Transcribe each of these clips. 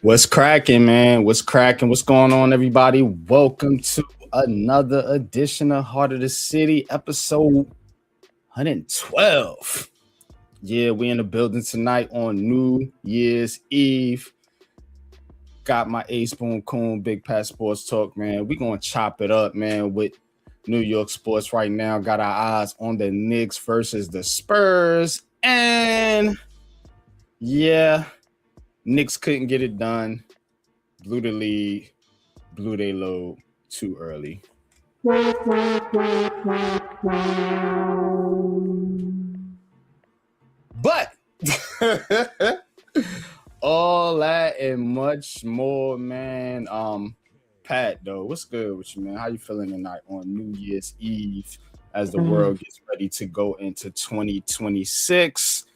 What's cracking, man? What's cracking? What's going on, everybody? Welcome to another edition of Heart of the City, episode 112. Yeah, we in the building tonight on New Year's Eve. Got my Ace Boom Coon Big Pat Sports Talk, man. We gonna chop it up, man, with New York sports right now. Got our eyes on the Knicks versus the Spurs. And yeah, Knicks couldn't get it done. Blew the lead, blew their load too early. But all that and much more, man. Pat, though, what's good with you, man? How you feeling tonight on New Year's Eve as the world gets ready to go into 2026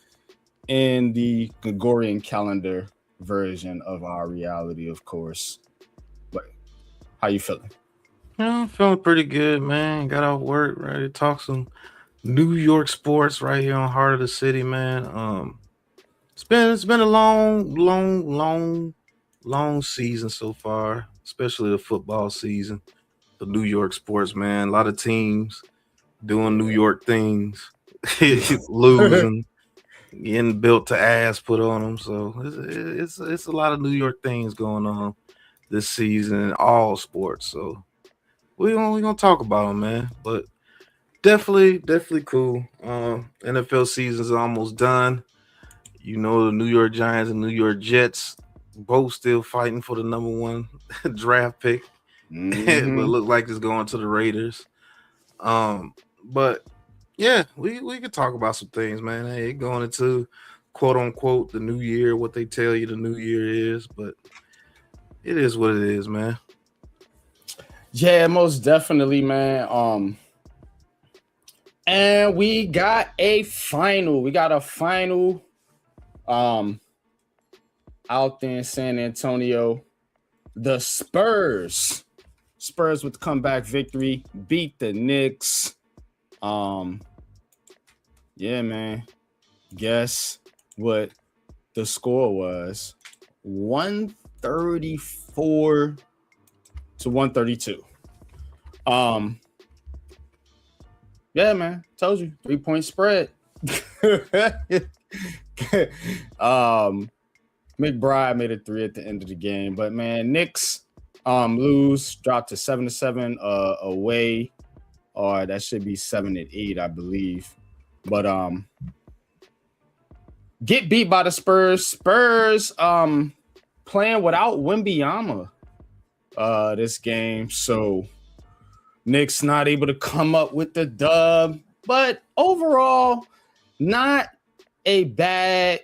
in the Gregorian calendar version of our reality, of course. But how you feeling? I'm feeling pretty good, man. Got off work, ready to talk some New York sports right here on Heart of the City, man. It's been a long season so far, especially the football season. The New York sports, man. A lot of teams doing New York things, losing, getting built to ass put on them. So it's a lot of New York things going on this season in all sports. So we gonna talk about them, man. But definitely cool. NFL season's almost done. You know, the New York Giants and New York Jets both still fighting for the number one draft pick, but look like it's going to the Raiders. But yeah, we could talk about some things, man. Hey, going into quote unquote the new year, what they tell you the new year is, but it is what it is, man. Yeah, most definitely, man. And we got a final. We got a final out there in San Antonio. The Spurs with the comeback victory beat the Knicks. Yeah, man. Guess what the score was? 134 to 132. Yeah, man. Told you, 3-point spread. McBride made a 3 at the end of the game, but man, Knicks lose, dropped to 7-7 away, or that should be 7-8, I believe. But get beat by the Spurs. Spurs playing without Wembanyama this game, so Knicks not able to come up with the dub, but overall, not a bad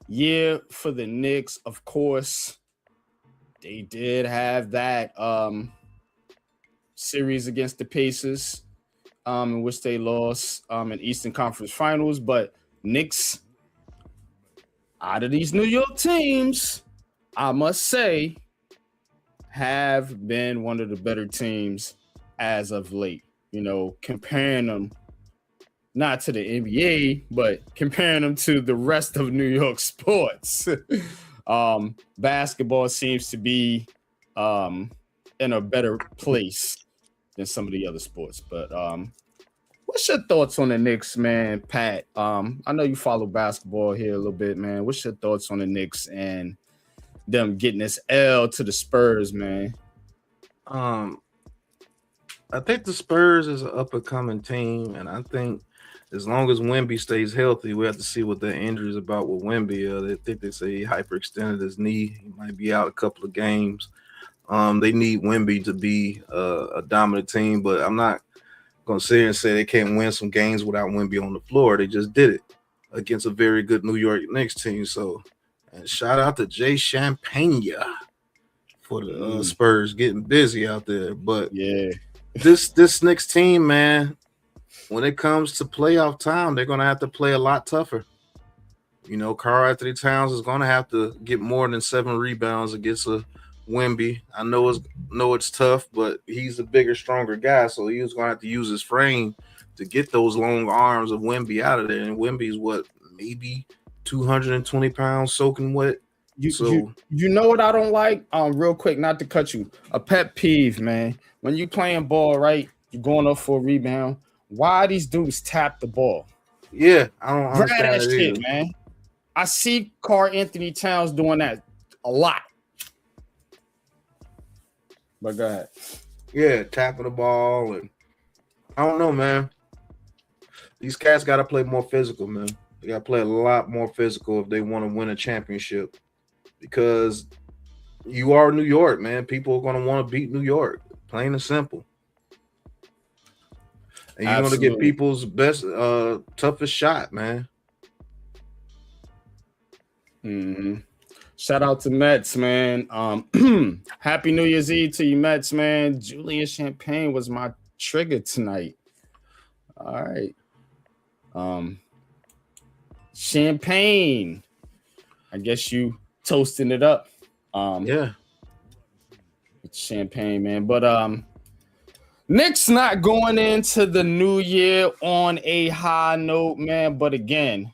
year for the Knicks. Of course, they did have that series against the Pacers, in which they lost in Eastern Conference Finals. But Knicks, out of these New York teams, I must say, have been one of the better teams as of late. You know, comparing them not to the NBA, but comparing them to the rest of New York sports. Basketball seems to be in a better place than some of the other sports. But what's your thoughts on the Knicks, man, Pat? I know you follow basketball here a little bit, man. What's your thoughts on the Knicks and them getting this L to the Spurs, man? I think the Spurs is an up and coming team, and I think as long as Wemby stays healthy, we have to see what the injuries about with Wemby. They think they say he hyperextended his knee. He might be out a couple of games. They need Wemby to be a dominant team, but I'm not going to sit here and say they can't win some games without Wemby on the floor. They just did it against a very good New York Knicks team. So, and shout out to Jay Champagne for the Spurs getting busy out there. But yeah, this Knicks team, man, when it comes to playoff time, they're going to have to play a lot tougher. You know, Karl Anthony Towns is going to have to get more than 7 rebounds against a Wemby. I know it's tough, but he's a bigger, stronger guy, so he was going to have to use his frame to get those long arms of Wemby out of there. And Wemby's maybe 220 pounds soaking wet. You know what I don't like? Real quick, not to cut you. A pet peeve, man. When you playing ball, right? You're going up for a rebound. Why these dudes tap the ball? Yeah, I don't Grab understand that it shit, either. man. I see Carl Anthony Towns doing that a lot. But go ahead. Yeah, tapping the ball, and I don't know, man. These cats got to play more physical, man. They got to play a lot more physical if they want to win a championship, because you are New York, man. People are going to want to beat New York, plain and simple. And you're going to get people's best, toughest shot, man. Mm-hmm. Shout out to Mets, man. Happy New Year's Eve to you, Mets, man. Julian Champagne was my trigger tonight. All right. Champagne. I guess you toasting it up. Yeah. It's champagne, man. But Knicks not going into the new year on a high note, man. But again,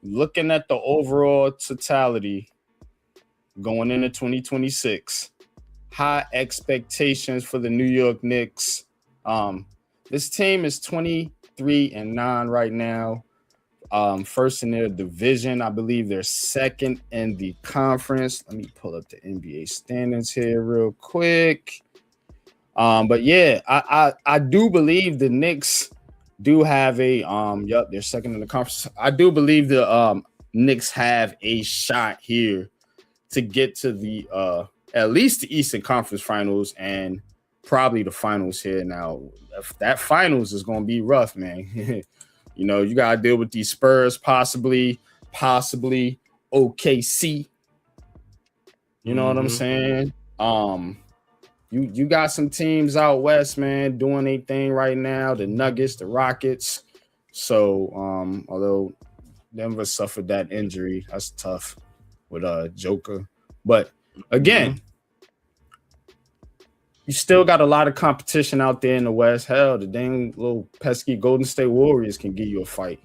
looking at the overall totality going into 2026, high expectations for the New York Knicks. This team is 23-9 right now. First in their division. I believe they're second in the conference. Let me pull up the NBA standings here real quick. But yeah, I do believe the Knicks do have a they're second in the conference. I do believe the Knicks have a shot here to get to the at least the Eastern Conference Finals and probably the finals here. Now, if that finals is going to be rough, man. You know, you got to deal with these Spurs, possibly OKC. You know what I'm saying? You got some teams out west, man, doing their thing right now. The Nuggets, the Rockets. So, although Denver suffered that injury, that's tough with Joker. But again, you still got a lot of competition out there in the West. Hell, the dang little pesky Golden State Warriors can give you a fight.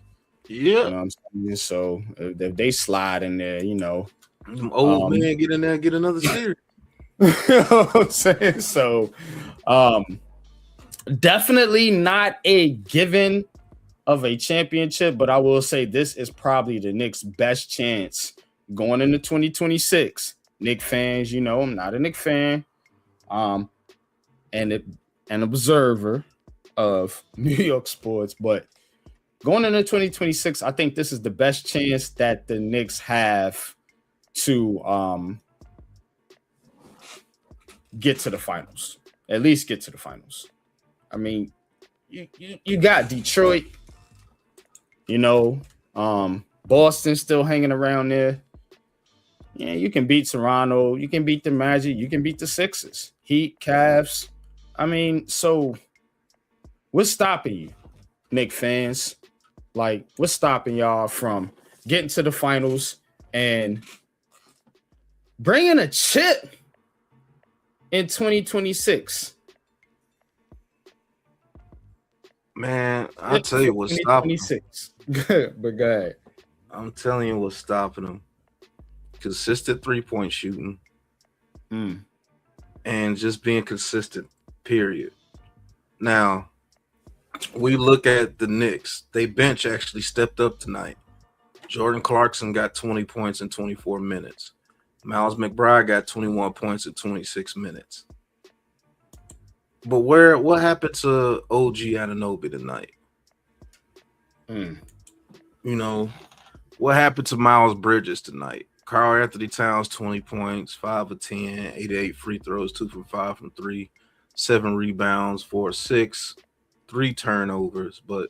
Yeah. You know what I'm saying? So if they slide in there, you know. Them old men get in there and get another series. You know what I'm saying? So definitely not a given of a championship, but I will say this is probably the Knicks' best chance going into 2026. Knicks fans, you know, I'm not a Knicks fan. And an observer of New York sports, but going into 2026, I think this is the best chance that the Knicks have to get to the finals. At least get to the finals. I mean, you got Detroit, you know, Boston still hanging around there. Yeah, you can beat Toronto, you can beat the Magic, you can beat the Sixers, Heat, Cavs. I mean, so what's stopping you, Knicks fans? Like, what's stopping y'all from getting to the finals and bringing a chip in 2026? Man, I'll tell you what's stopping them. Good, but go ahead. I'm telling you what's stopping them. Consistent three-point shooting and just being consistent, period. Now, we look at the Knicks. They bench actually stepped up tonight. Jordan Clarkson got 20 points in 24 minutes. Miles McBride got 21 points in 26 minutes. But what happened to OG Anunoby tonight? You know, what happened to Miles Bridges tonight? Karl Anthony Towns, 20 points, 5 of 10, 88 free throws, 2 from 5 from 3, 7 rebounds, 4 of 6, 3 turnovers, but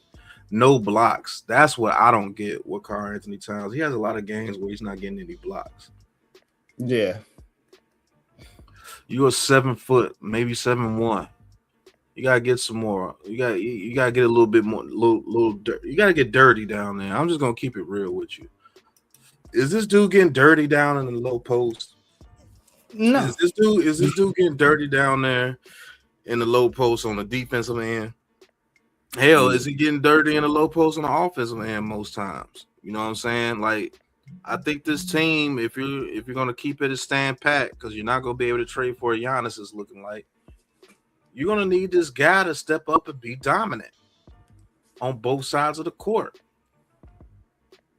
no blocks. That's what I don't get with Karl Anthony Towns. He has a lot of games where he's not getting any blocks. Yeah. You're 7 foot, maybe 7'1". You gotta get some more. You gotta get a little bit more, little dirt. You gotta get dirty down there. I'm just gonna keep it real with you. Is this dude getting dirty down in the low post? No. Is this dude getting dirty down there in the low post on the defensive end? Hell, is he getting dirty in the low post on the offensive end most times? You know what I'm saying? Like, I think this team, if you're gonna keep it as stand pat, because you're not gonna be able to trade for Giannis, is looking like you're gonna need this guy to step up and be dominant on both sides of the court.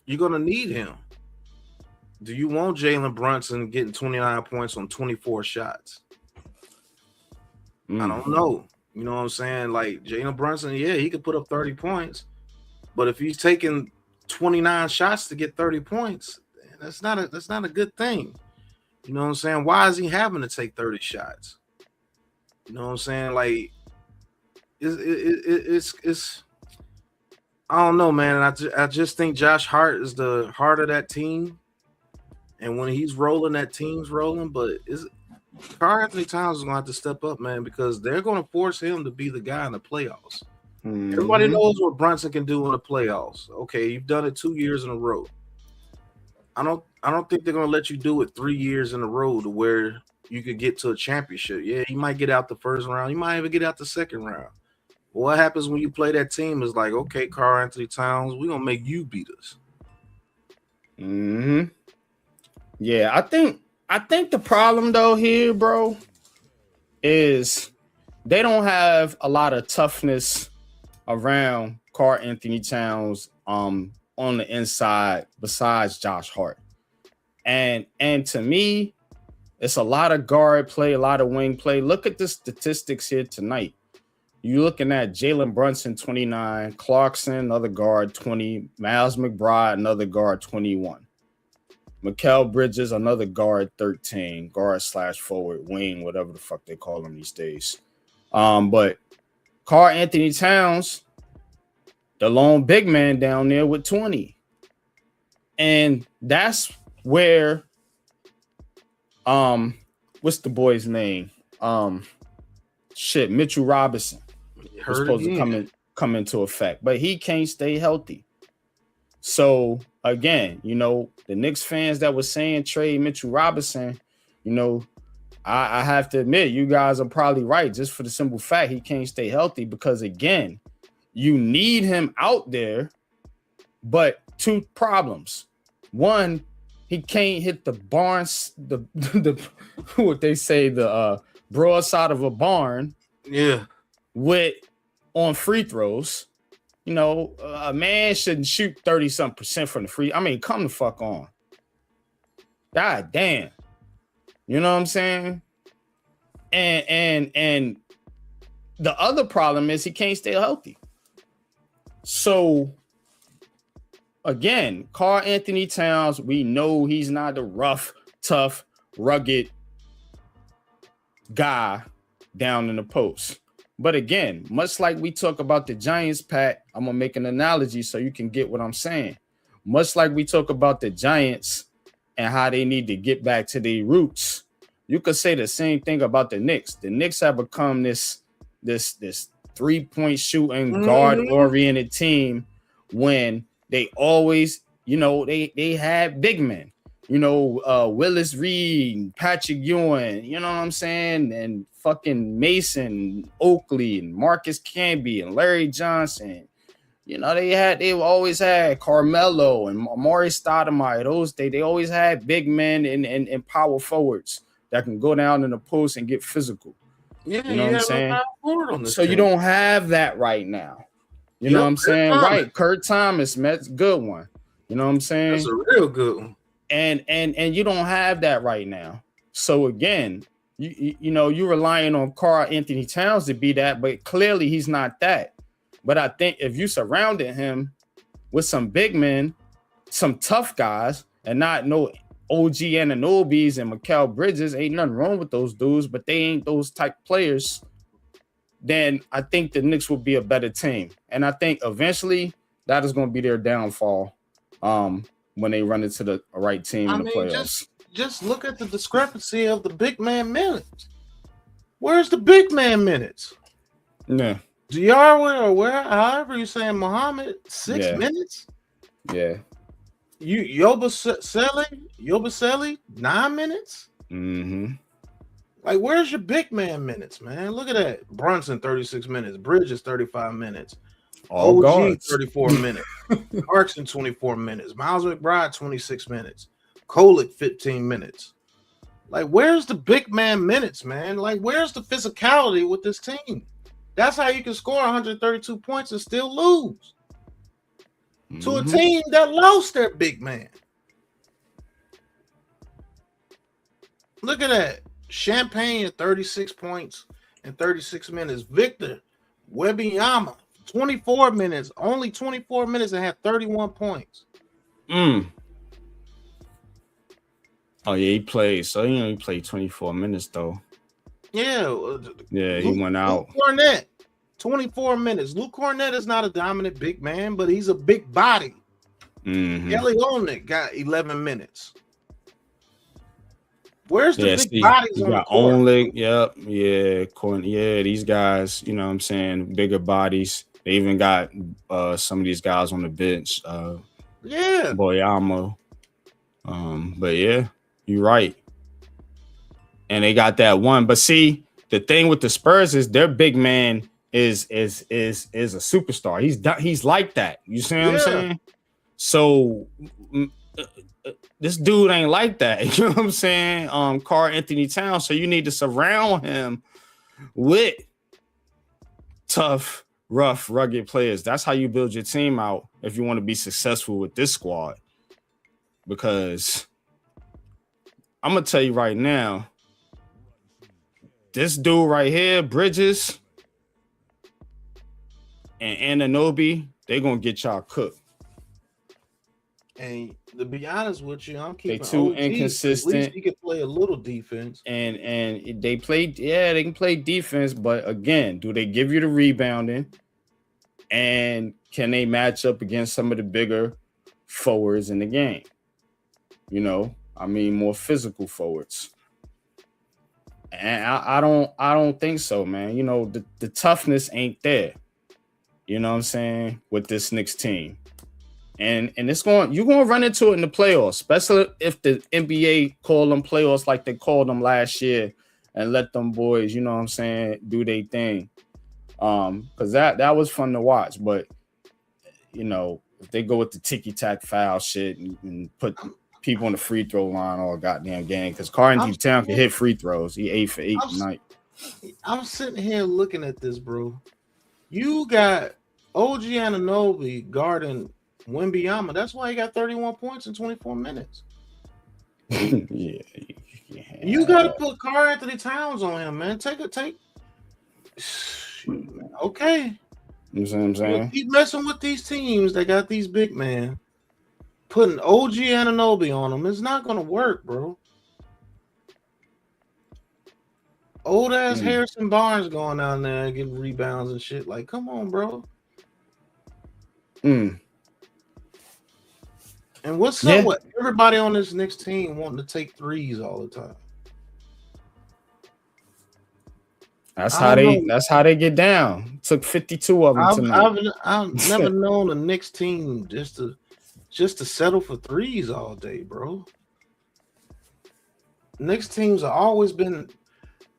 You're gonna need him. Do you want Jalen Brunson getting 29 points on 24 shots? I don't know. You know what I'm saying? Like Jalen Brunson, yeah, he could put up 30 points, but if he's taking 29 shots to get 30 points, that's not a good thing. You know what I'm saying? Why is he having to take 30 shots? You know what I'm saying? Like it's I don't know, man. I just think Josh Hart is the heart of that team, and when he's rolling, that team's rolling. But Karl Anthony Towns is gonna have to step up, man, because they're gonna force him to be the guy in the playoffs. Everybody knows what Brunson can do in the playoffs. Okay, you've done it 2 years in a row. I don't think they're gonna let you do it 3 years in a row to where you could get to a championship. Yeah, you might get out the first round, you might even get out the second round. But what happens when you play that team is like, okay, Karl Anthony Towns, we're gonna make you beat us. Yeah, I think the problem though here, bro, is they don't have a lot of toughness around Karl Anthony Towns on the inside besides Josh Hart. And to me, it's a lot of guard play, a lot of wing play. Look at the statistics here tonight. You're looking at Jalen Brunson, 29, Clarkson, another guard, 20, Miles McBride, another guard, 21. Mikal Bridges, another guard, 13, guard/forward, wing, whatever the fuck they call him these days. But Karl Anthony Towns, the lone big man down there with 20. And that's where what's the boy's name? Mitchell Robinson was supposed to come into effect, but he can't stay healthy. So again, the Knicks fans that were saying trade Mitchell Robinson, I have to admit, you guys are probably right, just for the simple fact he can't stay healthy, because again, you need him out there, but two problems. One, he can't hit the barns, the what they say, the broadside of a barn. Yeah. On free throws. A man shouldn't shoot 30-something% from the free. I mean, come the fuck on. God damn. You know what I'm saying? And the other problem is he can't stay healthy. So again, Karl Anthony Towns, we know he's not the rough, tough, rugged guy down in the post. But again, much like we talk about the Giants, Pat, I'm going to make an analogy so you can get what I'm saying. Much like we talk about the Giants and how they need to get back to their roots, you could say the same thing about the Knicks. The Knicks have become this three-point shooting, guard-oriented team when they always, they had big men. Willis Reed, Patrick Ewing, you know what I'm saying? And fucking Mason, Oakley, and Marcus Camby, and Larry Johnson. They've always had Carmelo and Amari Stoudemire. They always had big men and power forwards that can go down in the post and get physical. Yeah, you know what I'm saying? So team. You don't have that right now. You know what I'm saying? Right. Kurt Thomas, that's a good one. You know what I'm saying? That's a real good one. And you don't have that right now. So again, you're relying on Karl Anthony Towns to be that, but clearly he's not that. But I think if you surrounded him with some big men, some tough guys, and not no OG Anunobys and Mikal Bridges, ain't nothing wrong with those dudes, but they ain't those type players, then I think the Knicks will be a better team. And I think eventually that is going to be their downfall. When they run into the right team in the playoffs. Just look at the discrepancy of the big man minutes. Where's the big man minutes? Yeah. Diarra, however you saying Muhammad, 6 minutes? Yeah. Yobaseli, 9 minutes? Mm-hmm. Like, where's your big man minutes, man? Look at that. Brunson, 36 minutes. Bridges, 35 minutes. All OG guards. 34 minutes. Clarkson 24 minutes. Miles McBride 26 minutes. Kolick 15 minutes. Like, where's the big man minutes, man? Like, where's the physicality with this team? That's how you can score 132 points and still lose to a team that lost their big man. Look at that. Champagne at 36 points in 36 minutes. Victor Wembanyama, 24 minutes, only 24 minutes and had 31 points. Oh, yeah, he played. So, he played 24 minutes, though. Yeah. Yeah, he went out. Luke Cornett, 24 minutes. Luke Cornett is not a dominant big man, but he's a big body. Kelly Olynyk got 11 minutes. Where's the big bodies on the court? Olynyk, yeah, these guys, you know what I'm saying, bigger bodies. They even got some of these guys on the bench. Boyama. But yeah, you're right. And they got that one. But see, the thing with the Spurs is their big man is a superstar. He's like that. You see what I'm saying? So this dude ain't like that. You know what I'm saying? Karl Anthony Towns. So you need to surround him with tough, rough, rugged players. That's how you build your team out if you want to be successful with this squad. Because I'm gonna tell you right now, this dude right here, Bridges and Anunoby, they're gonna get y'all cooked. And to be honest with you, I'm keeping they too OG, inconsistent. At least he can play a little defense. And they play, they can play defense, but again, do they give you the rebounding? And can they match up against some of the bigger forwards in the game? You know, I mean, more physical forwards. And I don't think so, man. You know, the toughness ain't there. You know what I'm saying? With this Knicks team. And you're gonna run into it in the playoffs, especially if the NBA call them playoffs like they called them last year and let them boys, you know what I'm saying, do their thing. Because that was fun to watch. But you know, if they go with the ticky-tack foul shit and put people on the free throw line all goddamn game, because Karl Anthony Towns can hit free throws. He 8 for 8 tonight. I'm sitting here looking at this, bro. You got OG Anunoby guarding Wembanyama. That's why he got 31 points in 24 minutes. Yeah. You got to put Karl Anthony Towns on him, man. Take. Okay. You know what I'm saying? You keep messing with these teams that got these big men. Putting OG Anunoby on them, it's not going to work, bro. Old ass Harrison Barnes going down there and getting rebounds and shit. Like, come on, bro. And what's up with everybody on this Knicks team wanting to take threes all the time? That's how they get down. Took 52 of them tonight. I've never known a Knicks team just to settle for threes all day, bro. Knicks teams have always been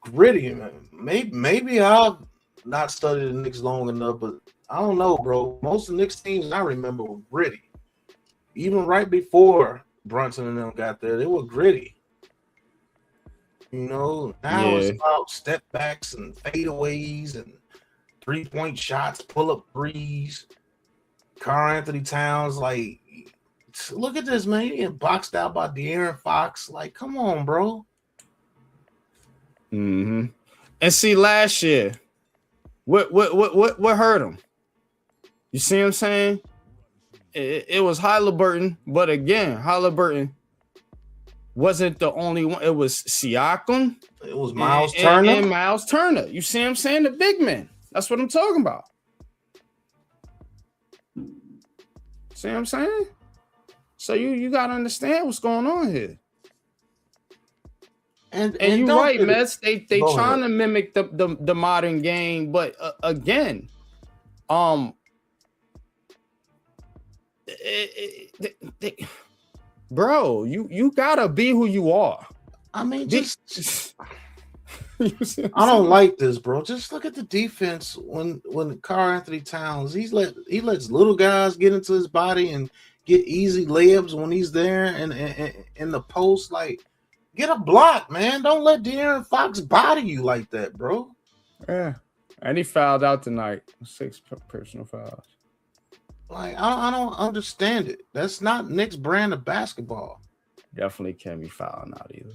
gritty, man. Maybe I've not studied the Knicks long enough, but I don't know, bro. Most of the Knicks teams I remember were gritty. Even right before Brunson and them got there, they were gritty. You know, now it's about step backs and fadeaways and 3-point shots, pull up threes. Karl Anthony Towns, like, look at this, man. You getting boxed out by De'Aaron Fox. Like, come on, bro. And see, last year, what hurt him? You see what I'm saying? It was Halliburton, but again, Halliburton wasn't the only one. It was Siakam. It was Miles Turner. And Miles Turner. You see what I'm saying? The big men. That's what I'm talking about. See what I'm saying? So you got to understand what's going on here. And you're right, Mets. They trying to mimic the modern game, but again, bro, you gotta be who you are. I mean, I don't like this, bro. Just look at the defense when Karl Anthony Towns, he lets little guys get into his body and get easy layups when he's there and in the post. Like, get a block, man. Don't let De'Aaron Fox body you like that, bro. Yeah. And he fouled out tonight. 6 personal fouls. Like, I don't understand it. That's not Knicks' brand of basketball. Definitely can't be fouling out either.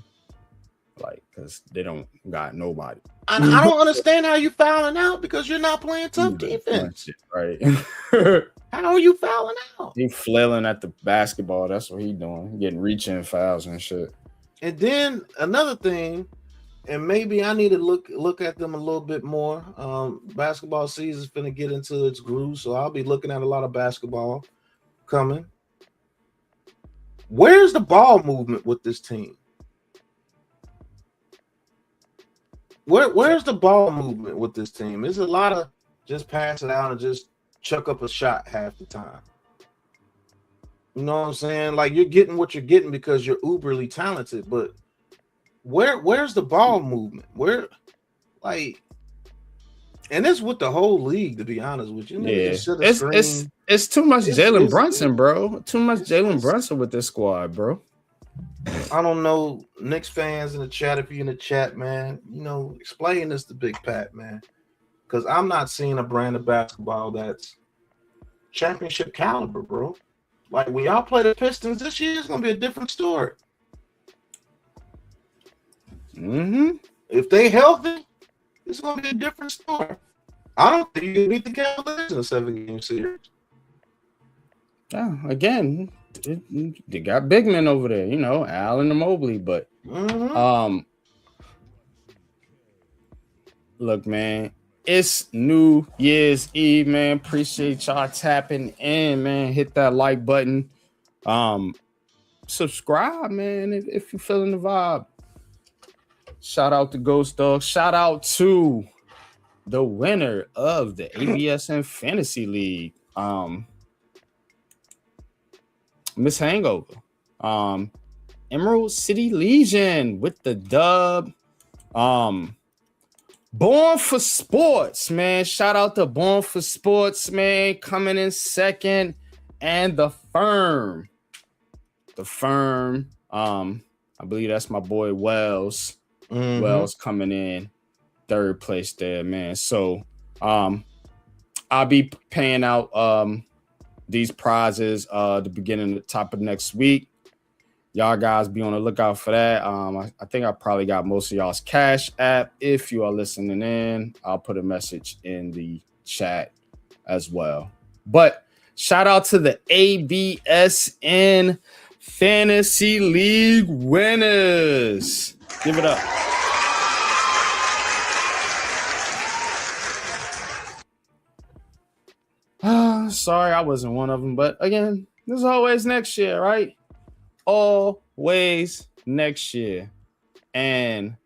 Like, because they don't got nobody. I don't understand how you fouling out because you're not playing tough defense. Right. How are you fouling out? He flailing at the basketball. That's what he doing. He getting reaching fouls and shit. And then another thing, and maybe I need to look at them a little bit more. Basketball season is finna get into its groove, so I'll be looking at a lot of basketball coming. Where's the ball movement with this team? Where's the ball movement with this team? There's a lot of just pass it out and just chuck up a shot half the time. You know what I'm saying? Like, you're getting what you're getting because you're uberly talented, but where's the ball movement? Where, like, and it's with the whole league, to be honest with you. Yeah, it's too much Jalen Brunson, bro. Too much Jalen Brunson with this squad, bro. I don't know, Knicks fans in the chat, if you're in the chat, man, you know, explain this to Big Pat, man, because I'm not seeing a brand of basketball that's championship caliber, bro. Like, when y'all play the Pistons this year, it's gonna be a different story. If they healthy, it's gonna be a different story. I don't think you can beat the Cavaliers in a 7-game series. Yeah, again, they got big men over there, you know, Allen and Mobley, but look, man, it's New Year's Eve, man. Appreciate y'all tapping in, man. Hit that like button. Subscribe, man, if you're feeling the vibe. Shout out to Ghost Dog. Shout out to the winner of the ABSN Fantasy League, Miss Hangover. Emerald City Legion with the dub. Born for Sports, man. Shout out to Born for Sports, man. Coming in second. And the Firm. I believe that's my boy Wells. Wells coming in third place there, man. So I'll be paying out these prizes the beginning of the top of next week. Y'all guys be on the lookout for that. I think I probably got most of y'all's Cash App. If you are listening in, I'll put a message in the chat as well. But shout out to the ABSN Fantasy League winners. Give it up. Sorry, I wasn't one of them. But again, there's always next year, right? Always next year. And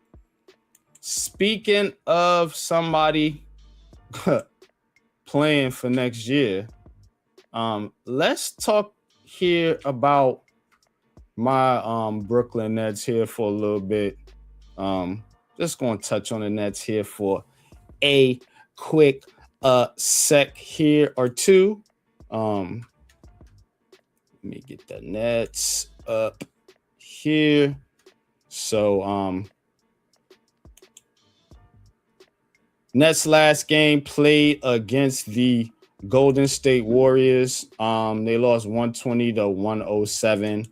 speaking of somebody playing for next year, let's talk here about my Brooklyn Nets here for a little bit. Just going to touch on the Nets here for a quick sec here or two. Let me get the Nets up here. So Nets last game played against the Golden State Warriors. They lost 120 to 107.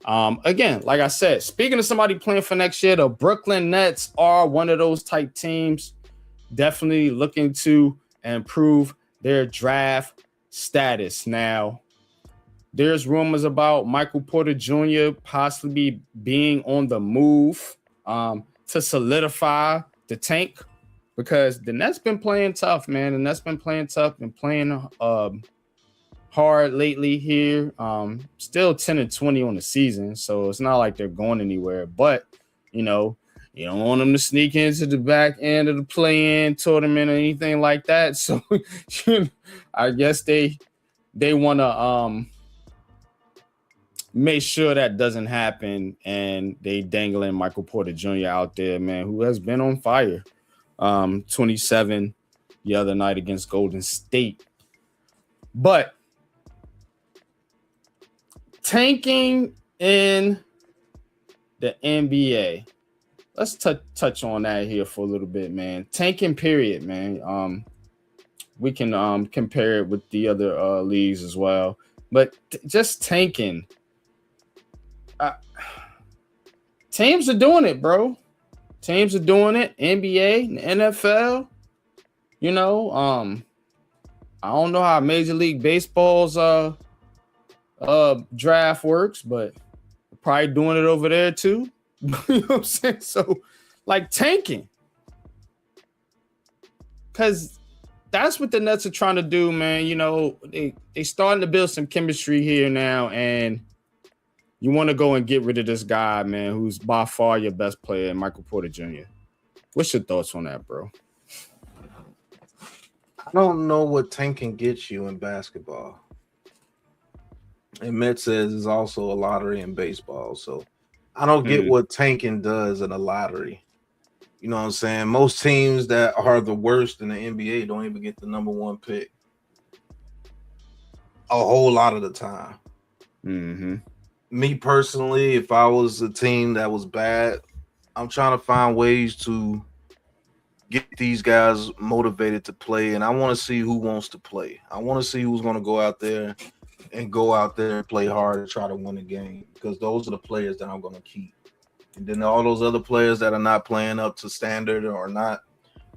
Again, like I said, speaking of somebody playing for next year, the Brooklyn Nets are one of those type teams definitely looking to improve their draft status. Now, there's rumors about Michael Porter Jr. possibly being on the move to solidify the tank, because the Nets been playing tough, man. The Nets been playing tough and playing hard lately here. Still 10-20 on the season, so it's not like they're going anywhere. But, you know, you don't want them to sneak into the back end of the play-in tournament or anything like that. So I guess they want to make sure that doesn't happen, and they dangling Michael Porter Jr. out there, man, who has been on fire. 27 the other night against Golden State. But tanking in the NBA. Let's touch on that here for a little bit, man. Tanking, period, man. We can compare it with the other leagues as well, but just tanking. Teams are doing it, bro. Teams are doing it. NBA, NFL. You know, I don't know how Major League Baseball's draft works, but probably doing it over there too. You know what I'm saying? So, like, tanking, because that's what the Nets are trying to do, man. You know, they starting to build some chemistry here now, and you want to go and get rid of this guy, man, who's by far your best player, Michael Porter Jr. What's your thoughts on that, bro? I don't know what tanking gets you in basketball. And Met says it's also a lottery in baseball. So I don't get what tanking does in a lottery. You know what I'm saying? Most teams that are the worst in the NBA don't even get the number one pick a whole lot of the time. Mm-hmm. Me personally, if I was a team that was bad, I'm trying to find ways to get these guys motivated to play, and I want to see who wants to play. I want to see who's going to go out there and play hard and try to win a game, because those are the players that I'm going to keep. And then all those other players that are not playing up to standard or not,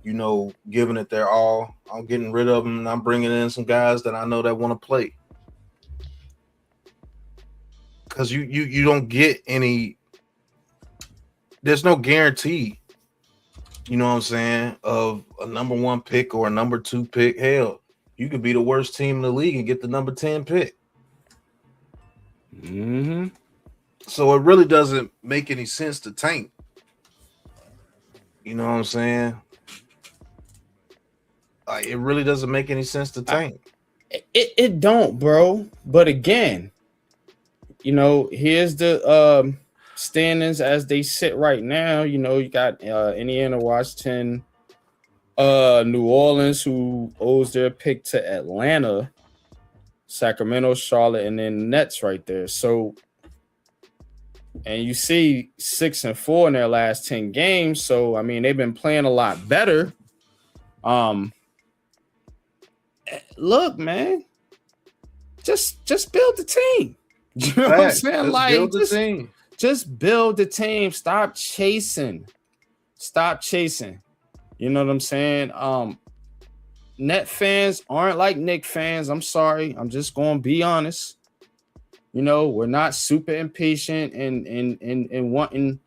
you know, giving it their all, I'm getting rid of them, and I'm bringing in some guys that I know that want to play. Because you don't get any – there's no guarantee, you know what I'm saying, of a number one pick or a number two pick. Hell, you could be the worst team in the league and get the number 10 pick. Mm-hmm. So it really doesn't make any sense to tank. You know what I'm saying? Like, it really doesn't make any sense to tank. It don't, bro. But again, you know, here's the standings as they sit right now. You know, you got Indiana, Washington, New Orleans, who owes their pick to Atlanta, Sacramento, Charlotte, and then Nets right there. So, and you see 6-4 in their last 10 games. So, I mean, they've been playing a lot better. Look, man, just build the team. You know what I'm saying? Like, build the team. Just build the team. Stop chasing. You know what I'm saying? Net fans aren't like Knicks fans. I'm sorry. I'm just going to be honest. You know, we're not super impatient and wanting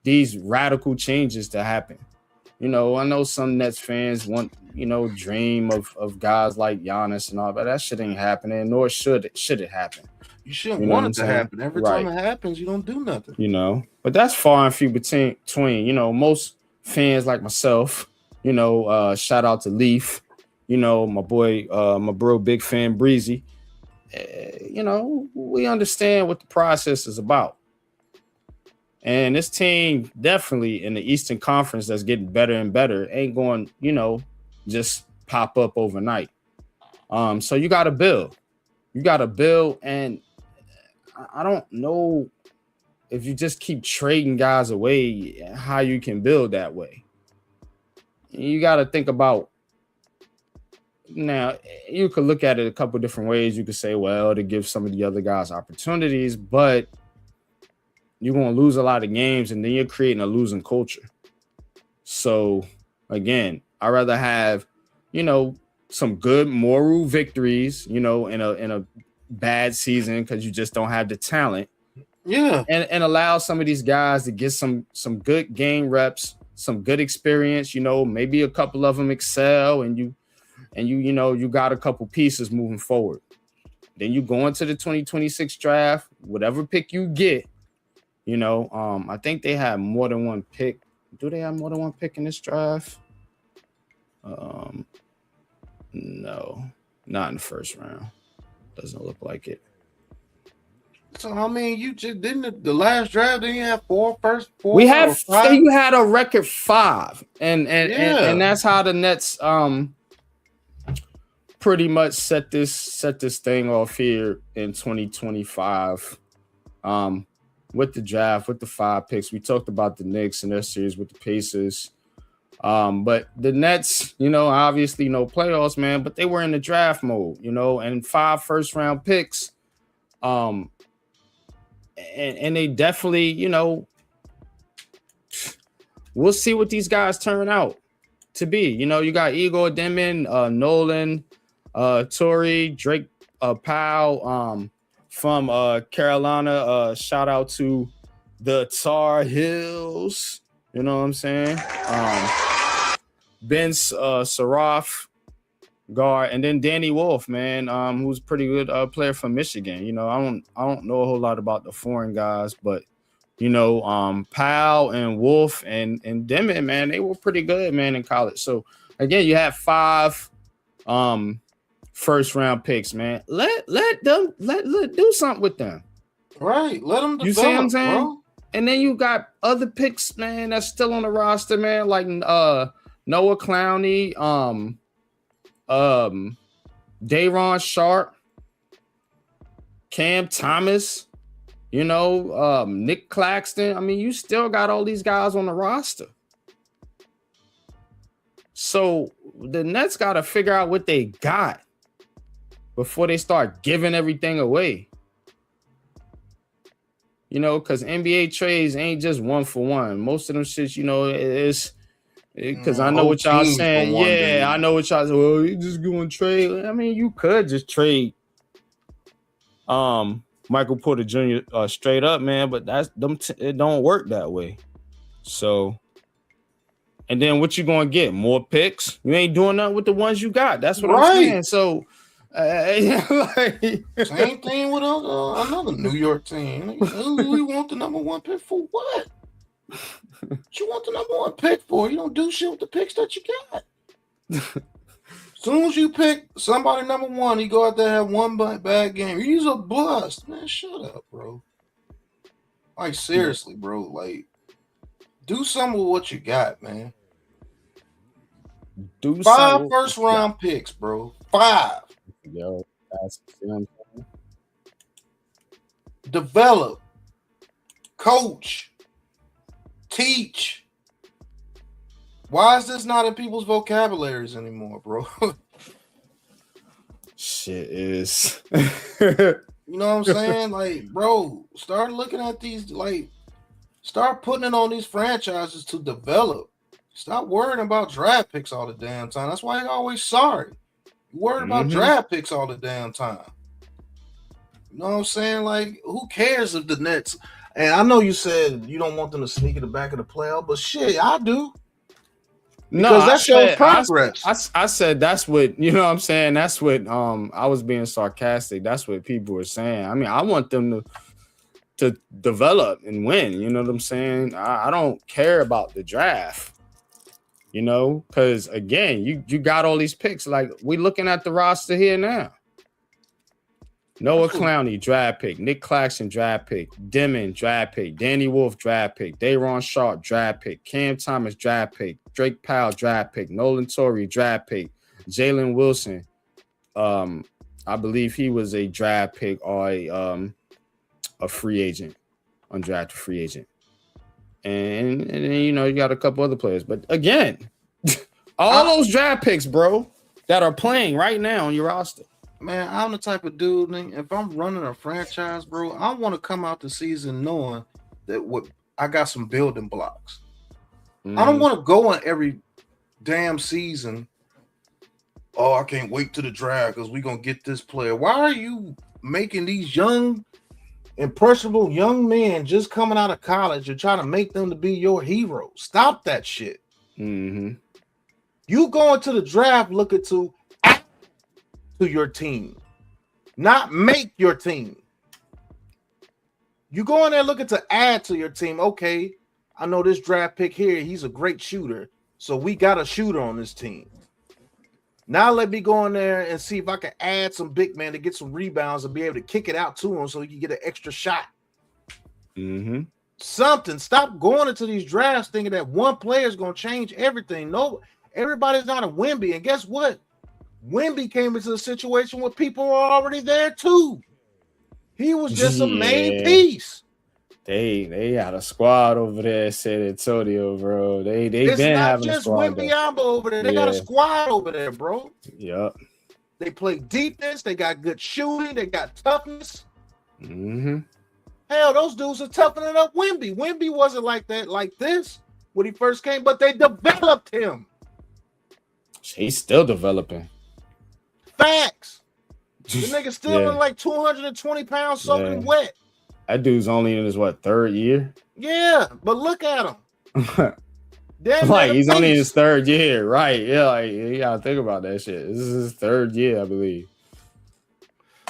these radical changes to happen. You know, I know some Nets fans want, you know, dream of guys like Giannis and all, but that shit ain't happening, nor should it happen. You shouldn't want it to happen. Every time it happens, you don't do nothing. You know, but that's far and few between. You know, most fans like myself, you know, shout out to Leaf, you know, my boy, my bro, big fan Breezy. You know, we understand what the process is about. And this team definitely in the Eastern Conference that's getting better and better ain't going, you know, just pop up overnight. So you got to build. And I don't know if you just keep trading guys away, how you can build that way. You got to think about, now, you could look at it a couple different ways. You could say, well, to give some of the other guys opportunities, but you're going to lose a lot of games, and then you're creating a losing culture. So, again, I'd rather have, you know, some good moral victories, you know, in a bad season because you just don't have the talent. Yeah. And allow some of these guys to get some good game reps, some good experience, you know, maybe a couple of them excel, and you know, you got a couple pieces moving forward. Then you go into the 2026 draft, whatever pick you get, you know, I think they have more than one pick. Do they have more than one pick in this draft? No, not in the first round. Doesn't look like it. So I mean, you just didn't the last draft. Didn't you have four We had or five? you had a record 5, and that's how the Nets pretty much set this thing off here in 2025. With the draft, with the 5 picks. We talked about the Knicks and their series with the Pacers. But the Nets, obviously no playoffs, man, but they were in the draft mode, and 5 first-round picks. And they definitely, we'll see what these guys turn out to be. You got Igor Demon, Nolan, Torrey, Drake Powell, from Carolina. Shout out to the Tar Heels. You know what I'm saying? Ben Saraf, guard, and then Danny Wolf, man, who's a pretty good player from Michigan. I don't know a whole lot about the foreign guys, but Powell and Wolf and Demon, man, they were pretty good, man, in college. So again, you have 5 first round picks, man. Let them do something with them. Right. Let them develop, you see what I'm saying? Bro. And then you got other picks, man, that's still on the roster, man, like Noah Clowney, Day'Ron Sharp, Cam Thomas, Nick Claxton. I mean, you still got all these guys on the roster. So the Nets got to figure out what they got before they start giving everything away. Because NBA trades ain't just 1 for 1. Most of them shits, it's because I know what y'all saying. Yeah, I know what y'all saying. Well, you just going to trade. I mean, you could just trade Michael Porter Jr. Straight up, man, but it don't work that way. So, and then what you going to get? More picks? You ain't doing nothing with the ones you got. That's what I'm saying. So, same thing with another New York team. We want the number 1 pick for what? What you want the number 1 pick for? You don't do shit with the picks that you got. As soon as you pick somebody number 1, you go out there and have one bad game. He's a bust, man. Shut up, bro. Like seriously, bro. Like, do something with what you got, man. Do 5 first round picks, bro. 5. Yo, that's develop, coach, teach. Why is this not in people's vocabularies anymore, bro? Shit is. You know what I'm saying? Like, bro, start looking at these, like, start putting it on these franchises to develop. Stop worrying about draft picks all the damn time. That's why you're always sorry. You're worried about draft picks all the damn time. You know what I'm saying? Like, who cares if the Nets? And I know you said you don't want them to sneak in the back of the playoff, but shit, I do. Because that shows progress. I said that's what, you know what I'm saying? That's what I was being sarcastic. That's what people were saying. I mean, I want them to develop and win. You know what I'm saying? I don't care about the draft. Because again, you got all these picks. Like, we looking at the roster here now. Noah Clowney, draft pick. Nick Claxton, draft pick. Demon, draft pick. Danny Wolf, draft pick. Day'Ron Sharp, draft pick. Cam Thomas, draft pick. Drake Powell, draft pick. Nolan Torrey, draft pick. Jalen Wilson, I believe he was a draft pick or a free agent, undrafted free agent. And then, you got a couple other players. But again, all those draft picks, bro, that are playing right now on your roster. Man, I'm the type of dude, if I'm running a franchise, bro, I want to come out the season knowing that I got some building blocks. I don't want to go on every damn season. Oh, I can't wait to the draft because we're going to get this player. Why are you making these young, impressionable young men just coming out of college and trying to make them to be your heroes? Stop that shit. Mm-hmm. You going to the draft looking to add to your team, not make your team. You go in there looking to add to your team. Okay, I know this draft pick here, he's a great shooter, so we got a shooter on this team. Now let me go in there and see if I can add some big man to get some rebounds and be able to kick it out to him so he can get an extra shot. Mm-hmm. Something. Stop going into these drafts thinking that one player is going to change everything. No, everybody's not a Wemby. And guess what? Wemby came into a situation where people were already there too. He was just a main piece. They had a squad over there at San Antonio, bro. They It's been not having just a squad. Wembyamba over there. They got a squad over there, bro. Yep. They play defense. They got good shooting. They got toughness. Mm-hmm. Hell, those dudes are toughening up Wemby. Wemby wasn't like that, like this when he first came, but they developed him. He's still developing. Facts. The nigga still in like 220 pounds soaking wet. That dude's only in his third year? Yeah, but look at him. Like he's only in his third year, right? Yeah, like you gotta think about that shit. This is his third year, I believe.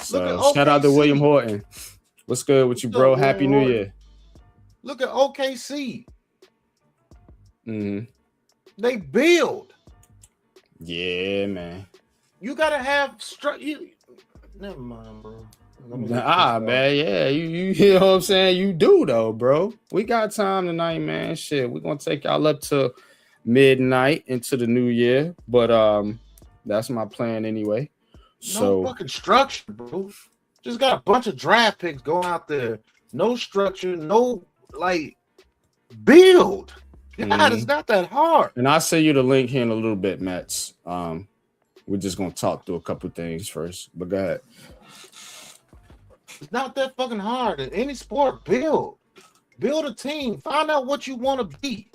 So shout out to William Horton. What's good with you, bro? Happy New Year. Look at OKC. Mm-hmm. They build. Yeah, man. You gotta have never mind, bro. Man, yeah, you know what I'm saying? You do though, bro. We got time tonight, man. Shit, we're gonna take y'all up to midnight into the new year, but that's my plan anyway. So no fucking structure, bro. Just got a bunch of draft picks going out there. No structure, no like build. God, it's not that hard. And I'll send you the link here in a little bit, Mets. We're just gonna talk through a couple things first, but go ahead. It's not that fucking hard. In any sport, build a team. Find out what you want to be.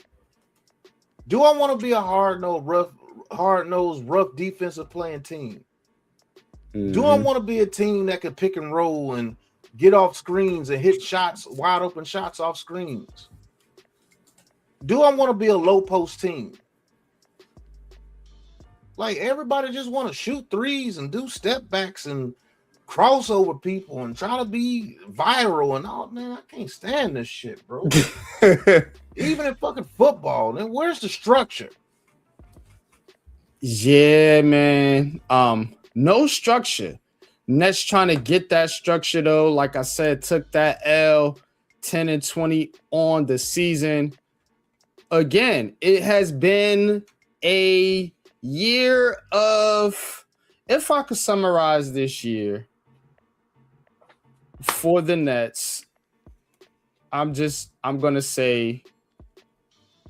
Do I want to be a hard-nosed, rough defensive playing team? Mm-hmm. Do I want to be a team that can pick and roll and get off screens and hit shots, wide open shots off screens? Do I want to be a low post team? Like everybody just want to shoot threes and do step backs and cross over people and try to be viral and all. Man, I can't stand this shit, bro. Even in fucking football, then where's the structure? Yeah, man. No structure. Nets trying to get that structure though. Like I said, took that L 10-20 on the season. Again, it has been a year of, if I could summarize this year for the Nets, I'm gonna say,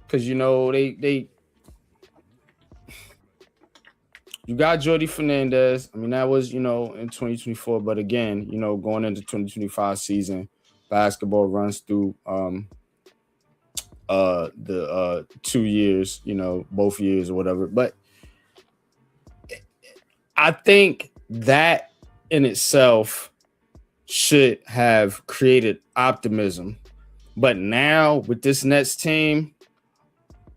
because you know they you got Jordi Fernandez. I mean, that was, in 2024, but again, going into 2025 season, basketball runs through the 2 years, both years or whatever. But I think that in itself should have created optimism. But now with this Nets team,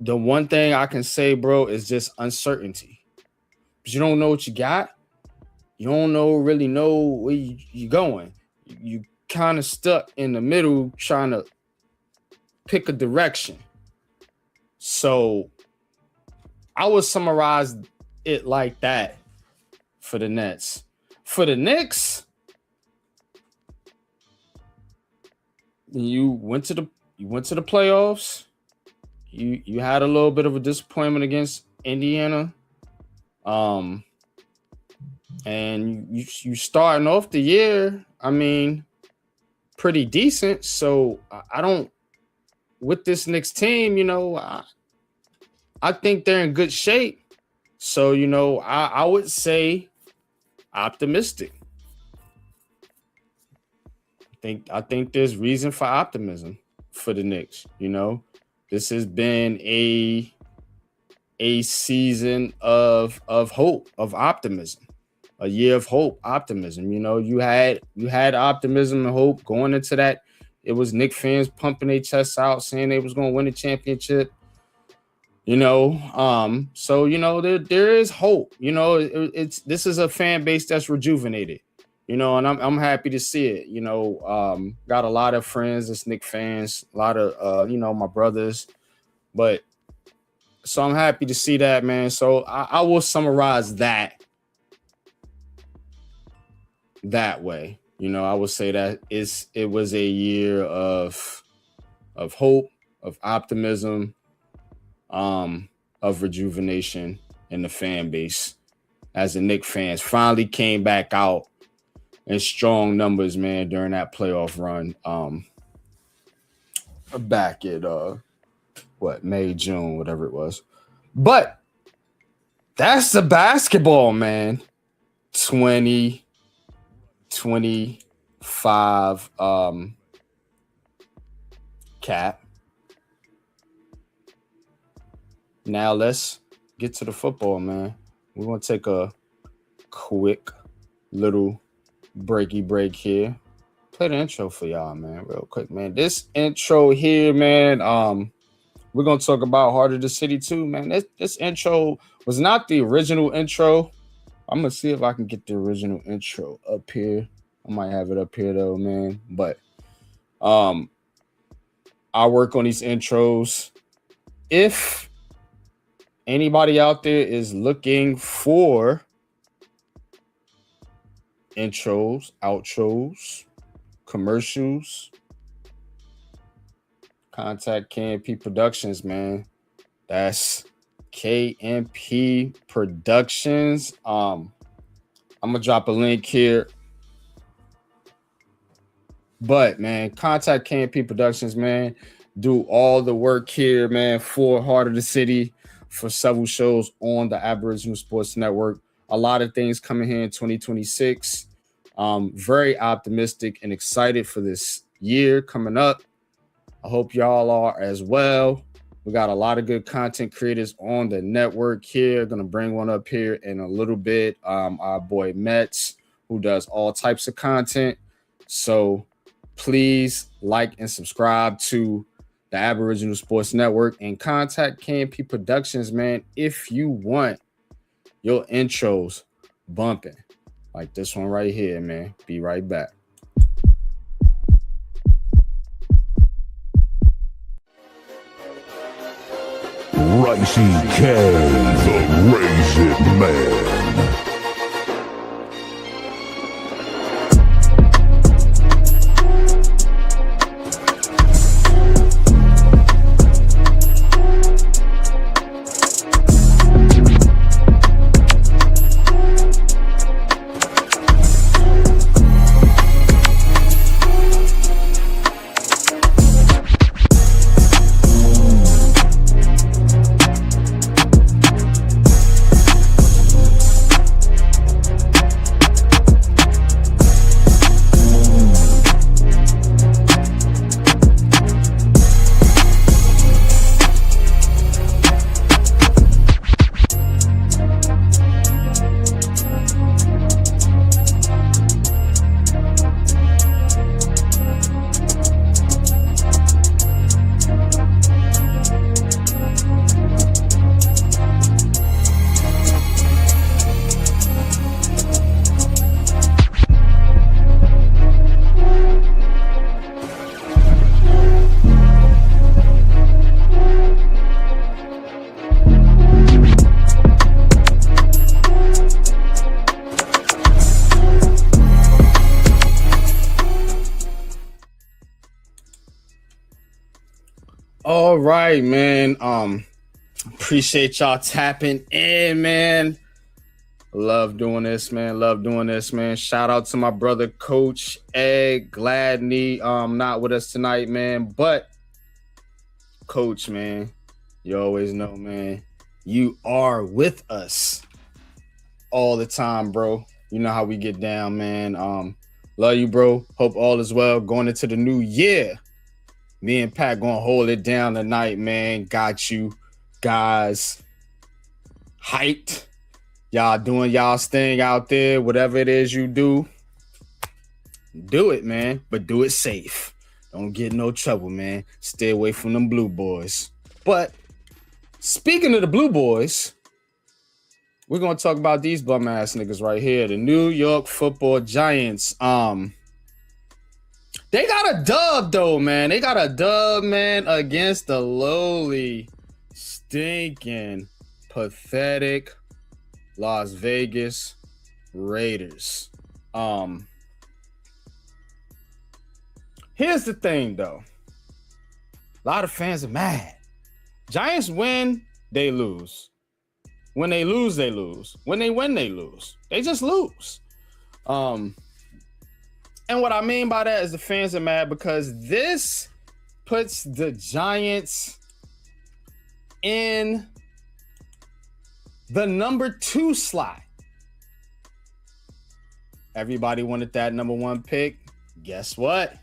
the one thing I can say, bro, is just uncertainty. Because you don't know what you got. You don't really know where you're going. You kind of stuck in the middle trying to pick a direction. So I would summarize it like that for the Nets. For the Knicks, you went to the playoffs. You had a little bit of a disappointment against Indiana. And you starting off the year, I mean, pretty decent. So I don't, with this Knicks team, I think they're in good shape. So, I would say optimistic. I think there's reason for optimism for the Knicks. This has been a season of hope, of optimism, a year of hope, optimism. You had optimism and hope going into that. It was Knicks fans pumping their chests out, saying they was going to win the championship. So there is hope. This is a fan base that's rejuvenated. And I'm happy to see it. Got a lot of friends that's Knicks fans, a lot of my brothers, but So I'm happy to see that, man. So I will summarize that way. You know, I would say that it was a year of hope, of optimism, of rejuvenation in the fan base as the Knicks fans finally came back out in strong numbers, man, during that playoff run. Back at May, June, whatever it was. But that's the basketball, man. 2025 cap. Now let's get to the football, man. We're gonna take a quick little break here. Play the intro for y'all, man, real quick, man. This intro here, man, we're gonna talk about Heart of the City too, man. This intro was not the original intro. I'm gonna see if I can get the original intro up here. I might have it up here though, man. But I work on these intros. If anybody out there is looking for intros, outros, commercials, contact KMP Productions, man. That's KMP Productions. I'm gonna drop a link here. But man, contact KMP Productions, man. Do all the work here, man, for Heart of the City, for several shows on the Aboriginal Sports Network. A lot of things coming here in 2026. Very optimistic and excited for this year coming up. I hope y'all are as well. We got a lot of good content creators on the network here. Gonna bring one up here in a little bit. Our boy Metz, who does all types of content. So please like and subscribe to the Aboriginal Sports Network and contact KMP Productions, man, if you want your intros bumping like this one right here, man. Be right back. Ricey K, the Raisin Man. All right, man. Appreciate y'all tapping in, man. Love doing this, man. Shout out to my brother, Coach Ed Gladney. Not with us tonight, man. But Coach, man, you always know, man, you are with us all the time, bro. You know how we get down, man. Love you, bro. Hope all is well going into the new year. Me and Pat gonna hold it down tonight, man. Got you guys hyped. Y'all doing y'all's thing out there. Whatever it is you do it, man. But do it safe. Don't get in no trouble, man. Stay away from them blue boys. But speaking of the blue boys, we're gonna talk about these bum ass niggas right here. The New York Football Giants. They got a dub, though, man. They got a dub, man, against the lowly stinking, pathetic Las Vegas Raiders. Here's the thing, though. A lot of fans are mad. Giants win, they lose. When they lose, they lose. When they win, they lose. They just lose. And what I mean by that is the fans are mad because this puts the Giants in the number 2 slot. Everybody wanted that number 1 pick. Guess what?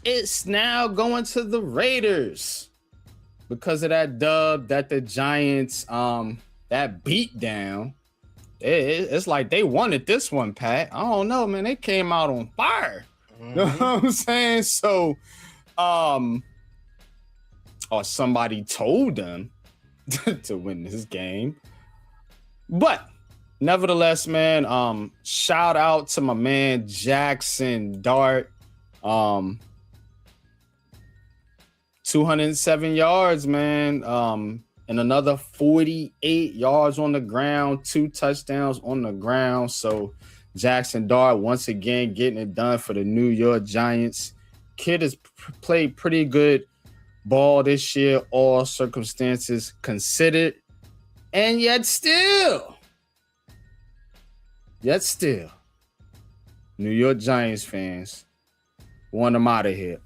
It's now going to the Raiders because of that dub that the Giants, that beat down. It's like they wanted this one, Pat. I don't know, man. They came out on fire. Mm-hmm. You know what I'm saying? So, or somebody told them to win this game. But nevertheless, man, shout out to my man Jackson Dart. 207 yards, man. And another 48 yards on the ground, 2 touchdowns on the ground. So Jackson Dart once again getting it done for the New York Giants. Kid has played pretty good ball this year, all circumstances considered. And yet still, New York Giants fans want him out of here.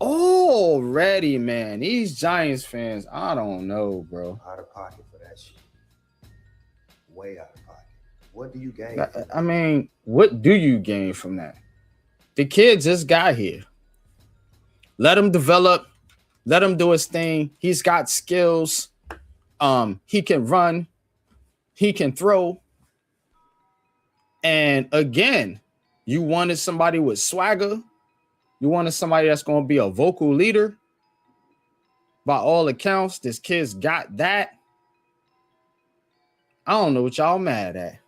Already, man. These Giants fans, I don't know, bro. Out of pocket for that shit. Way out of pocket. What do you gain? I mean, what do you gain from that? The kid just got here. Let him develop. Let him do his thing. He's got skills. He can run. He can throw. And again, you wanted somebody with swagger. You wanted somebody that's going to be a vocal leader. By all accounts, this kid's got that. I don't know what y'all mad at.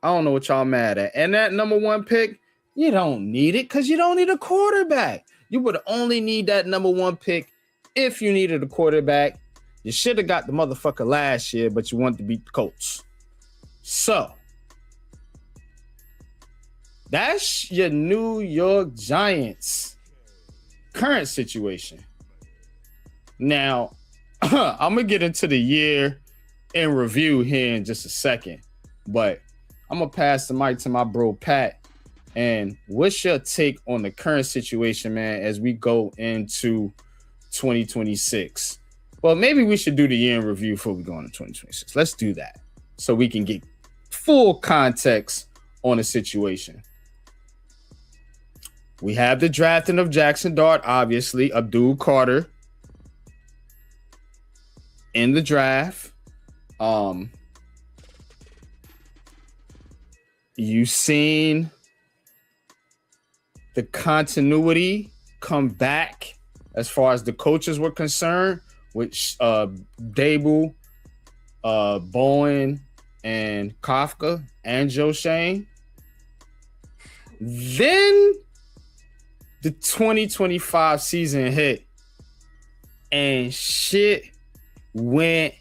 And that number 1 pick, you don't need it because you don't need a quarterback. You would only need that number 1 pick if you needed a quarterback. You should have got the motherfucker last year, but you wanted to beat the Colts. So, that's your New York Giants current situation. Now, I'm going to get into the year in review here in just a second, but I'm going to pass the mic to my bro, Pat. And what's your take on the current situation, man, as we go into 2026? Well, maybe we should do the year in review before we go into 2026. Let's do that so we can get full context on the situation. We have the drafting of Jackson Dart, obviously, Abdul Carter in the draft. You've seen the continuity come back as far as the coaches were concerned, which Dable, Bowen, and Kafka, and Joe Shane. Then the 2025 season hit and shit went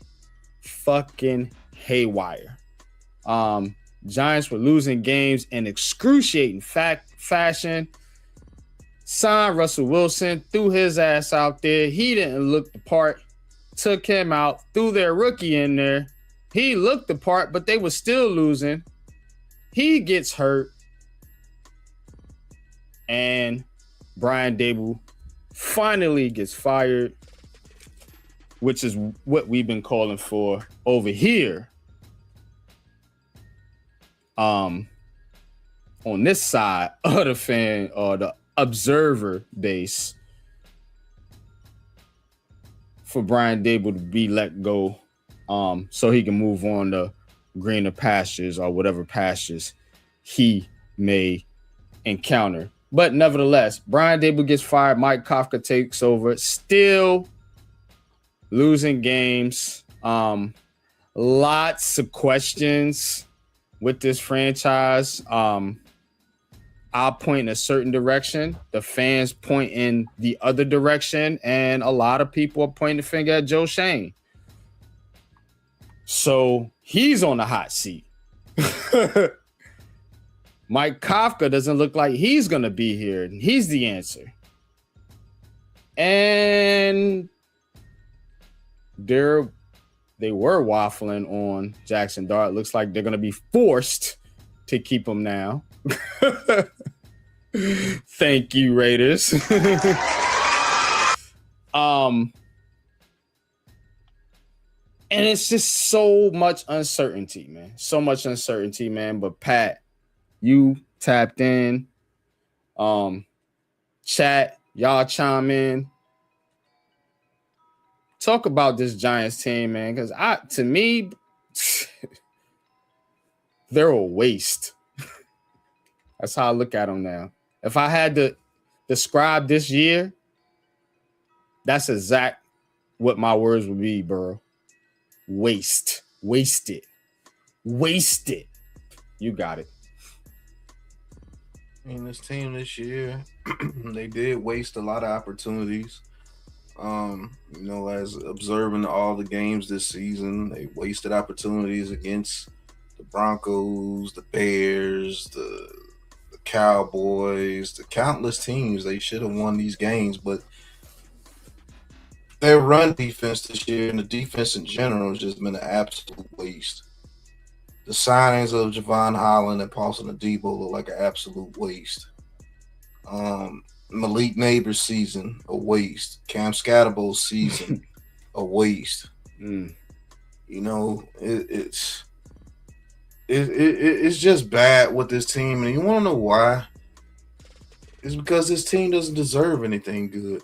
fucking haywire. Giants were losing games in excruciating fashion. Signed Russell Wilson, threw his ass out there. He didn't look the part. Took him out, threw their rookie in there. He looked the part, but they were still losing. He gets hurt. And Brian Dable finally gets fired, which is what we've been calling for over here. On this side of the fan or the observer base, for Brian Dable to be let go, so he can move on to greener pastures or whatever pastures he may encounter. But nevertheless, Brian Dable gets fired. Mike Kafka takes over. Still losing games. Lots of questions with this franchise. I I point in a certain direction, the fans point in the other direction, and a lot of people are pointing the finger at Joe Shane. So he's on the hot seat. Mike Kafka doesn't look like he's going to be here. And he's the answer. And they were waffling on Jackson Dart. Looks like they're going to be forced to keep him now. Thank you, Raiders. And it's just so much uncertainty, man. So much uncertainty, man. But Pat, you tapped in. Chat, y'all chime in. Talk about this Giants team, man. Because to me, they're a waste. That's how I look at them now. If I had to describe this year, that's exact what my words would be, bro. Wasted. You got it. I mean, this team this year, they did waste a lot of opportunities. As observing all the games this season, they wasted opportunities against the Broncos, the Bears, the Cowboys, the countless teams. They should have won these games, but their run defense this year and the defense in general has just been an absolute waste. The signings of Javon Holland and Paulson Adebo look like an absolute waste. Malik Neighbors' season, a waste. Cam Scatterbo's season, a waste. It's just bad with this team, and you want to know why? It's because this team doesn't deserve anything good.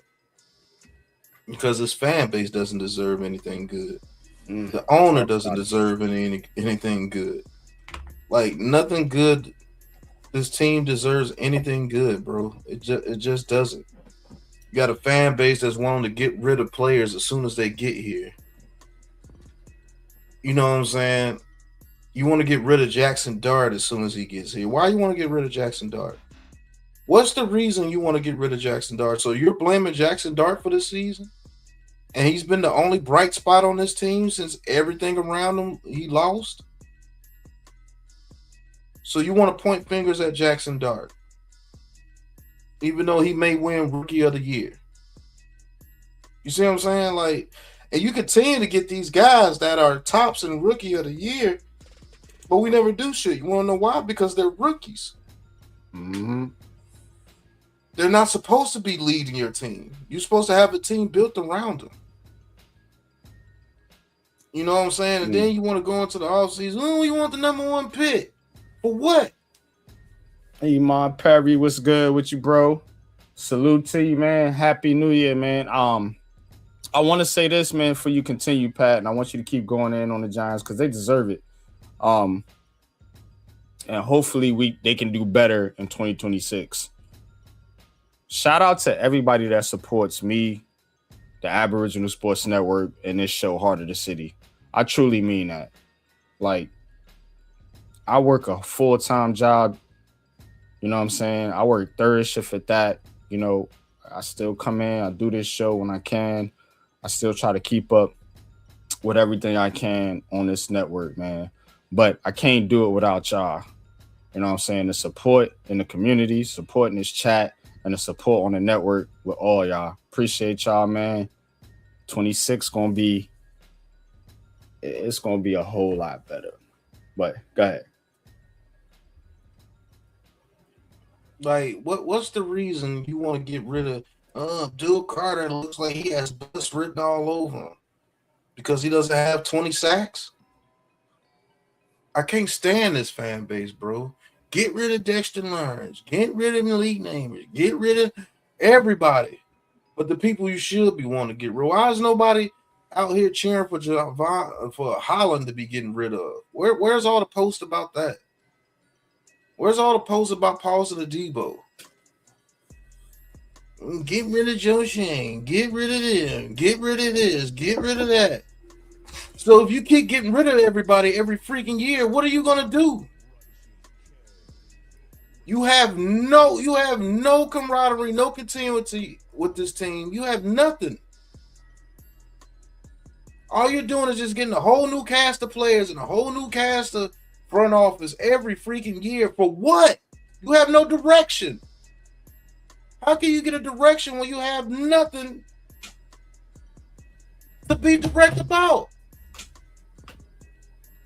Because this fan base doesn't deserve anything good. The owner doesn't deserve anything good. Like, nothing good. This team deserves anything good, bro. It just doesn't. You got a fan base that's wanting to get rid of players as soon as they get here. You know what I'm saying? You want to get rid of Jackson Dart as soon as he gets here. Why you want to get rid of Jackson Dart? What's the reason you want to get rid of Jackson Dart? So you're blaming Jackson Dart for this season? And he's been the only bright spot on this team since everything around him he lost? So you want to point fingers at Jackson Dart, even though he may win Rookie of the Year. You see what I'm saying? Like, and you continue to get these guys that are tops in Rookie of the Year, but we never do shit. You want to know why? Because they're rookies. Mm-hmm. They're not supposed to be leading your team. You're supposed to have a team built around them. You know what I'm saying? And then you want to go into the offseason. Oh, you want the number one pick. For what? Hey, Iman Perry, what's good with you, bro? Salute to you, man. Happy New Year, man. I want to say this, man, before you continue, Pat, and I want you to keep going in on the Giants because they deserve it. And hopefully they can do better in 2026. Shout out to everybody that supports me, the Aboriginal Sports Network, and this show, Heart of the City. I truly mean that. Like, I work a full-time job. You know what I'm saying? I work third shift at that. You know, I still come in. I do this show when I can. I still try to keep up with everything I can on this network, man. But I can't do it without y'all. You know what I'm saying? The support in the community, support in this chat, and the support on the network with all y'all. Appreciate y'all, man. 26 gonna be a whole lot better. But go ahead. Like, what's the reason you want to get rid of Abdul Carter? It looks like he has bust written all over him because he doesn't have 20 sacks. I can't stand this fan base, bro. Get rid of Dexter Lawrence. Get rid of Malik Neighbors. Get rid of everybody. But the people you should be wanting to get rid of. Why is nobody out here cheering for Holland to be getting rid of? Where's all the posts about that? Where's all the posts about Paulson Adebo? Get rid of Joe Shane. Get rid of them. Get rid of this. Get rid of that. So if you keep getting rid of everybody every freaking year, what are you going to do? You have no camaraderie, no continuity with this team. You have nothing. All you're doing is just getting a whole new cast of players and a whole new cast of front office every freaking year. For what? You have no direction. How can you get a direction when you have nothing to be direct about?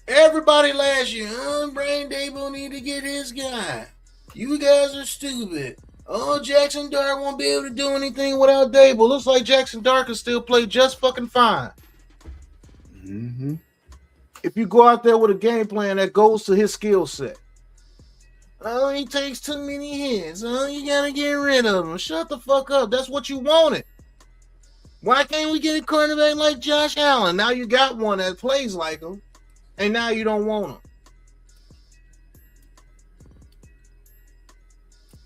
Everybody last year, Brian Dable need to get his guy. You guys are stupid. Oh, Jackson Dart won't be able to do anything without Dable. Looks like Jackson Dart can still play just fucking fine. Mm-hmm. If you go out there with a game plan that goes to his skill set. Oh, he takes too many hits. Oh, you gotta get rid of him. Shut the fuck up. That's what you wanted. Why can't we get a cornerback like Josh Allen? Now you got one that plays like him, and now you don't want him.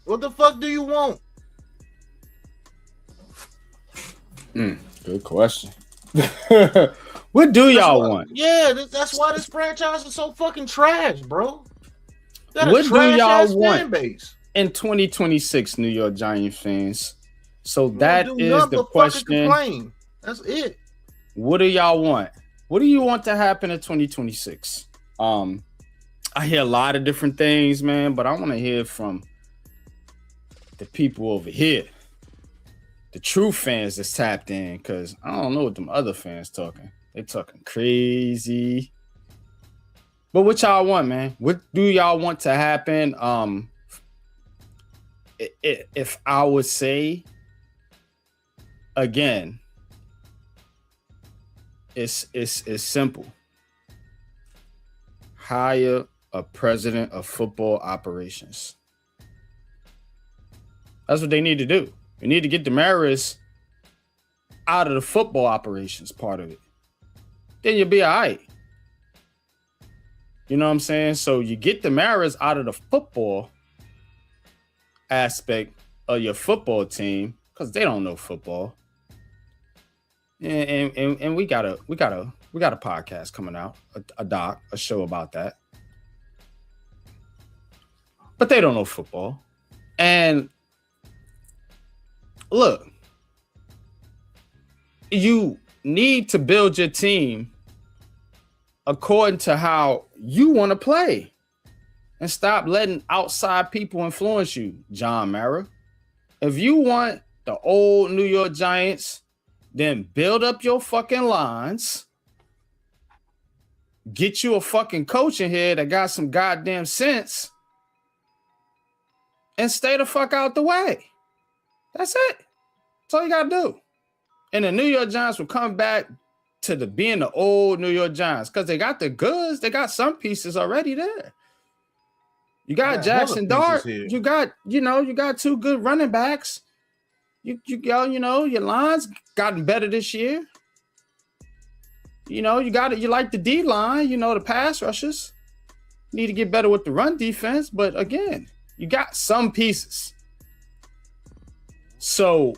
What the fuck do you want? Good question. What do y'all want? Yeah, that's why this franchise is so fucking trash, bro. What do y'all want fan base in 2026, New York Giants fans? So that is the question. Complain. That's it. What do y'all want? What do you want to happen in 2026? I hear a lot of different things, man, but I want to hear from the people over here, the true fans that's tapped in, because I don't know what them other fans talking. They talking crazy. But what y'all want, man? What do y'all want to happen? If I would say, again, it's simple. Hire a president of football operations. That's what they need to do. We need to get Damaris out of the football operations part of it. Then you'll be all right. You know what I'm saying? So you get Damaris out of the football aspect of your football team because they don't know football. And we got a podcast coming out, a show about that. But they don't know football. And look, you need to build your team according to how you want to play and stop letting outside people influence you, John Mara. If you want the old New York Giants, then build up your fucking lines, get you a fucking coach in here that got some goddamn sense, and stay the fuck out the way. That's it. That's all you got to do. And the New York Giants will come back to being the old New York Giants because they got the goods. They got some pieces already there. You got Jackson Dart. You got two good running backs. You your lines gotten better this year. You like the D line, the pass rushers. Need to get better with the run defense, but again, you got some pieces. So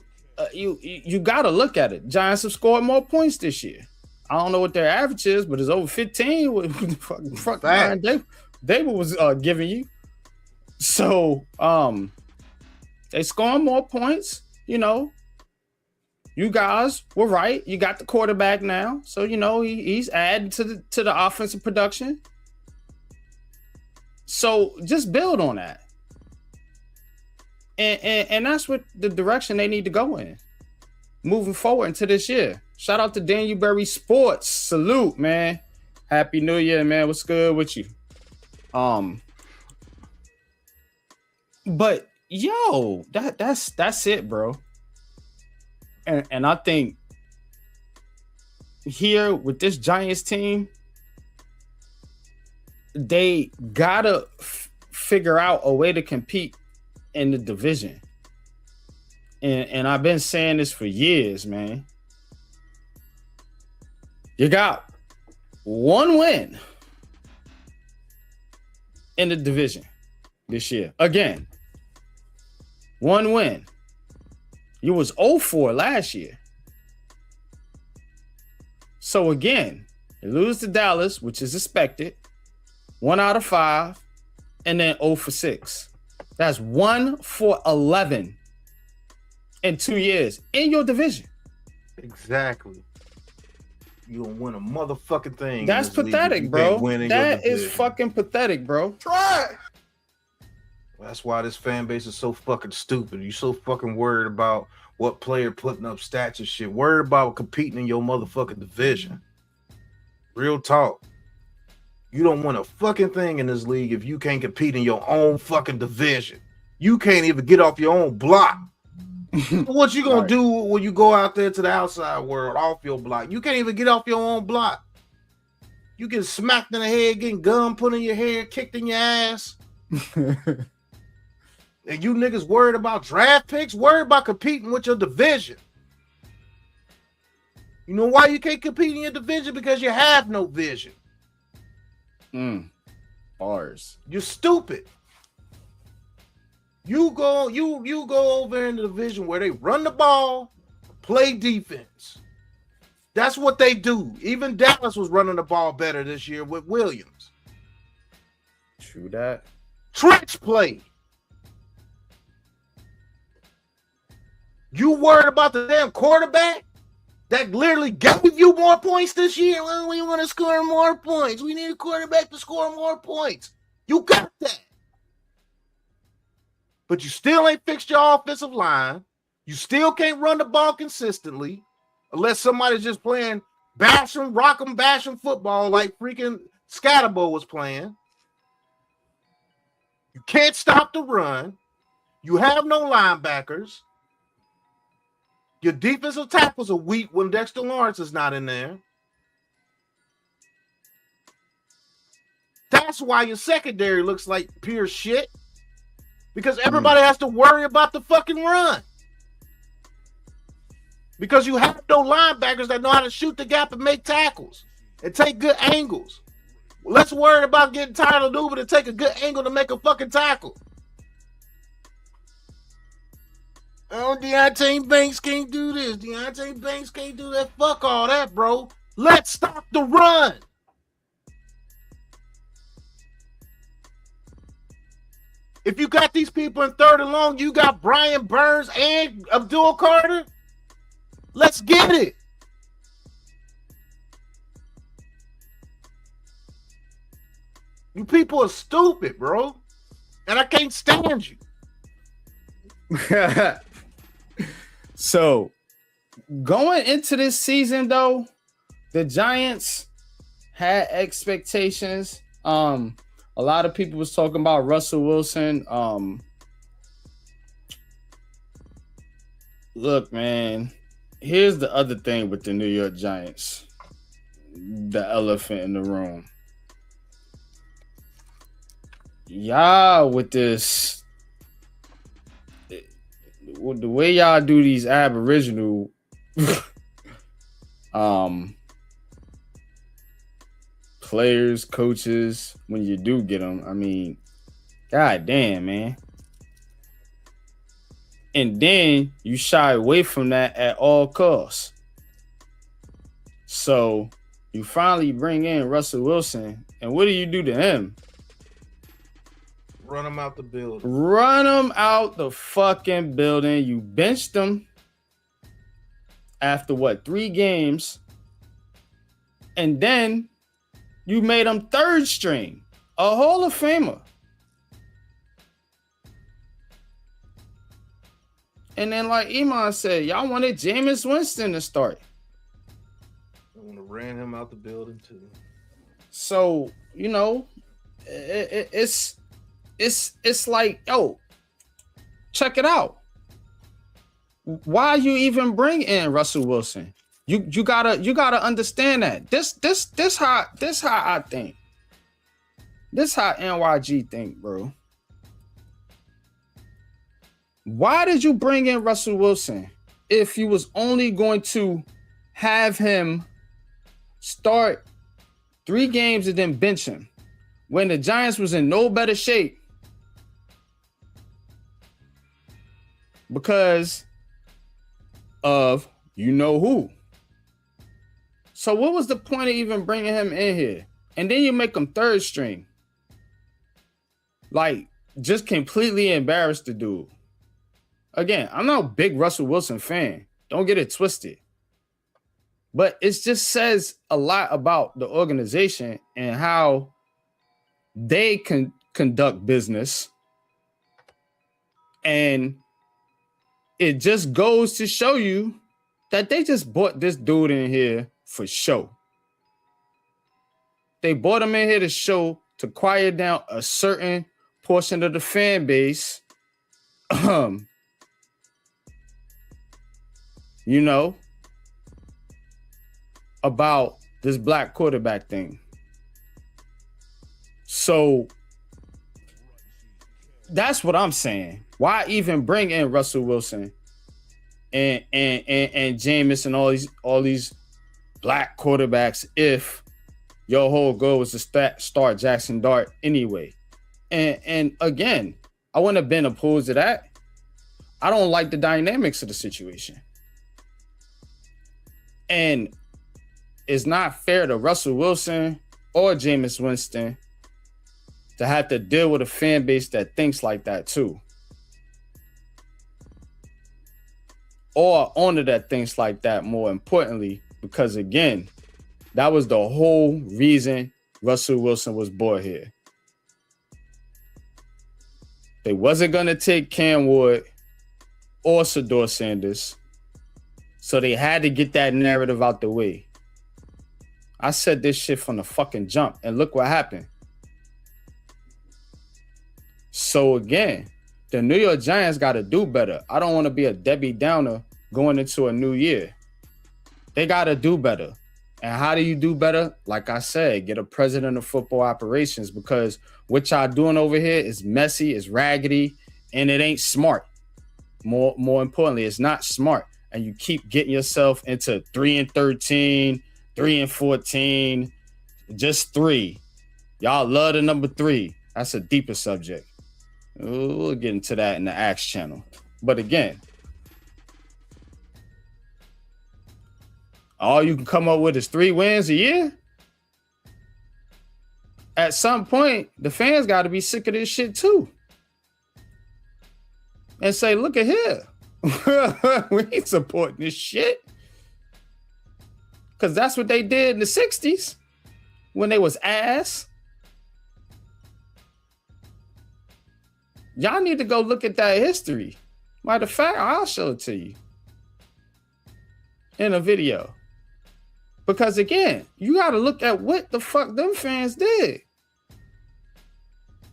you got to look at it. Giants have scored more points this year. I don't know what their average is, but it's over 15. What Dable was giving you. So they scoring more points. You guys were right. You got the quarterback now, so he's adding to the offensive production. So just build on that. And that's what the direction they need to go in moving forward into this year. Shout out to Danuberry Sports. Salute, man. Happy New Year, man. What's good with you? But yo, that's it, bro. And I think here with this Giants team, they gotta figure out a way to compete in the division. And I've been saying this for years, man. You got one win in the division this year. Again, one win. You was 0-4 last year. So again, you lose to Dallas, which is expected. 1 out of 5, and then 0-6. That's 1 for 11 in 2 years in your division. Exactly. You don't win a motherfucking thing. That's pathetic, bro. That is fucking pathetic, bro. Try. That's why this fan base is so fucking stupid. You so fucking worried about what player putting up stats and shit. Worried about competing in your motherfucking division. Real talk. You don't win a fucking thing in this league if you can't compete in your own fucking division. You can't even get off your own block. What you gonna do when you go out there to the outside world off your block? You can't even get off your own block. You get smacked in the head, getting gum put in your hair, kicked in your ass. And you niggas worried about draft picks, worried about competing with your division. You know why you can't compete in your division? Because you have no vision. Bars. You're stupid. You go over in the division where they run the ball, play defense. That's what they do. Even Dallas was running the ball better this year with Williams. True that. Trench play. You worried about the damn quarterback that literally gave you more points this year? Well, we want to score more points. We need a quarterback to score more points. You got that. But you still ain't fixed your offensive line. You still can't run the ball consistently unless somebody's just playing rock'em, bashing football like freaking Scatterbo was playing. You can't stop the run. You have no linebackers. Your defensive tackles are weak when Dexter Lawrence is not in there. That's why your secondary looks like pure shit. Because everybody has to worry about the fucking run. Because you have no linebackers that know how to shoot the gap and make tackles and take good angles. Let's worry about getting Tyler Newman to take a good angle to make a fucking tackle. Oh, Deontay Banks can't do this. Deontay Banks can't do that. Fuck all that, bro. Let's stop the run. If you got these people in third and long, you got Brian Burns and Abdul Carter. Let's get it. You people are stupid, bro. And I can't stand you. So, going into this season, though, the Giants had expectations. A lot of people was talking about Russell Wilson. Look, man, here's the other thing with the New York Giants. The elephant in the room. Y'all with this, the way y'all do these Aboriginal players, coaches, when you do get them, I mean, god damn, man. And then you shy away from that at all costs. So you finally bring in Russell Wilson, and what do you do to him? Run him out the building. Run him out the fucking building. You benched him after what, 3 games? And then you made him third string, a Hall of Famer. And then, like Iman said, y'all wanted Jameis Winston to start. I want to ran him out the building too. So, you know, it's like, yo, check it out. Why you even bring in Russell Wilson? You gotta understand that. This how I think. This how NYG think, bro. Why did you bring in Russell Wilson if you was only going to have him start 3 games and then bench him when the Giants was in no better shape? Because of you know who. So what was the point of even bringing him in here? And then you make him third string. Like, just completely embarrassed the dude. Again, I'm not a big Russell Wilson fan. Don't get it twisted. But it just says a lot about the organization and how they can conduct business. And it just goes to show you that they just brought this dude in here for show. They brought him in here to show, to quiet down a certain portion of the fan base. You know, about this black quarterback thing. So that's what I'm saying. Why even bring in Russell Wilson and Jameis and all these black quarterbacks if your whole goal was to start Jackson Dart anyway? And again, I wouldn't have been opposed to that. I don't like the dynamics of the situation. And it's not fair to Russell Wilson or Jameis Winston to have to deal with a fan base that thinks like that too. Or owner that thinks like that, more importantly, because again, that was the whole reason Russell Wilson was brought here. They wasn't going to take Cam Ward or Shedeur Sanders, so they had to get that narrative out the way. I said this shit from the fucking jump, and look what happened. So again, the New York Giants got to do better. I don't want to be a Debbie Downer going into a new year. They got to do better. And how do you do better? Like I said, get a president of football operations, because what y'all doing over here is messy, it's raggedy, and it ain't smart. More importantly, it's not smart. And you keep getting yourself into 3-13, 3-14, just 3. Y'all love the number 3. That's a deeper subject. We'll get into that in the Axe channel. But again, all you can come up with is 3 wins a year? At some point, the fans got to be sick of this shit too. And say, look at here. We ain't supporting this shit. Because that's what they did in the 60s when they was ass. Y'all need to go look at that history. Matter of fact, I'll show it to you in a video. Because again, you got to look at what the fuck them fans did.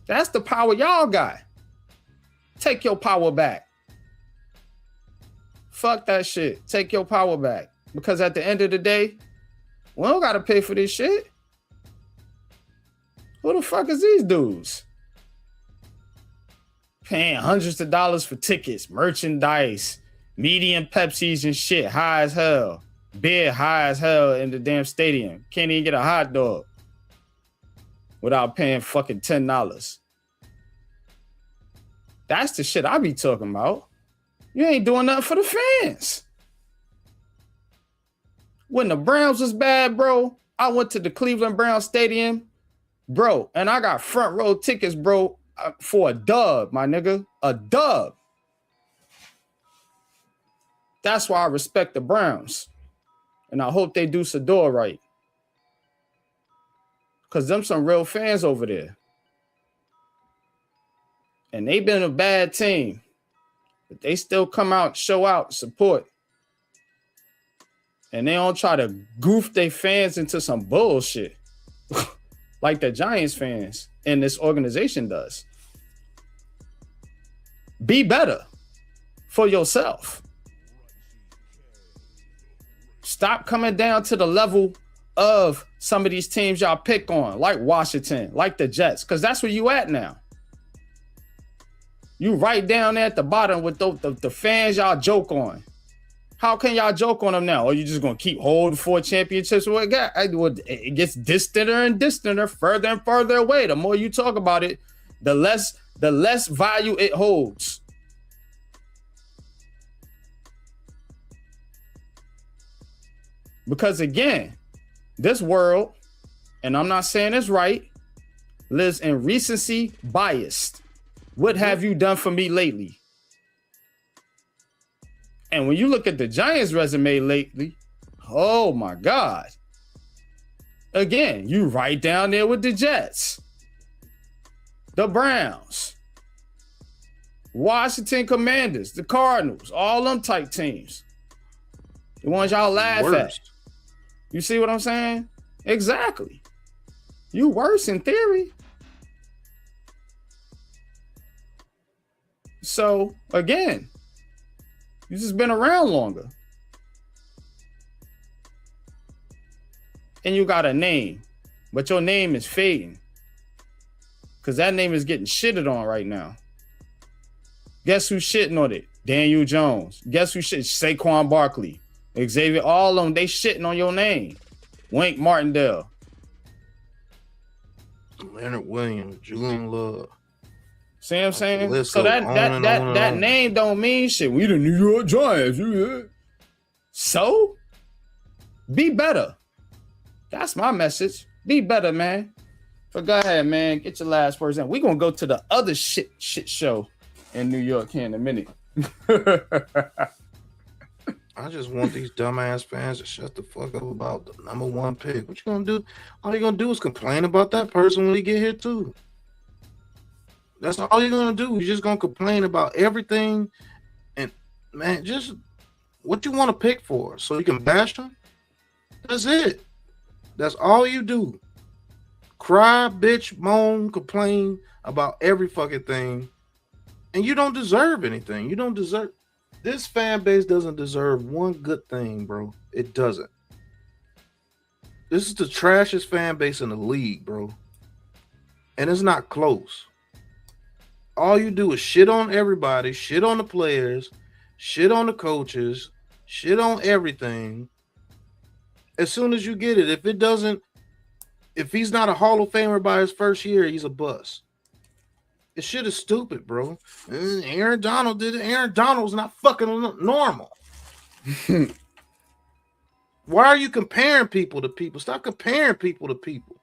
That's the power y'all got. Take your power back. Fuck that shit. Take your power back. Because at the end of the day, we don't got to pay for this shit. Who the fuck is these dudes? Paying hundreds of dollars for tickets, merchandise, medium Pepsis and shit, high as hell. Beer high as hell in the damn stadium. Can't even get a hot dog without paying fucking $10. That's the shit I be talking about. You ain't doing nothing for the fans. When the Browns was bad, bro, I went to the Cleveland Browns Stadium, bro, and I got front row tickets, bro, for a dub, my nigga. A dub. That's why I respect the Browns. And I hope they do Shedeur right. Because them some real fans over there. And they been a bad team. But they still come out, show out, support. And they don't try to goof their fans into some bullshit. Like the Giants fans and this organization does. Be better for yourself. Stop coming down to the level of some of these teams y'all pick on, like Washington, like the Jets, because that's where you at now. You right down there at the bottom with the fans y'all joke on. How can y'all joke on them now? Or you just going to keep holding 4 championships? Well, it gets distanter and distanter, further and further away. The more you talk about it, the less value it holds. Because again, this world, and I'm not saying it's right, lives in recency biased. What have you done for me lately? And when you look at the Giants' resume lately, oh my God. Again, you right down there with the Jets, the Browns, Washington Commanders, the Cardinals, all them type teams. The ones y'all laugh at. You see what I'm saying? Exactly. You worse in theory. So, again, you just been around longer. And you got a name, but your name is fading. Because that name is getting shitted on right now. Guess who's shitting on it? Daniel Jones. Guess who Saquon Barkley. Xavier, all of them, they shitting on your name. Wink Martindale. Leonard Williams, Julian Love. See what I'm saying? So that name don't mean shit. We the New York Giants. So, be better. That's my message. Be better, man. But go ahead, man. Get your last words in. We're going to go to the other shit show in New York here in a minute. I just want these dumbass fans to shut the fuck up about the number one pick. What you gonna do? All you're gonna do is complain about that person when he get here too. That's all you're gonna do. You're just gonna complain about everything. And man, just what you want to pick for so you can bash them. That's it. That's all you do. Cry, bitch, moan, complain about every fucking thing. And you don't deserve anything. You don't deserve. This fan base doesn't deserve one good thing, bro. It doesn't. This is the trashiest fan base in the league, bro. And it's not close. All you do is shit on everybody, shit on the players, shit on the coaches, shit on everything. As soon as you get it, if he's not a Hall of Famer by his first year, he's a bust. This shit is stupid, bro. Aaron Donald did it. Aaron Donald's not fucking normal. Why are you comparing people to people? Stop comparing people to people.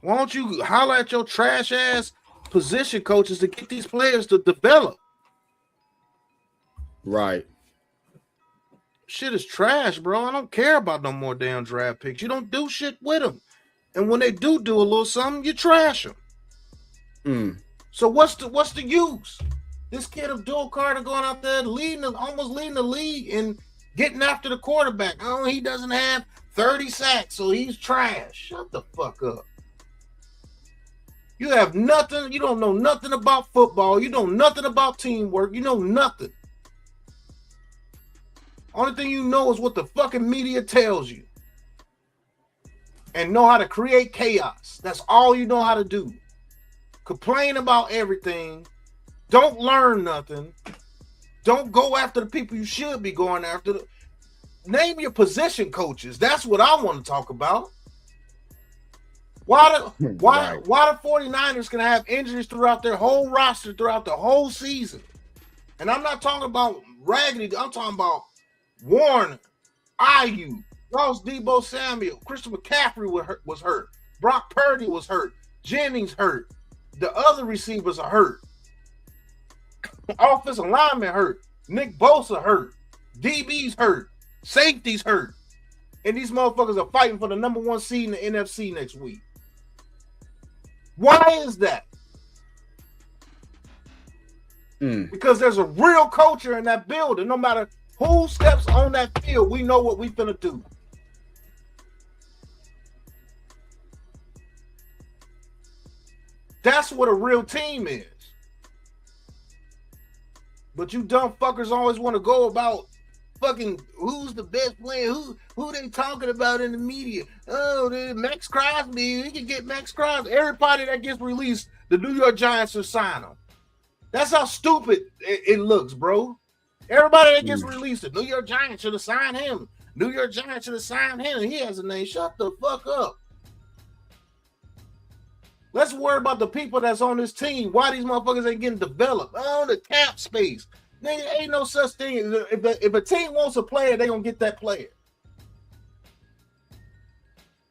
Why don't you highlight your trash ass position coaches to get these players to develop? Right. Shit is trash, bro. I don't care about no more damn draft picks. You don't do shit with them. And when they do a little something, you trash them. So what's the use? This kid Abdul Carter going out there almost leading the league and getting after the quarterback. Oh, he doesn't have 30 sacks, so he's trash. Shut the fuck up. You have nothing. You don't know nothing about football. You know nothing about teamwork. You know nothing. Only thing you know is what the fucking media tells you. And know how to create chaos. That's all you know how to do. Complain about everything. Don't learn nothing. Don't go after the people you should be going after. Name your position coaches. That's what I want to talk about. Why the 49ers can have injuries throughout their whole roster throughout the whole season? And I'm not talking about raggedy. I'm talking about Warner, IU, Ross Debo Samuel, Christian McCaffrey was hurt. Brock Purdy was hurt. Jennings hurt. The other receivers are hurt. Offensive lineman hurt. Nick Bosa hurt. DB's hurt. Safety's hurt. And these motherfuckers are fighting for the number one seed in the NFC next week. Why is that? Because there's a real culture in that building. No matter who steps on that field, we know what we finna do. That's what a real team is. But you dumb fuckers always want to go about fucking who's the best player, who they talking about in the media. Oh, Max Crosby, we can get Max Crosby. Everybody that gets released, the New York Giants will sign him. That's how stupid it looks, bro. Everybody that gets released, the New York Giants should have signed him. New York Giants should have signed him. He has a name. Shut the fuck up. Let's worry about the people that's on this team. Why these motherfuckers ain't getting developed? Oh, the cap space. Nigga, ain't no such thing. If a team wants a player, they gonna get that player.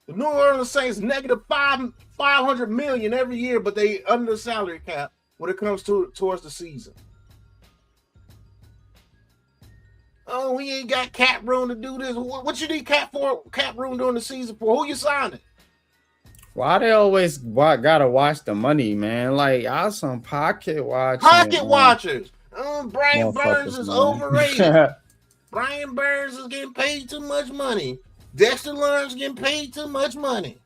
The The New Orleans Saints negative 500 million every year, but they under the salary cap when it comes towards the season. Oh, we ain't got cap room to do this. What you need cap room during the season for? Who you signing? Why they always gotta watch the money, man? Like, y'all some pocket watchers. Pocket watchers. Brian Burns is man. overrated. Brian Burns is getting paid too much money. Dexter Lawrence getting paid too much money.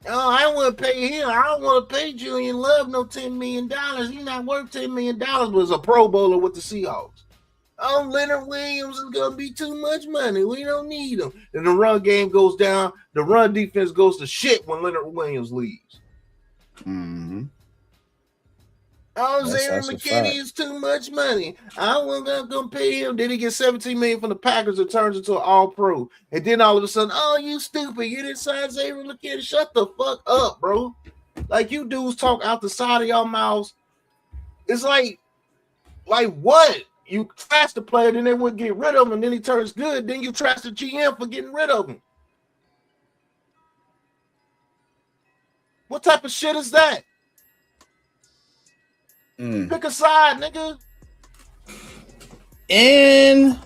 Oh, I don't want to pay him. I don't want to pay Julian Love no $10 million. He's not worth $10 million, but he's a Pro Bowler with the Seahawks. Oh, Leonard Williams is going to be too much money. We don't need him. And the run game goes down. The run defense goes to shit when Leonard Williams leaves. Mm-hmm. Oh, Xavier McKinney is too much money. I wasn't going to pay him. Then he gets $17 million from the Packers and turns into an all-pro. And then all of a sudden, oh, you stupid. You didn't sign Xavier McKinney. Shut the fuck up, bro. Like, you dudes talk out the side of your mouths. It's like what? You trash the player, then they wouldn't get rid of him, and then he turns good. Then you trash the GM for getting rid of him. What type of shit is that? Pick a side, nigga. In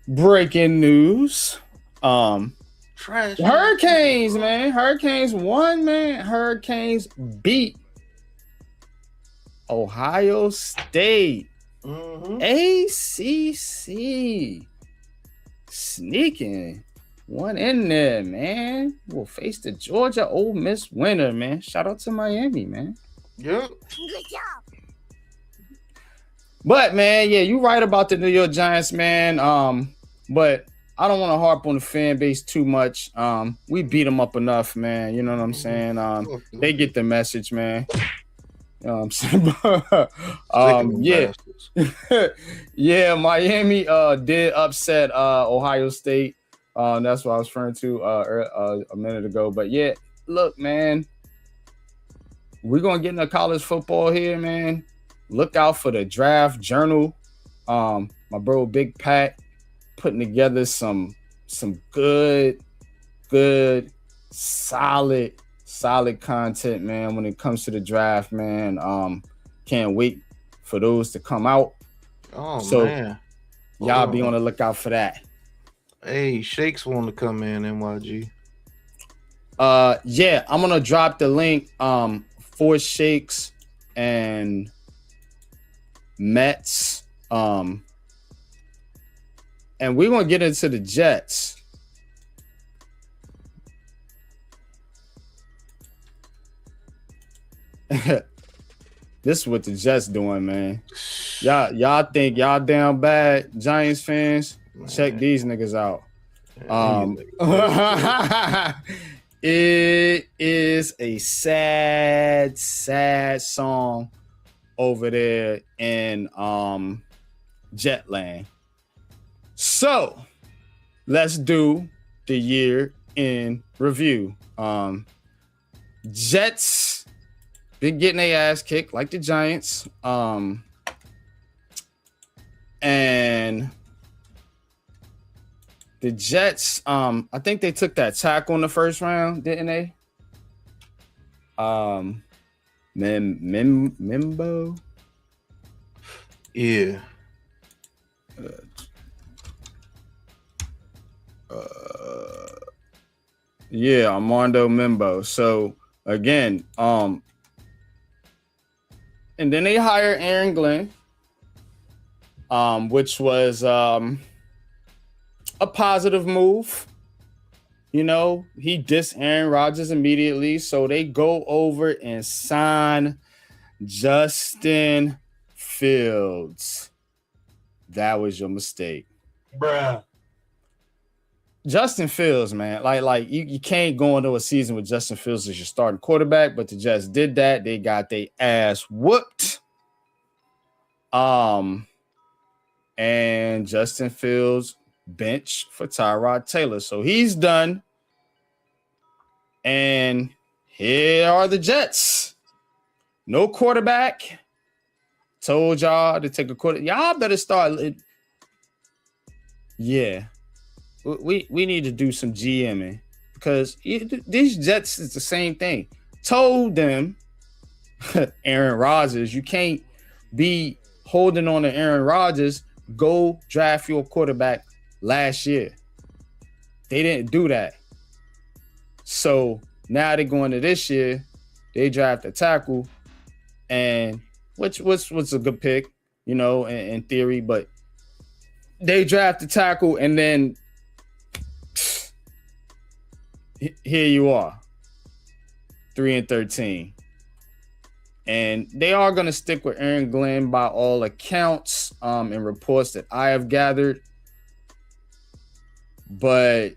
breaking news, Trash. Hurricanes, man. Hurricanes won, man. Hurricanes beat Ohio State. ACC sneaking one in there, man. We'll face the Georgia Ole Miss winner, man. Shout out to Miami, man. Yep. Good job. But man, yeah, you right about the New York Giants, man. But I don't want to harp on the fan base too much. We beat them up enough, man. You know what I'm saying? They get the message, man. You know what I'm saying? Yeah. Yeah, Miami did upset Ohio State. That's what I was referring to a minute ago. But yeah, look, man, we're gonna get into college football here, man. Look out for the Draft Journal. My bro Big Pat putting together some good, solid content, man, when it comes to the draft, man. Can't wait for those to come out. Oh, so, man. Y'all be on the lookout for that. Hey, Shakes want to come in, NYG. Yeah, I'm gonna drop the link for Shakes and Mets. And we're gonna get into the Jets. This is what the Jets doing, man. Y'all think y'all damn bad, Giants fans? Man. Check these niggas out. It is a sad song over there in Jetland. So let's do the year in review. Jets been getting their ass kicked like the Giants. And the Jets, I think they took that tackle in the first round, didn't they? Mimbo? Yeah. Yeah, Armando Mimbo. So again, and then they hired Aaron Glenn, which was a positive move. You know, he dissed Aaron Rodgers immediately, so they go over and sign Justin Fields. That was your mistake, bruh. Justin Fields, man. Like you can't go into a season with Justin Fields as your starting quarterback, but the Jets did that. They got their ass whooped. And Justin Fields bench for Tyrod Taylor. So he's done. And here are the Jets. No quarterback. Told y'all to take a quarter. Y'all better start. Yeah. we need to do some GMing because these Jets is the same thing. Told them, Aaron Rodgers, you can't be holding on to Aaron Rodgers. Go draft your quarterback last year. They didn't do that. So now they're going to this year. They draft a tackle, and which was a good pick, you know, in theory, but they draft a tackle, and then here you are, 3-13. And they are going to stick with Aaron Glenn by all accounts and reports that I have gathered. But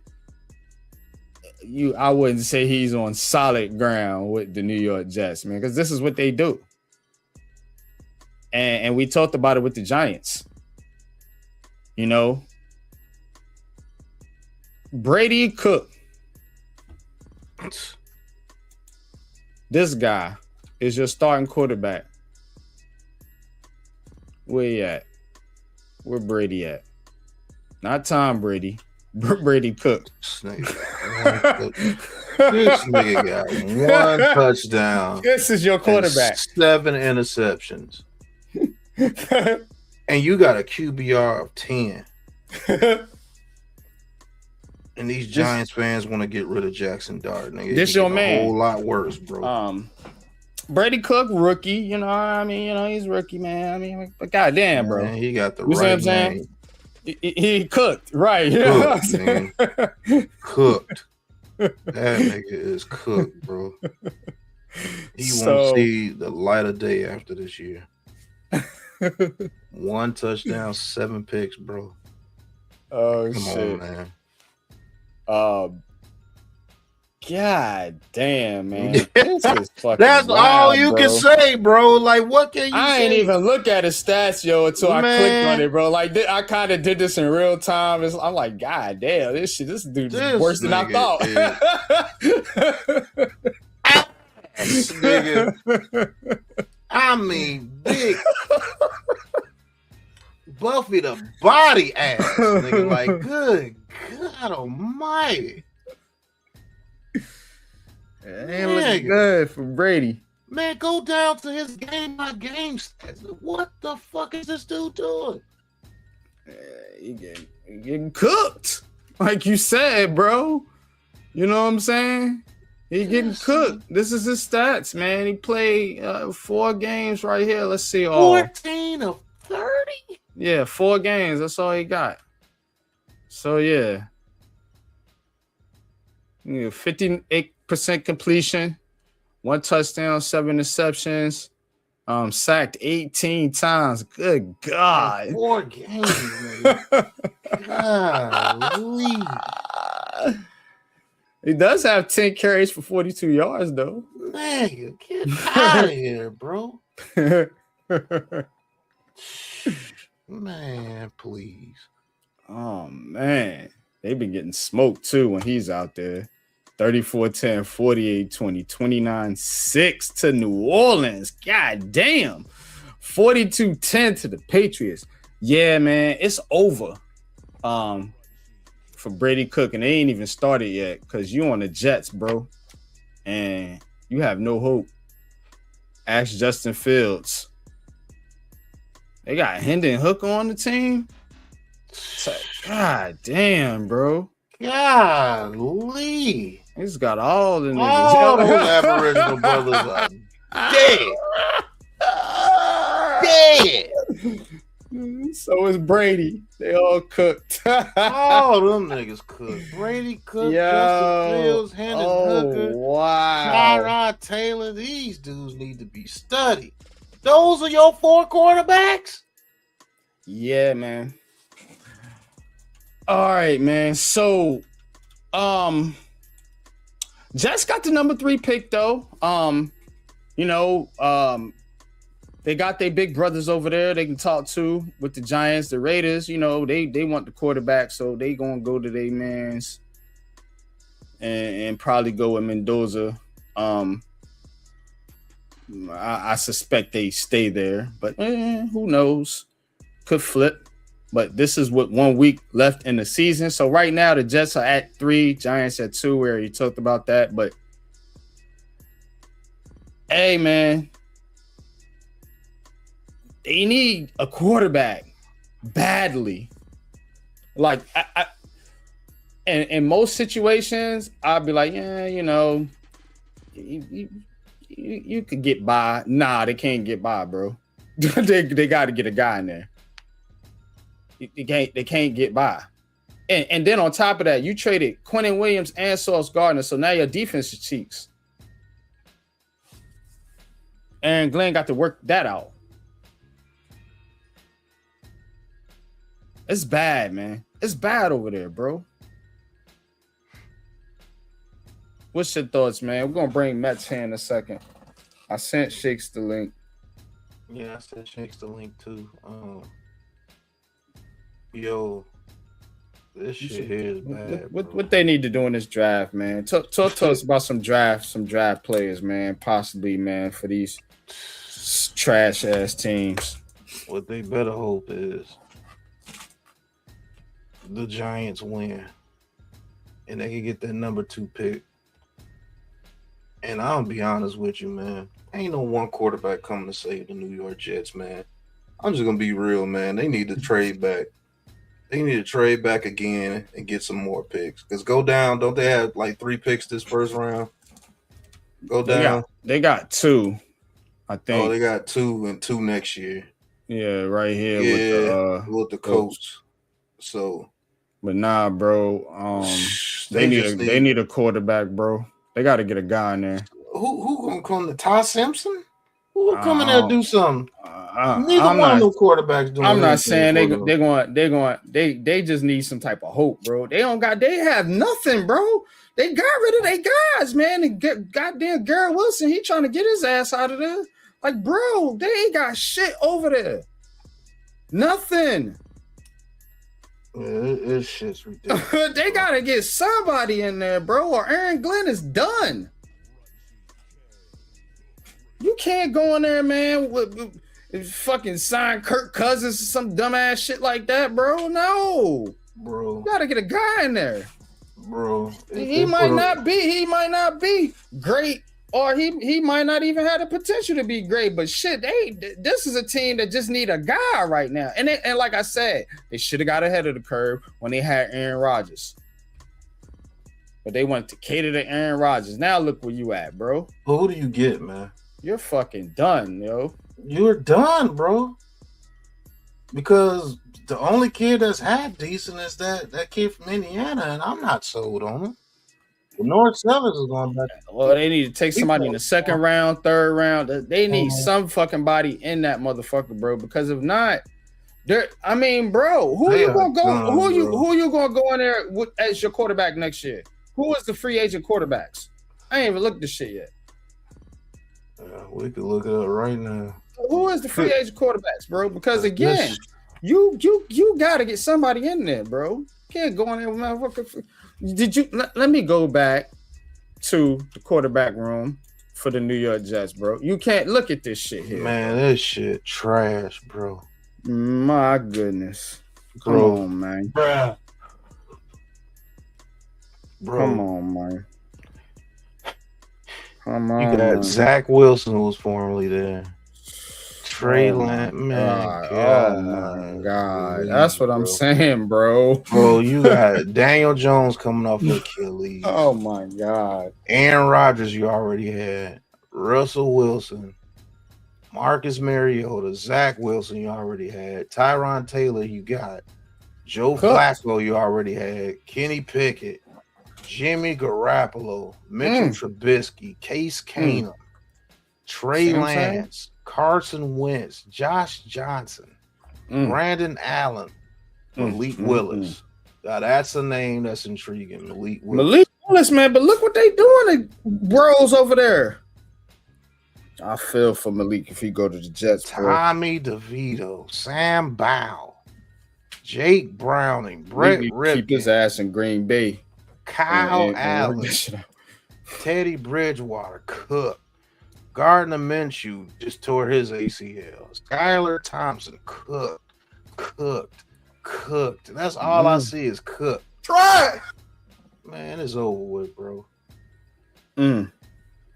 I wouldn't say he's on solid ground with the New York Jets, man, because this is what they do. And we talked about it with the Giants. You know, Brady Cook. This guy is your starting quarterback. Where you at? Where Brady at? Not Tom Brady. Brady Cook. This nigga got one touchdown. This is your quarterback. 7 interceptions. And you got a QBR of 10. And these Giants fans want to get rid of Jackson Dart. Nigga. This your man. A whole lot worse, bro. Brady Cook, rookie. You know, I mean, you know, he's rookie, man. I mean, but goddamn, bro. Man, he got the you right name. He cooked, right? Cooked, man. Cooked. That nigga is cooked, bro. He won't see the light of day after this year. 1 touchdown, 7 picks, bro. Oh, Come shit. on, man. God damn, man. This is fucking That's wild, all you bro. can say, bro. Like, what can you say? I ain't even look at his stats, yo, until I clicked on it, bro. Like, I kind of did this in real time. I'm like, God damn, this dude is worse than I thought. Nigga. I mean, big Buffy the body ass, nigga. Like, good God Almighty. It ain't looking good for Brady. Man, go down to his game by game stats. What the fuck is this dude doing? He getting cooked, like you said, bro. You know what I'm saying? He getting cooked. This is his stats, man. He played 4 games right here. Let's see. 14 of 30? Yeah, 4 games. That's all he got. So, yeah. 58% completion, 1 touchdown, 7 interceptions, sacked 18 times. Good God. 4 games, nigga. Golly. He does have 10 carries for 42 yards, though. Man, get out of here, bro. Man, please. Oh, man. They've been getting smoked, too, when he's out there. 34-10, 48-20, 29-6 to New Orleans. God damn. 42-10 to the Patriots. Yeah, man, it's over for Brady Cook, and they ain't even started yet because you on the Jets, bro, and you have no hope. Ask Justin Fields. They got Hendon Hooker on the team. God damn, bro. Golly. He's got all the niggas. All those Aboriginal brothers are dead. Dead. So is Brady. They all cooked. All them niggas cooked. Brady cooked, Justin Fields, Hendon Hooker, wow. Tyrod Taylor. These dudes need to be studied. Those are your 4 quarterbacks? Yeah, man. All right, man. So, Jets got the number 3 pick, though. They got their big brothers over there they can talk to with the Giants, the Raiders. You know, they want the quarterback, so they gonna go to their mans and probably go with Mendoza. I suspect they stay there, but who knows? Could flip. But this is what 1 week left in the season. So right now the Jets are at 3, Giants at 2. We already talked about that. But hey, man, they need a quarterback badly. Like in most situations, I'd be like, yeah, you know, you could get by. Nah, they can't get by, bro. they got to get a guy in there. They can't get by. And then on top of that, you traded Quentin Williams and Sauce Gardner, so now your defense is cheeks. And Glenn got to work that out. It's bad, man. It's bad over there, bro. What's your thoughts, man? We're gonna bring Mets here in a second. I sent Shakes the link. Yeah, I sent Shakes the link too. Yo, this shit here is bad. What they need to do in this draft, man? Talk to us about some draft players, man. Possibly, man, for these trash ass teams. What they better hope is the Giants win, and they can get that number 2 pick. And I'll be honest with you, man. Ain't no one quarterback coming to save the New York Jets, man. I'm just gonna be real, man. They need to trade back. They need to trade back again and get some more picks. Because go down, don't they have like 3 picks this first round? Go down. They got 2, I think. Oh, they got 2 and 2 next year. Yeah, right here with the coach. So, but nah, bro. They need a quarterback, bro. They got to get a guy in there. Who gonna come to Ty Simpson? Who gonna come in there and do something? Neither one of them quarterbacks doing. I'm not saying they just need some type of hope, bro. They have nothing, bro. They got rid of their guys, man. And goddamn Garrett Wilson, he trying to get his ass out of there. Like, bro, they ain't got shit over there. Nothing. Yeah, this shit's ridiculous. They gotta get somebody in there, bro, or Aaron Glenn is done. You can't go in there, man, with fucking sign Kirk Cousins or some dumbass shit like that, bro. No, bro. You gotta get a guy in there, bro. He might not be great, or he might not even have the potential to be great. But shit, this is a team that just need a guy right now. And like I said, they should have got ahead of the curve when they had Aaron Rodgers. But they went to cater to Aaron Rodgers. Now look where you at, bro. Who do you get, man? You're fucking done, yo. You're done, bro. Because the only kid that's half decent is that kid from Indiana, and I'm not sold on him. The North Sevens is going back. Well, they need to take somebody in the second round, third round. They need some fucking body in that motherfucker, bro. Because if not, I mean, bro, who you gonna go? Who you gonna go in there as your quarterback next year? Who is the free agent quarterbacks? I ain't even looked at this shit yet. We could look it up right now. Who is the free agent quarterbacks, bro? Because again, you got to get somebody in there, bro. You can't go in there with motherfucker. Let me go back to the quarterback room for the New York Jets, bro. You can't look at this shit here, man. Bro. This shit trash, bro. My goodness, come on, man. Bro. Come on, man. Come on. You got Zach Wilson, who was formerly there. Trey Lance, man. Oh my God. That's what I'm saying, bro. Bro, you got Daniel Jones coming off the Achilles. Oh my God. Aaron Rodgers, you already had. Russell Wilson. Marcus Mariota. Zach Wilson, you already had. Tyron Taylor, you got. Joe Flacco, you already had. Kenny Pickett. Jimmy Garoppolo, Mitchell Trubisky, Case Keenum, Trey Lance, Carson Wentz, Josh Johnson, Brandon Allen, Malik Willis. Now that's a name that's intriguing. Malik Willis, man. But look what they doing, the bros over there. I feel for Malik if he go to the Jets. Tommy DeVito, Sam Bow, Jake Browning, Brett Ripken. Keep his ass in Green Bay. Kyle Allen, Teddy Bridgewater, Cook, Gardner Minshew just tore his ACL. Skylar Thompson, cooked. cooked. That's all I see is cooked. Try. Man, it's over with, bro. Mm.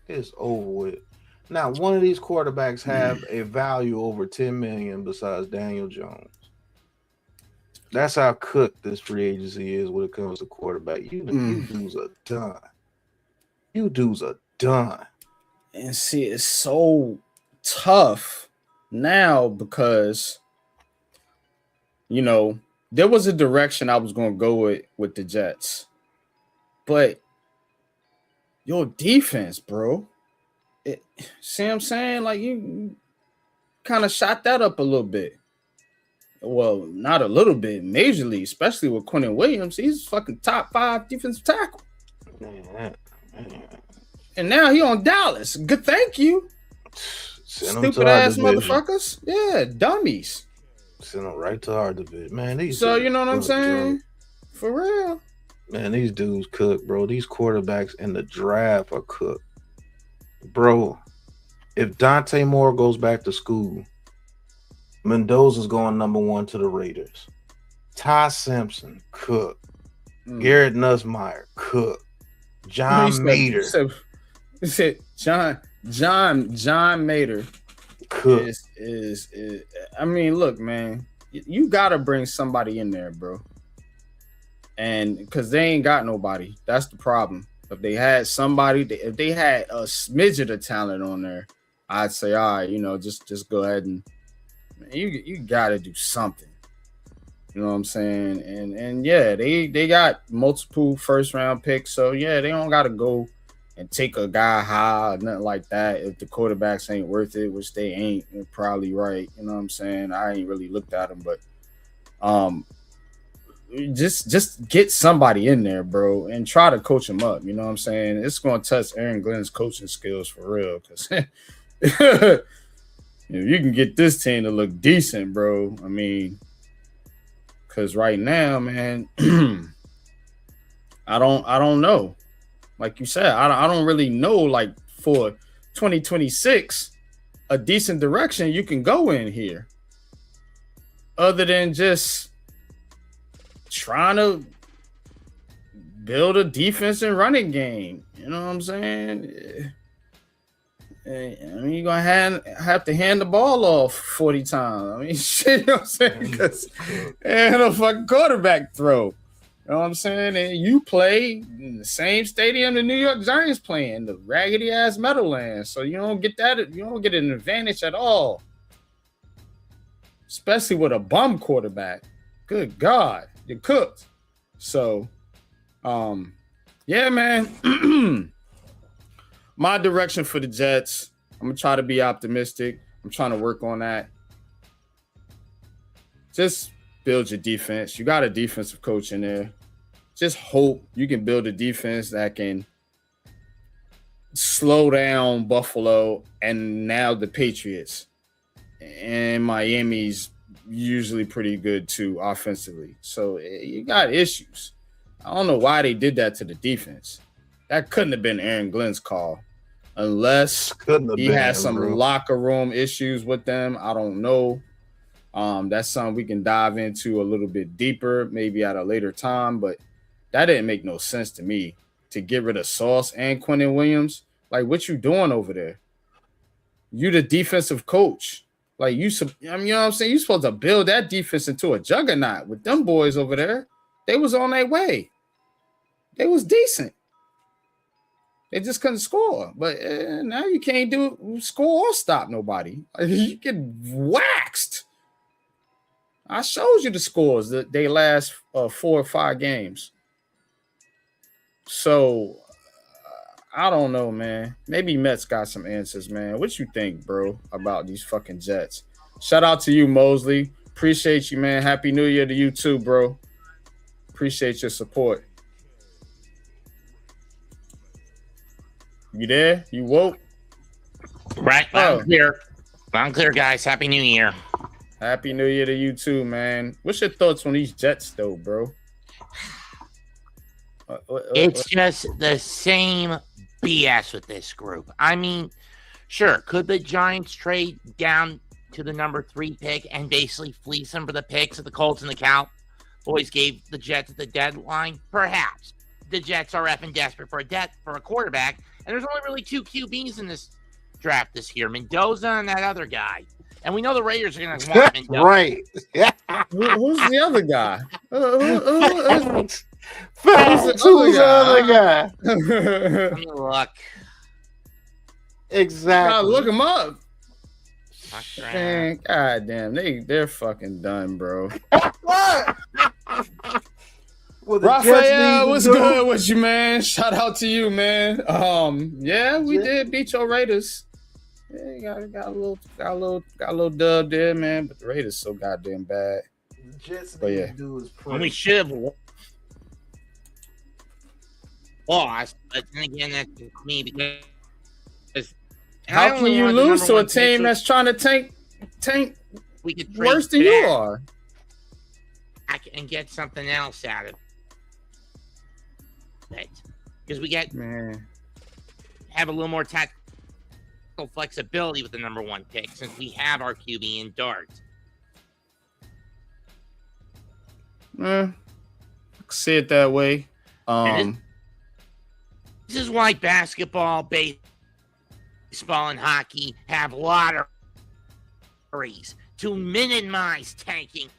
It's over with. Now, one of these quarterbacks have a value over $10 million besides Daniel Jones. That's how cooked this free agency is when it comes to quarterback. You dudes are done. You dudes are done. And see, it's so tough now because, you know, there was a direction I was going to go with the Jets. But your defense, bro. See what I'm saying? Like, you kind of shot that up a little bit. Well, not a little bit, majorly, especially with Quentin Williams. He's fucking top 5 defensive tackle. And now he on Dallas. Good, thank you. Stupid ass motherfuckers. Yeah, dummies. Send them right to our division. Man, so you know what I'm saying? For real. Man, these dudes cook, bro. These quarterbacks in the draft are cooked. Bro, if Dante Moore goes back to school, Mendoza's going number 1 to the Raiders. Ty Simpson, cook. Garrett Nussmeier, cook. John Mater. You said John Mater. Cook. Is I mean, look, man, you gotta bring somebody in there, bro. And because they ain't got nobody. That's the problem. If they had somebody, if they had a smidget of talent on there, I'd say, all right, you know, just go ahead and you gotta do something. You know what I'm saying? And yeah, they got multiple first round picks, so yeah, they don't gotta go and take a guy high or nothing like that if the quarterbacks ain't worth it, which they ain't. They're probably right. You know what I'm saying? I ain't really looked at them, but just get somebody in there, bro, and try to coach them up. You know what I'm saying? It's going to test Aaron Glenn's coaching skills for real, because if you can get this team to look decent, bro, I mean, because right now, man, I don't know. Like you said, I don't really know, like, for 2026, a decent direction you can go in here other than just trying to build a defense and running game. You know what I'm saying? I mean, you're going to have to hand the ball off 40 times. I mean, shit, you know what I'm saying? Because and a fucking quarterback throw. You know what I'm saying? And you play in the same stadium the New York Giants play in, the raggedy-ass Meadowlands. So you don't get that. You don't get an advantage at all. Especially with a bum quarterback. Good God. You're cooked. So, yeah, man. My direction for the Jets, I'm going to try to be optimistic. I'm trying to work on that. Just build your defense. You got a defensive coach in there. Just hope you can build a defense that can slow down Buffalo and now the Patriots. And Miami's usually pretty good too offensively. So you got issues. I don't know why they did that to the defense. That couldn't have been Aaron Glenn's call unless he had some locker room issues with them. I don't know. That's something we can dive into a little bit deeper, maybe at a later time, but that didn't make no sense to me to get rid of Sauce and Quentin Williams. Like, what you doing over there? You the defensive coach. Like, you know what I'm saying? You're supposed to build that defense into a juggernaut with them boys over there. They was on their way. They was decent. They just couldn't score. But now you can't score or stop nobody. You get waxed. I showed you the scores that they last 4 or 5 games. So, I don't know, man. Maybe Mets got some answers, man. What you think, bro, about these fucking Jets? Shout out to you, Mosley. Appreciate you, man. Happy New Year to you too, bro. Appreciate your support. You there? You woke? Right. I'm clear. I'm clear, guys. Happy New Year. Happy New Year to you too, man. What's your thoughts on these Jets, though, bro? It's just the same BS with this group. I mean, sure, could the Giants trade down to the number 3 pick and basically fleece them for the picks of the Colts and the Cow? boys gave the Jets at the deadline? Perhaps. The Jets are effing desperate for a quarterback, and there's only really 2 QBs in this draft this year, Mendoza and that other guy. And we know the Raiders are going to want Mendoza. Right. Who's the other guy? Facts. Who's Who's the other guy? Let me look. Exactly. Look him up. Fuck Man, goddamn, they're fucking done, bro. Well, the Jets Raphael, need what's to do- good with you, man? Shout out to you, man. Yeah, we did beat your Raiders. Yeah, got a little dub there, man. But the Raiders so goddamn bad. The Jets But need yeah. to do is And we pray. should have lost, but then again, that's me because How can you lose to a team that's trying to tank we could trade worse than you are? back and get something else out of it? Because we Man, have a little more tactical flexibility with the number 1 pick since we have our QB in Dart. I can see it that way. And This is why basketball, baseball, and hockey have lotteries to minimize tanking.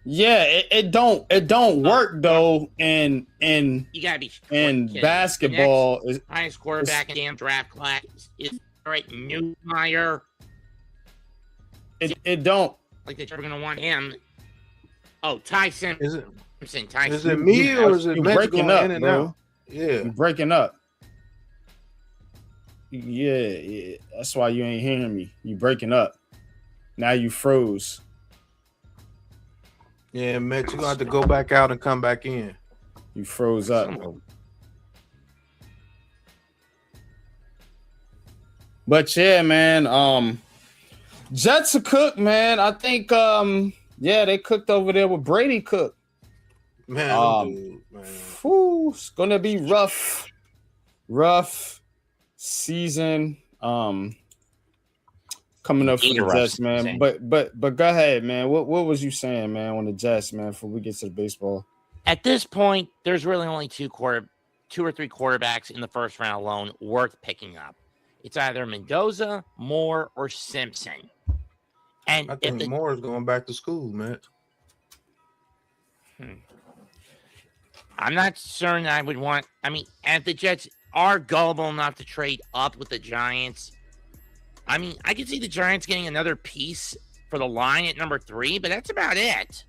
Yeah, it don't work though in You gotta be basketball. The highest quarterback in the damn draft class is right Newmeyer. It don't. Like they're gonna want him. Oh, Ty Simpson. Is it Ty is Simpson. it me or is it You Mitch breaking going up, in and bro? out? Yeah. You breaking up. Yeah, that's why you ain't hearing me. You breaking up. Now you froze. Yeah, Mitch, you gonna have to go back out and come back in. You froze up. But yeah, man. Jets are cooked, man. I think they cooked over there with Brady Cook. Man, dude, man. Whew, it's gonna be rough season. Coming up for the Jets, man. But go ahead, man. What was you saying, man, on the Jets, man, before we get to the baseball? At this point, there's really only 2 or 3 quarterbacks in the first round alone worth picking up. It's either Mendoza, Moore, or Simpson. And I think Moore is going back to school, man. I'm not certain I would want. I mean, and the Jets are gullible enough to trade up with the Giants. I mean, I could see the Giants getting another piece for the line at number 3, but that's about it.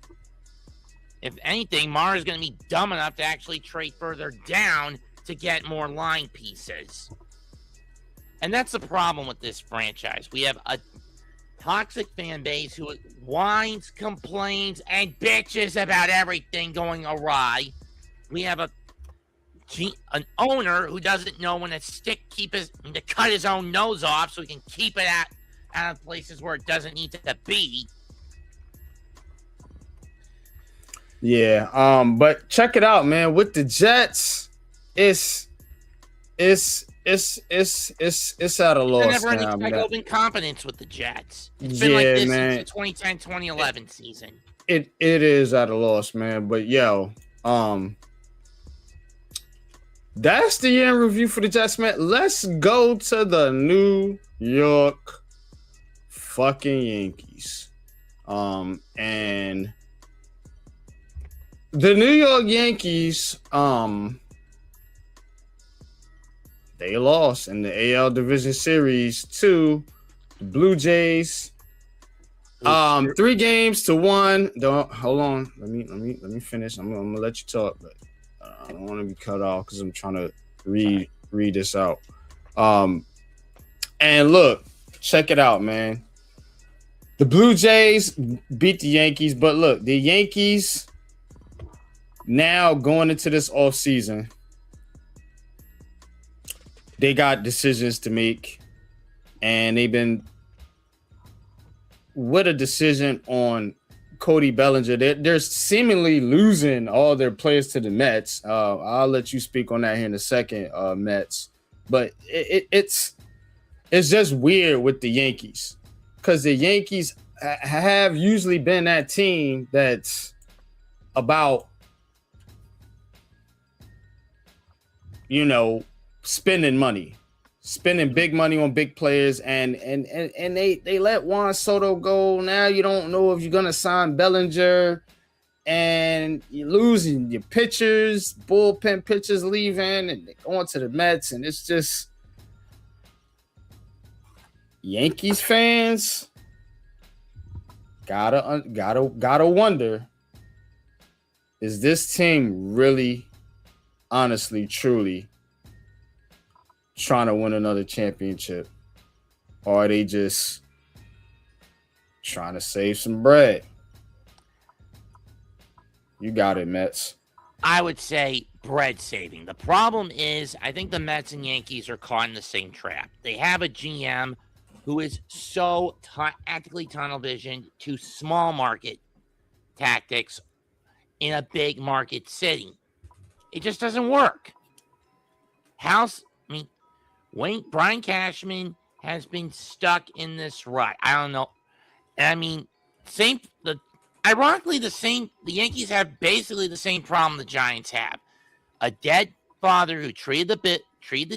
If anything, Mara's going to be dumb enough to actually trade further down to get more line pieces. And that's the problem with this franchise. We have a toxic fan base who whines, complains, and bitches about everything going awry. We have an owner who doesn't know when to cut his own nose off so he can keep it out of places where it doesn't need to be. Yeah, but check it out, man. With the Jets, it's at a loss Never any now, cycle man. of incompetence with the Jets. It's been like Yeah, this man. since the 2010-2011 season. It is at a loss, man. But yo, that's the year in review for the Jets, man. Let's go to the New York fucking Yankees. And the New York Yankees, they lost in the AL Division Series to the Blue Jays. 3-1. Hold on. Let me finish. I'm gonna let you talk, but I don't want to be cut off because I'm trying to read this out. And look, check it out, man. The Blue Jays beat the Yankees, but look, the Yankees now going into this offseason, they got decisions to make, and they've been with a decision on Cody Bellinger. They're seemingly losing all their players to the Mets. I'll let you speak on that here in a second, Mets. But it's just weird with the Yankees. because the Yankees have usually been that team that's about, spending big money on big players, and they let Juan Soto go. Now you don't know if you're gonna sign Bellinger, and you're losing your pitchers, bullpen pitchers leaving, and going to the Mets, and it's just Yankees fans gotta wonder: is this team really, honestly, truly trying to win another championship, or are they just trying to save some bread? You got it, Mets. I would say bread saving. The problem is, I think the Mets and Yankees are caught in the same trap. They have a GM who is so tactically tunnel vision to small market tactics in a big market city. It just doesn't work. Brian Cashman has been stuck in this rut. I don't know. Ironically, the Yankees have basically the same problem the Giants have. A dead father who treated the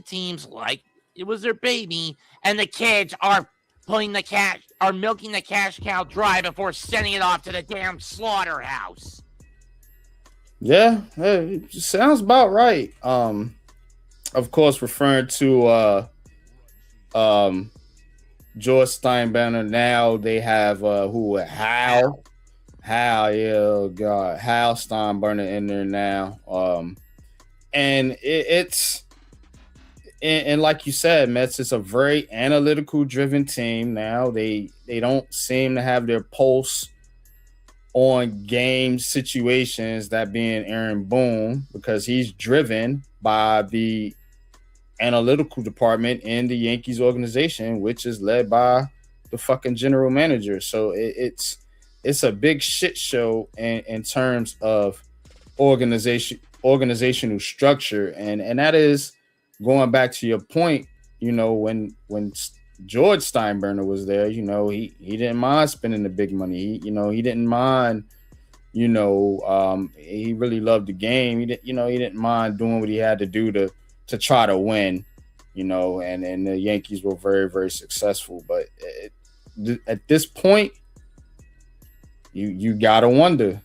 teams like it was their baby, and the kids are milking the cash cow dry before sending it off to the damn slaughterhouse. Yeah, it sounds about right. Of course, referring to George Steinbrenner. Now they have Hal Steinbrenner in there now. And it's like you said, Mets is a very analytical driven team now. They don't seem to have their pulse on game situations, that being Aaron Boone, because he's driven by the analytical department in the Yankees organization, which is led by the fucking general manager. So it's a big shit show in terms of organizational structure, and that is going back to your point. When George Steinbrenner was there, he didn't mind spending the big money. He didn't mind. He really loved the game. He didn't mind doing what he had to do to try to win. And the Yankees were very, very successful. But at this point, you gotta wonder.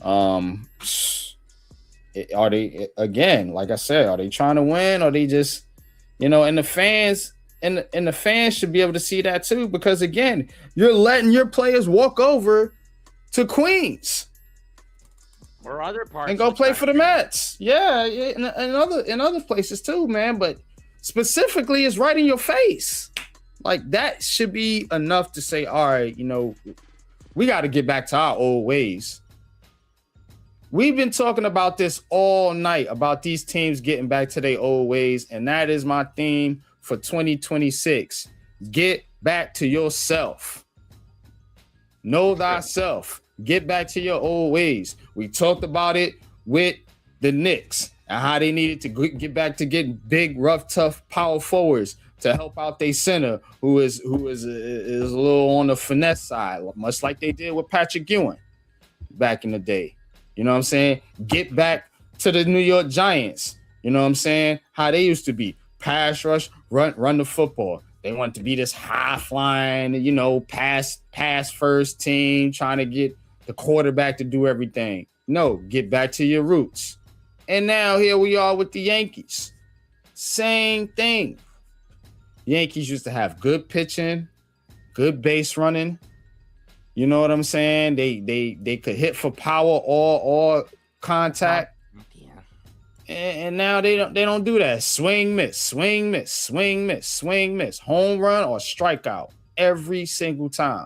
Are they, again, like I said, are they trying to win, or are they just, and the fans. And the fans should be able to see that too, because again, you're letting your players walk over to Queens or other parts and go play for the Mets. Yeah, and other places too, man. But specifically, it's right in your face. Like, that should be enough to say, all right, we got to get back to our old ways. We've been talking about this all night, about these teams getting back to their old ways, and that is my theme for 2026. Get back to yourself. Know thyself. Get back to your old ways. We talked about it with the Knicks and how they needed to get back to getting big, rough, tough power forwards to help out their center, who is a little on the finesse side, much like they did with Patrick Ewing back in the day. You know what I'm saying? Get back to the New York Giants. You know what I'm saying? How they used to be. Pass rush, run the football. They want to be this high flying, pass first team, trying to get the quarterback to do everything. No, get back to your roots. And now here we are with the Yankees. Same thing. Yankees used to have good pitching, good base running. You know what I'm saying? They could hit for power or contact. And now they don't do that. Swing, miss, swing, miss, swing, miss, swing, miss. Home run or strikeout every single time.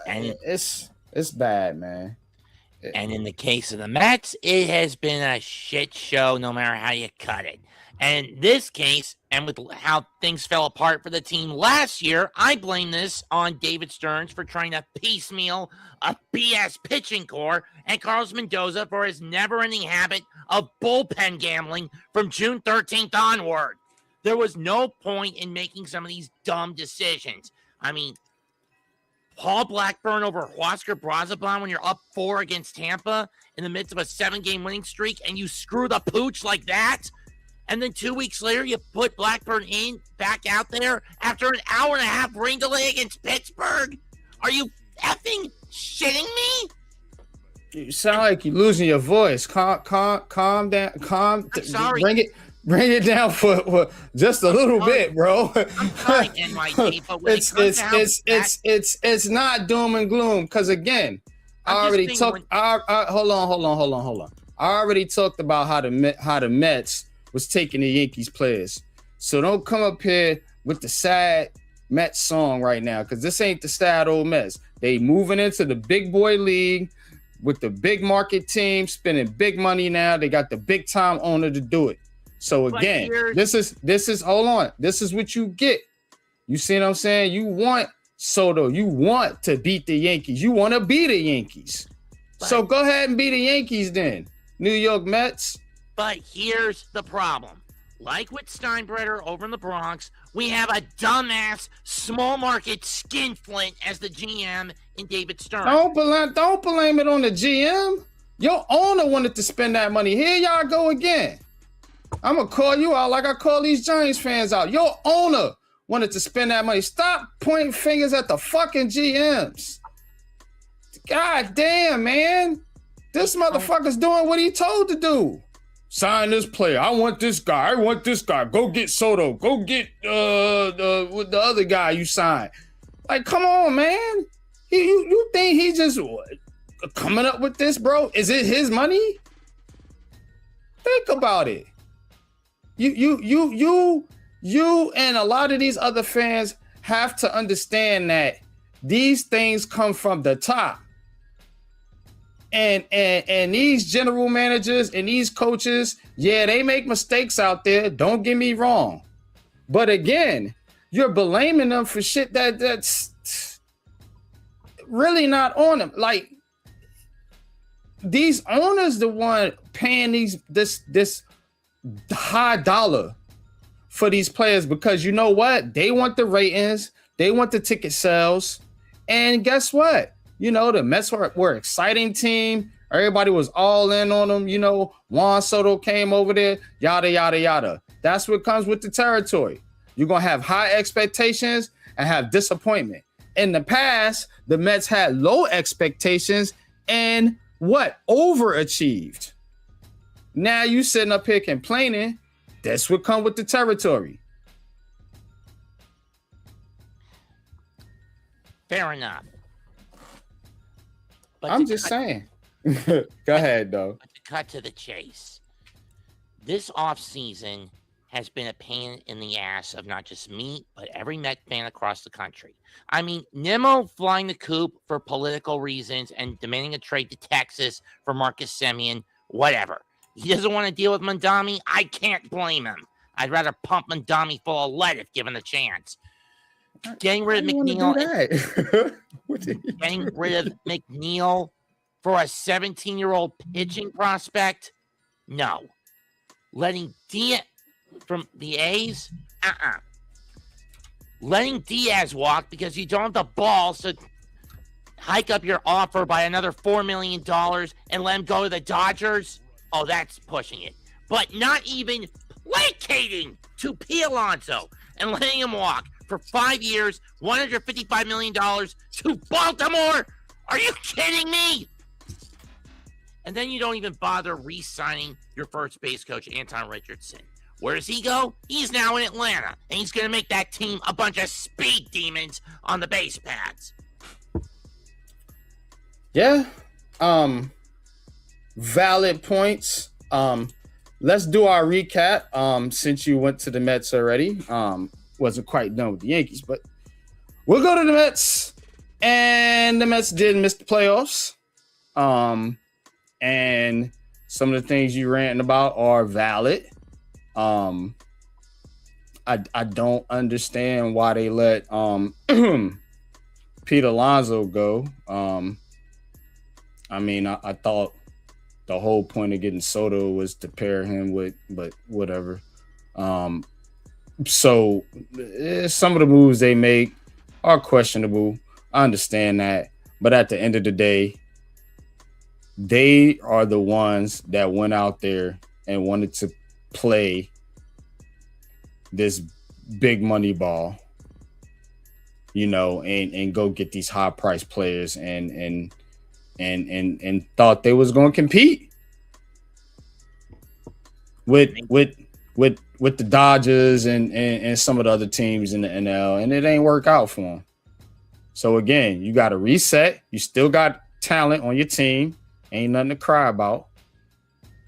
And it's bad, man. And in the case of the Mets, it has been a shit show no matter how you cut it. And in this case, and with how things fell apart for the team last year, I blame this on David Stearns for trying to piecemeal a BS pitching core and Carlos Mendoza for his never-ending habit of bullpen gambling from June 13th onward. There was no point in making some of these dumb decisions. I mean, Paul Blackburn over Huascar Braziban when you're up 4 against Tampa in the midst of a 7-game winning streak, and you screw the pooch like that. And then 2 weeks later, you put Blackburn back out there after an hour and a half rain delay against Pittsburgh. Are you effing shitting me? You sound like you're losing your voice. Calm down. I'm sorry. Bring it down for just a little bit, bro. I'm sorry, NYC, but when it's not doom and gloom. Because again, I already talked. Hold on. I already talked about how the Mets was taking the Yankees players. So don't come up here with the sad Mets song right now, because this ain't the sad old Mets. They moving into the big boy league with the big market team, spending big money now. They got the big time owner to do it. So again, this is hold on. This is what you get. You see what I'm saying? You want Soto. You want to beat the Yankees. You want to be the Yankees. So go ahead and be the Yankees then, New York Mets. But here's the problem. Like with Steinbrenner over in the Bronx, we have a dumbass small market skinflint as the GM in David Stern. Don't blame it on the GM. Your owner wanted to spend that money. Here y'all go again. I'm going to call you out like I call these Giants fans out. Your owner wanted to spend that money. Stop pointing fingers at the fucking GMs. God damn, man. This motherfucker's doing what he told to do. Sign this player. I want this guy. I want this guy. Go get Soto. Go get with the other guy you signed. Like, come on, man. You think he just coming up with this, bro? Is it his money? Think about it. You and a lot of these other fans have to understand that these things come from the top. And these general managers and these coaches, yeah, they make mistakes out there. Don't get me wrong. But again, you're blaming them for shit that's really not on them. Like, these owners the one paying this high dollar for these players, because you know what? They want the ratings, they want the ticket sales, and guess what? You know, the Mets were an exciting team. Everybody was all in on them. You know, Juan Soto came over there, yada, yada, yada. That's what comes with the territory. You're going to have high expectations and have disappointment. In the past, the Mets had low expectations and what? Overachieved. Now you sitting up here complaining. That's what comes with the territory. Fair enough. But I'm just saying. Go ahead, though. But to cut to the chase, this offseason has been a pain in the ass of not just me, but every Met fan across the country. I mean, Nimmo flying the coop for political reasons and demanding a trade to Texas for Marcus Semien, whatever. He doesn't want to deal with Mondami. I can't blame him. I'd rather pump Mondami full of lead if given the chance. Getting rid of McNeil. Getting rid of McNeil for a 17-year-old pitching prospect? No. Letting Diaz from the A's? Letting Diaz walk because you don't have the balls to hike up your offer by another $4 million and let him go to the Dodgers? Oh, that's pushing it. But not even placating to P. Alonso and letting him walk for 5 years, $155 million to Baltimore? Are you kidding me? And then you don't even bother re-signing your first base coach, Anton Richardson. Where does he go? He's now in Atlanta, and he's going to make that team a bunch of speed demons on the base pads. Yeah. Valid points. Let's do our recap. Since you went to the Mets already. Wasn't quite done with the Yankees, but we'll go to the Mets. And the Mets did miss the playoffs. And some of the things you ranting about are valid. I don't understand why they let Pete Alonso go. I mean, I thought the whole point of getting Soto was to pair him with, but whatever. So some of the moves they make are questionable. I understand that. But at the end of the day, they are the ones that went out there and wanted to play this big money ball, and go get these high price players and thought they was going to compete with the Dodgers and some of the other teams in the NL, and it ain't work out for them. So again, you got to reset. You still got talent on your team. Ain't nothing to cry about,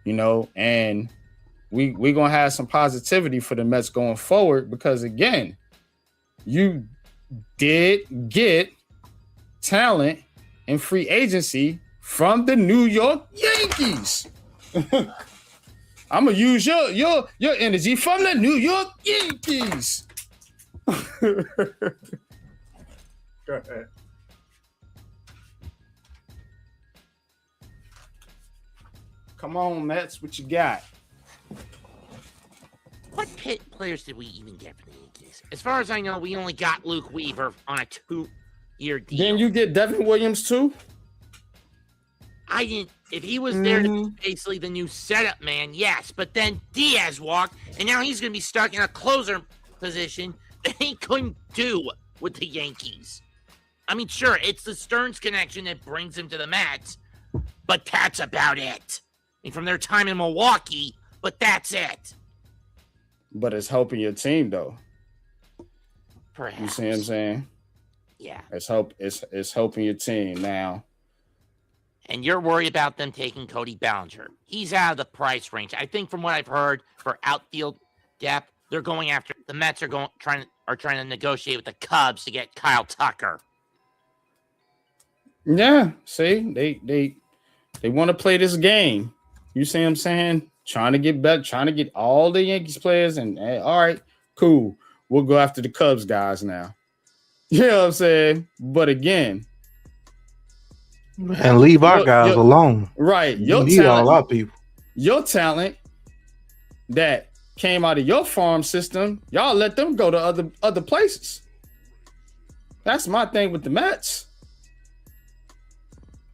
and we gonna have some positivity for the Mets going forward because again, you did get talent in free agency from the New York Yankees. I'm gonna use your energy from the New York Yankees. Go ahead. Come on, Mets, what you got? What players did we even get for the Yankees? As far as I know, we only got Luke Weaver on a 2-year deal. Didn't you get Devin Williams too? I didn't. If he was there to be basically the new setup man, yes. But then Diaz walked, and now he's going to be stuck in a closer position that he couldn't do with the Yankees. I mean, sure, it's the Stearns connection that brings him to the Mets, but that's about it. And from their time in Milwaukee, but that's it. But it's helping your team, though. Perhaps. You see what I'm saying? Yeah. It's helping your team now. And you're worried about them taking Cody Bellinger. He's out of the price range. I think from what I've heard for outfield depth, they're going after the Mets are trying to negotiate with the Cubs to get Kyle Tucker. Yeah, see, they want to play this game. You see what I'm saying? Trying to get better, trying to get all the Yankees players, and all right, cool. We'll go after the Cubs guys now. You know what I'm saying? But again, and leave our guys alone. Right. You need all our people. Your talent that came out of your farm system, y'all let them go to other places. That's my thing with the Mets.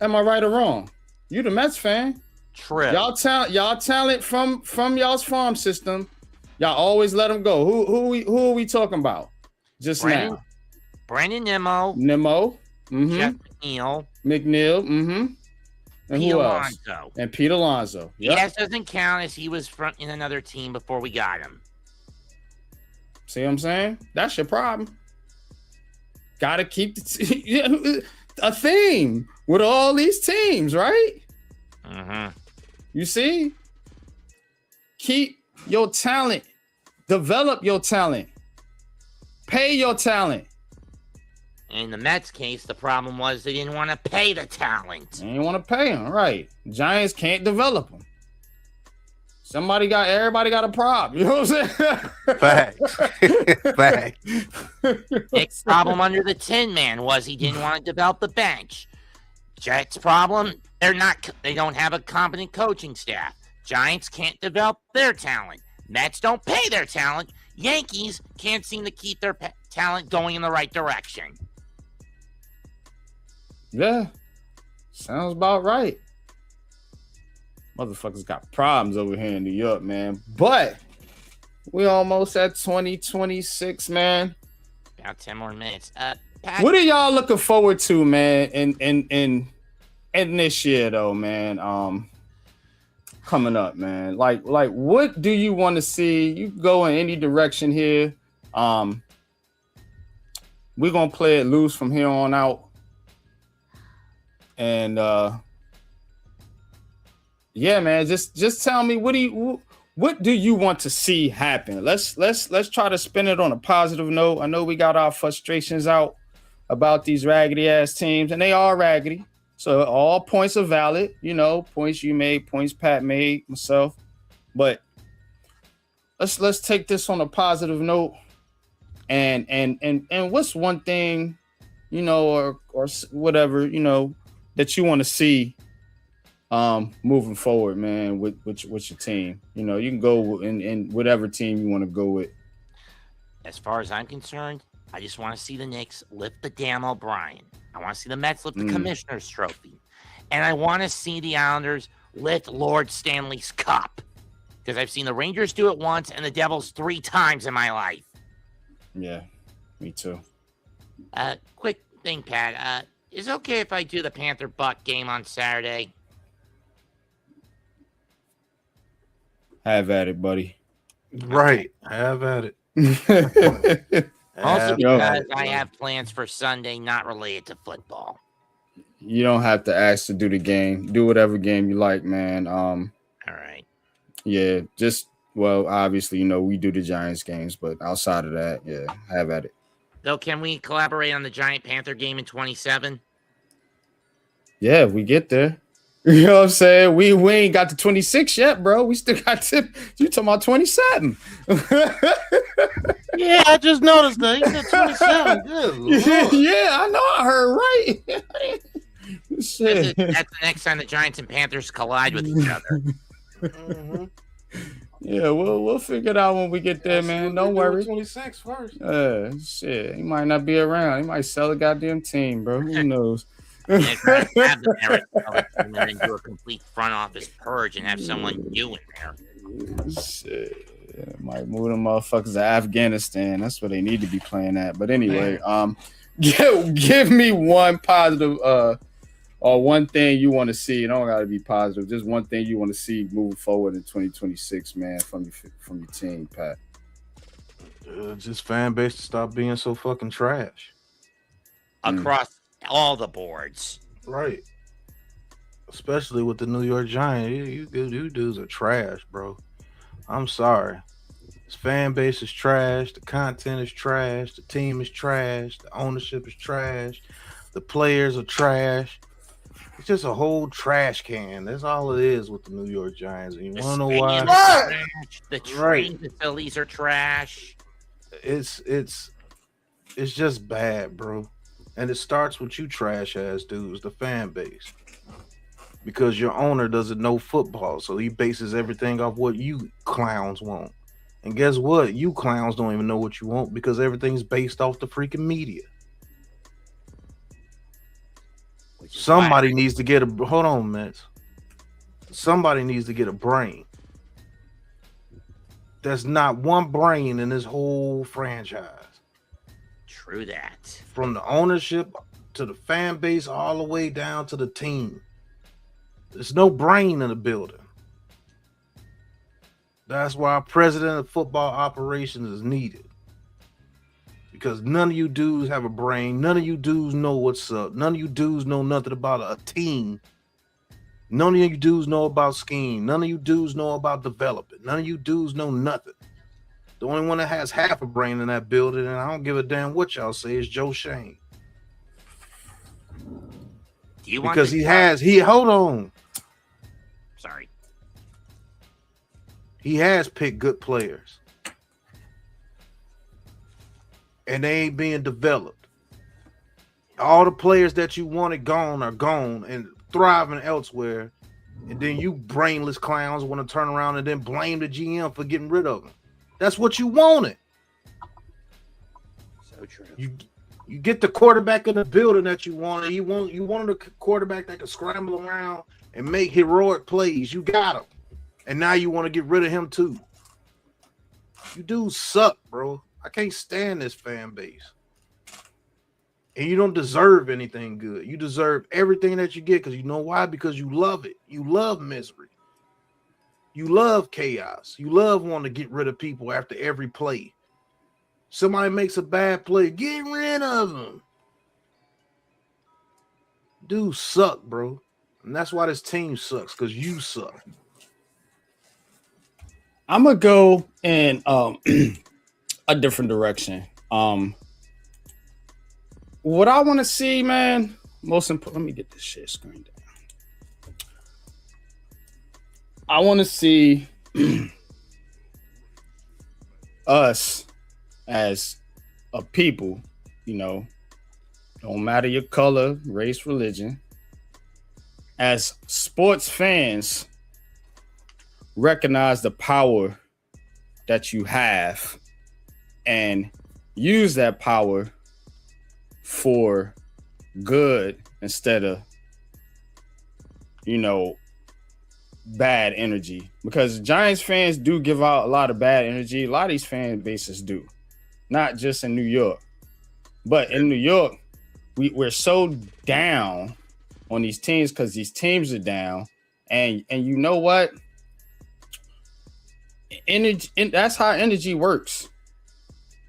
Am I right or wrong? You the Mets fan. True. Y'all talent from y'all's farm system. Y'all always let them go. Who are we talking about? Just now. Brandon Nimmo. Mm-hmm. Jeff McNeil. Mm-hmm. And Pete who else? Alonso. And Pete Alonso. Yep. Yes, doesn't count as he was in another team before we got him. See what I'm saying? That's your problem. Gotta keep a theme with all these teams, right? Mm-hmm. You see? Keep your talent. Develop your talent. Pay your talent. In the Mets case, the problem was they didn't want to pay the talent. They didn't want to pay them, right? Giants can't develop them. Everybody got a problem. You know what I'm saying? Fact. Nick's problem under the Tin Man was he didn't want to develop the bench. Jets' problem, they don't have a competent coaching staff. Giants can't develop their talent. Mets don't pay their talent. Yankees can't seem to keep their talent going in the right direction. Yeah. Sounds about right. Motherfuckers got problems over here in New York, man. But we almost at 2026, man. About 10 more minutes. Pat, what are y'all looking forward to, man, in this year though, man? Coming up, man. Like what do you want to see? You can go in any direction here. We're gonna play it loose from here on out. And yeah, man, just tell me what do you want to see happen? Let's try to spin it on a positive note. I know we got our frustrations out about these raggedy ass teams, and they are raggedy. So all points are valid, points you made, points Pat made, myself. But let's take this on a positive note. And what's one thing, or whatever, that you want to see moving forward, man, with your team. You can go in whatever team you want to go with. as far as I'm concerned, I just want to see the Knicks lift the damn O'Brien. I want to see the Mets lift the Commissioner's Trophy. And I want to see the Islanders lift Lord Stanley's Cup. Because I've seen the Rangers do it once and the Devils 3 times in my life. Yeah, me too. Quick thing, Pat. Is it okay if I do the Panther-Buck game on Saturday? Have at it, buddy. Right. Have at it. Also Have because at it, I bro. have plans for Sunday not related to football. You don't have to ask to do the game. Do whatever game you like, man. All right. Yeah, obviously, we do the Giants games, but outside of that, yeah, have at it. So can we collaborate on the Giant Panther game in 27? Yeah, we get there. You know what I'm saying? We ain't got to 26 yet, bro. We still got to. You talking about 27? Yeah, I just noticed that. He said 27. Good Lord. Yeah, I know. I heard right. Shit. That's the next time the Giants and Panthers collide with each other. Mhm. Yeah, we'll figure it out when we get there, man. Don't worry. 26 first. Shit, he might not be around. He might sell a goddamn team, bro. Who knows? And have the Merritt and then do a complete front office purge and have someone new in there. Shit. Yeah, might move them motherfuckers to Afghanistan. That's where they need to be playing at. But anyway, give me one positive or one thing you want to see. It don't gotta be positive. Just one thing you want to see moving forward in 2026, man, from your team, Pat. Just fan base to stop being so fucking trash. Across all the boards. Right. Especially with the New York Giants. You dudes are trash, bro. I'm sorry. This fan base is trash. The content is trash. The team is trash. The ownership is trash. The players are trash. It's just a whole trash can. That's all it is with the New York Giants. And you want to know why? Trash. The Right. train facilities are trash. It's just bad, bro. And it starts with you trash ass dudes, the fan base. Because your owner doesn't know football, so he bases everything off what you clowns want. And guess what? You clowns don't even know what you want because everything's based off the freaking media. Somebody needs to get hold on, Mets. Somebody needs to get a brain. There's not one brain in this whole franchise. True that. From the ownership to the fan base all the way down to the team. There's no brain in the building. That's why president of football operations is needed. Because none of you dudes have a brain. None of you dudes know what's up. None of you dudes know nothing about a team. None of you dudes know about scheme. None of you dudes know about development. None of you dudes know nothing. The only one that has half a brain in that building, and I don't give a damn what y'all say, is Joe Shane. Do you want Because hold on. Sorry. He has picked good players. And they ain't being developed. All the players that you wanted gone are gone and thriving elsewhere. And then you brainless clowns want to turn around and then blame the GM for getting rid of them. That's what you wanted. So true. You get the quarterback in the building that you wanted. You wanted a quarterback that could scramble around and make heroic plays. You got him. And now you want to get rid of him too. You dudes suck, bro. I can't stand this fan base. And you don't deserve anything good. You deserve everything that you get because you know why? Because you love it. You love misery. You love chaos. You love wanting to get rid of people after every play. Somebody makes a bad play, get rid of them. Dudes suck, bro. And that's why this team sucks, because you suck. I'm gonna go in a different direction. What I want to see, man, most important. Let me get this shit screened down. I want to see us as a people, don't matter your color, race, religion, as sports fans, recognize the power that you have and use that power for good instead of, bad energy. Because Giants fans do give out a lot of bad energy. A lot of these fan bases do, not just in New York, but in New York, we're so down on these teams because these teams are down, and you know what? Energy, that's how energy works.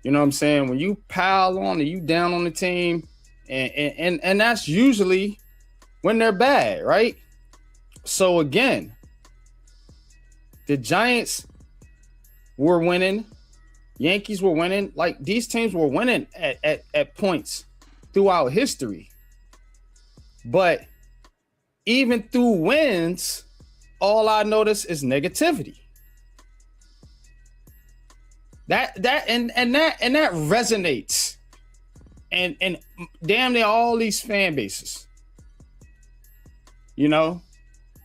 You know what I'm saying? When you pile on and you down on the team, and that's usually when they're bad, right? So again, the Giants were winning, Yankees were winning, like these teams were winning at points throughout history. But even through wins, all I notice is negativity. That resonates. And damn near all these fan bases.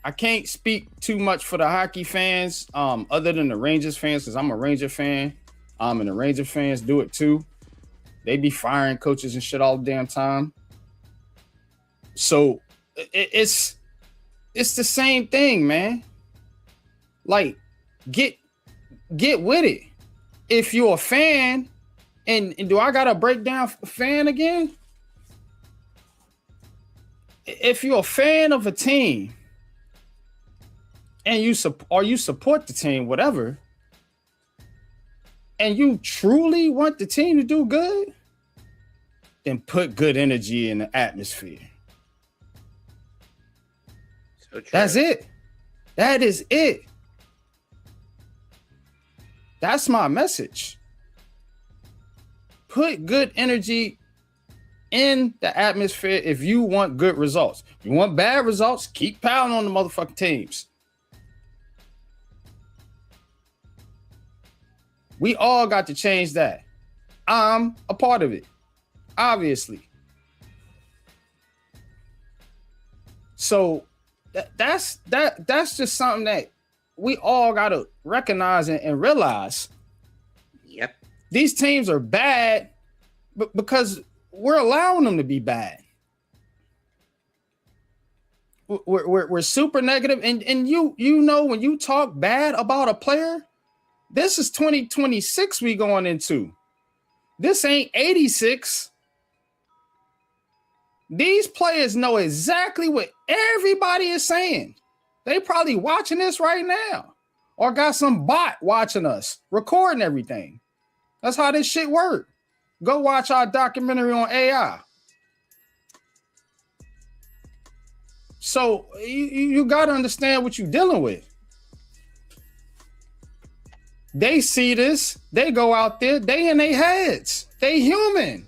I can't speak too much for the hockey fans, other than the Rangers fans, because I'm a Ranger fan. And the Ranger fans do it too. They be firing coaches and shit all the damn time. So it's the same thing, man. Like, get with it. If you're a fan, and do I gotta break down fan again? If you're a fan of a team and you support the team, whatever, and you truly want the team to do good, then put good energy in the atmosphere. So true. That's it. That is it. That's my message. Put good energy in the atmosphere if you want good results. If you want bad results, keep piling on the motherfucking teams. We all got to change that. I'm a part of it, obviously. So that's just something that we all got to recognize and realize. Yep. These teams are bad because we're allowing them to be bad. We're super negative, and you know, when you talk bad about a player, this is 2026 we going into. This ain't 86. These players know exactly what everybody is saying. They probably watching this right now, or got some bot watching us, recording everything. That's how this shit work. Go watch our documentary on AI. So you got to understand what you're dealing with. They see this. They go out there. They in their heads. They human.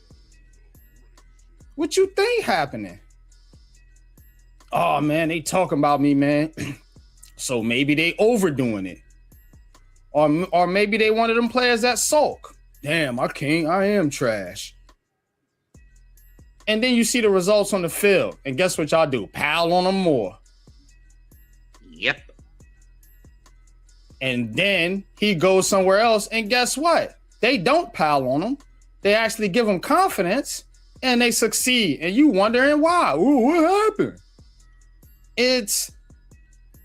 What you think happening? Oh, man, they talking about me, man. So maybe they overdoing it. Or maybe they one of them players that sulk. Damn, I am trash. And then you see the results on the field. And guess what y'all do? Pile on them more. Yep. And then he goes somewhere else. And guess what? They don't pile on him. They actually give him confidence. And they succeed. And you wondering why. Ooh, what happened? It's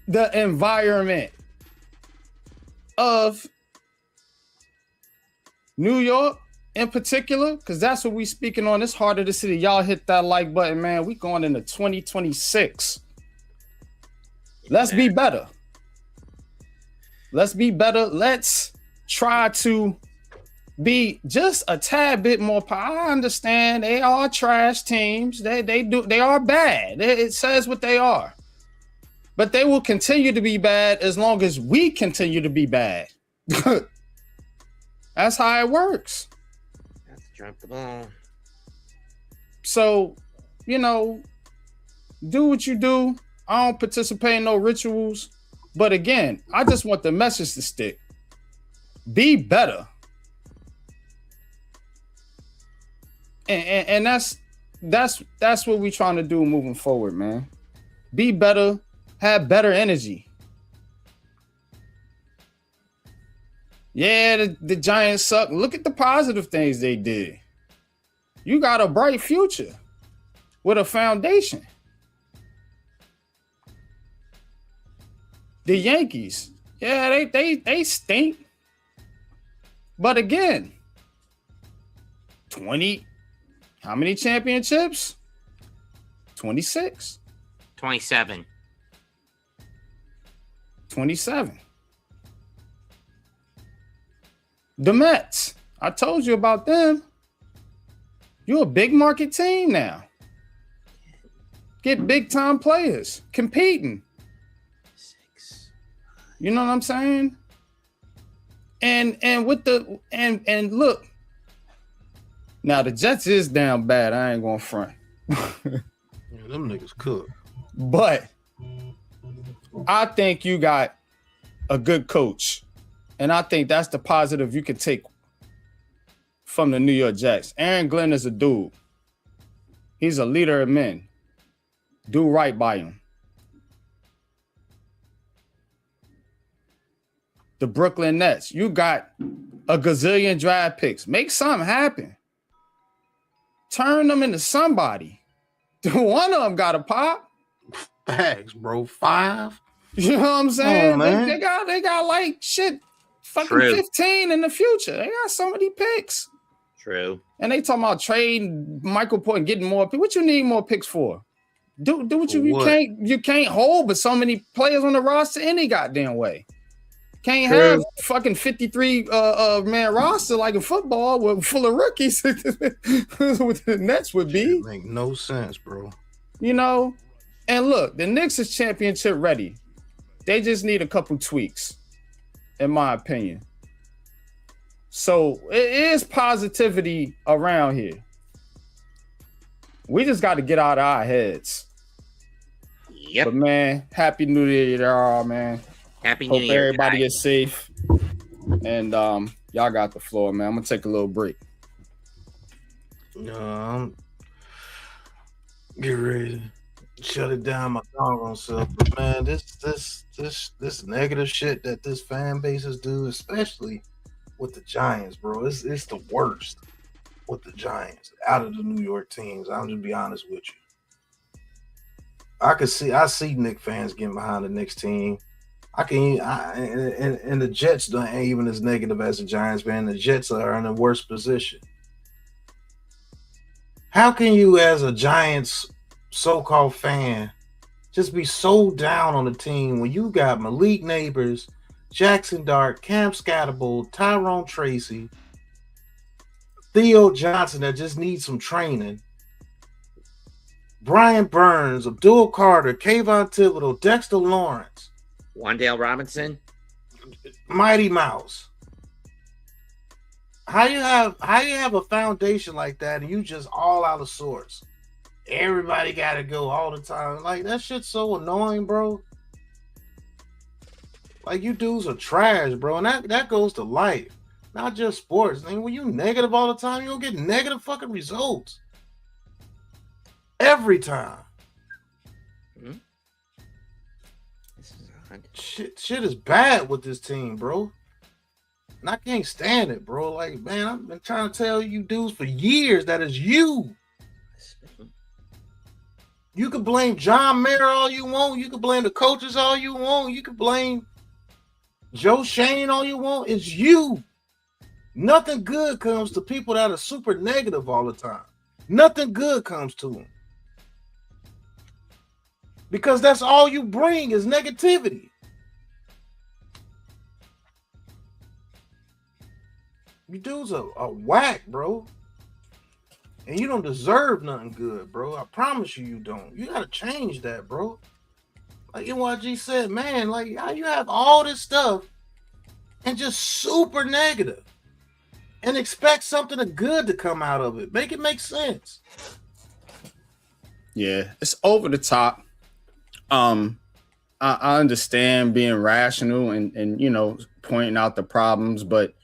the environment of New York in particular, because that's what we speaking on. It's Heart of the City. Y'all hit that like button, man. We going into 2026. Let's be better. Let's be better. Let's try to be just a tad bit more. I understand they are trash teams. They are bad. It says what they are. But they will continue to be bad as long as we continue to be bad. That's how it works. That's drop the ball. So, do what you do. I don't participate in no rituals. But again, I just want the message to stick. Be better. And that's what we're trying to do moving forward, man. Be better. Have better energy. Yeah, the Giants suck. Look at the positive things they did. You got a bright future with a foundation. The Yankees, yeah, they stink. But again, 20, how many championships? 26. 27. 27. The Mets, I told you about them. You're a big market team now. Get big time players competing. 6. You know what I'm saying? And with the and look, now the Jets is down bad. I ain't gonna front. Yeah, them niggas cook. But I think you got a good coach. And I think that's the positive you can take from the New York Jets. Aaron Glenn is a dude. He's a leader of men. Do right by him. The Brooklyn Nets, you got a gazillion draft picks. Make something happen. Turn them into somebody. One of them got a pop. Bags, bro. 5. You know what I'm saying? Oh, man. They got like shit, fucking True. 15 in the future. They got so many picks. True. And they talking about trading Michael Porter and getting more picks. What you need more picks for? Do what For you what? you can't hold but so many players on the roster any goddamn way. Can't True. have fucking 53 man roster like in football with full of rookies. What the Nets would be. Make no sense, bro. You know, and look, the Knicks is championship ready. They just need a couple tweaks, in my opinion. So it is positivity around here. We just got to get out of our heads. Yep. But man, happy New Year to all, man. Happy New Hope Year. everybody guys. is safe. And y'all got the floor, man. I'm gonna take a little break. Get ready to shut it down my doggone self. But man, this negative shit that this fan bases do, especially with the Giants, bro. It's the worst with the Giants out of the New York teams. I'm just be honest with you. I see Knicks fans getting behind the Knicks team. And the Jets ain't even as negative as the Giants, man. The Jets are in a worse position. How can you, as a Giants so-called fan, just be so down on the team when you got Malik Neighbors, Jackson Dart, Cam Scatterbull, Tyrone Tracy, Theo Johnson that just needs some training, Brian Burns, Abdul Carter, Kayvon Thibodeau, Dexter Lawrence, Wandale Robinson. Mighty Mouse. How you have a foundation like that and you just all out of sorts? Everybody gotta go all the time. Like that shit's so annoying, bro. Like you dudes are trash, bro. And that goes to life. Not just sports. I mean, when you negative all the time, you don't get negative fucking results. Every time. This is odd. Shit is bad with this team, bro. And I can't stand it, bro. Like, man, I've been trying to tell you dudes for years that it's you. You can blame John Mayer all you want. You can blame the coaches all you want. You can blame Joe Shane all you want. It's you. Nothing good comes to people that are super negative all the time. Nothing good comes to them. Because that's all you bring is negativity. You dudes are whack, bro. And you don't deserve nothing good, bro. I promise you don't. You got to change that, bro. Like NYG said, man, like how you have all this stuff and just super negative and expect something good to come out of it. Make it make sense. Yeah, it's over the top. I understand being rational and you know pointing out the problems, but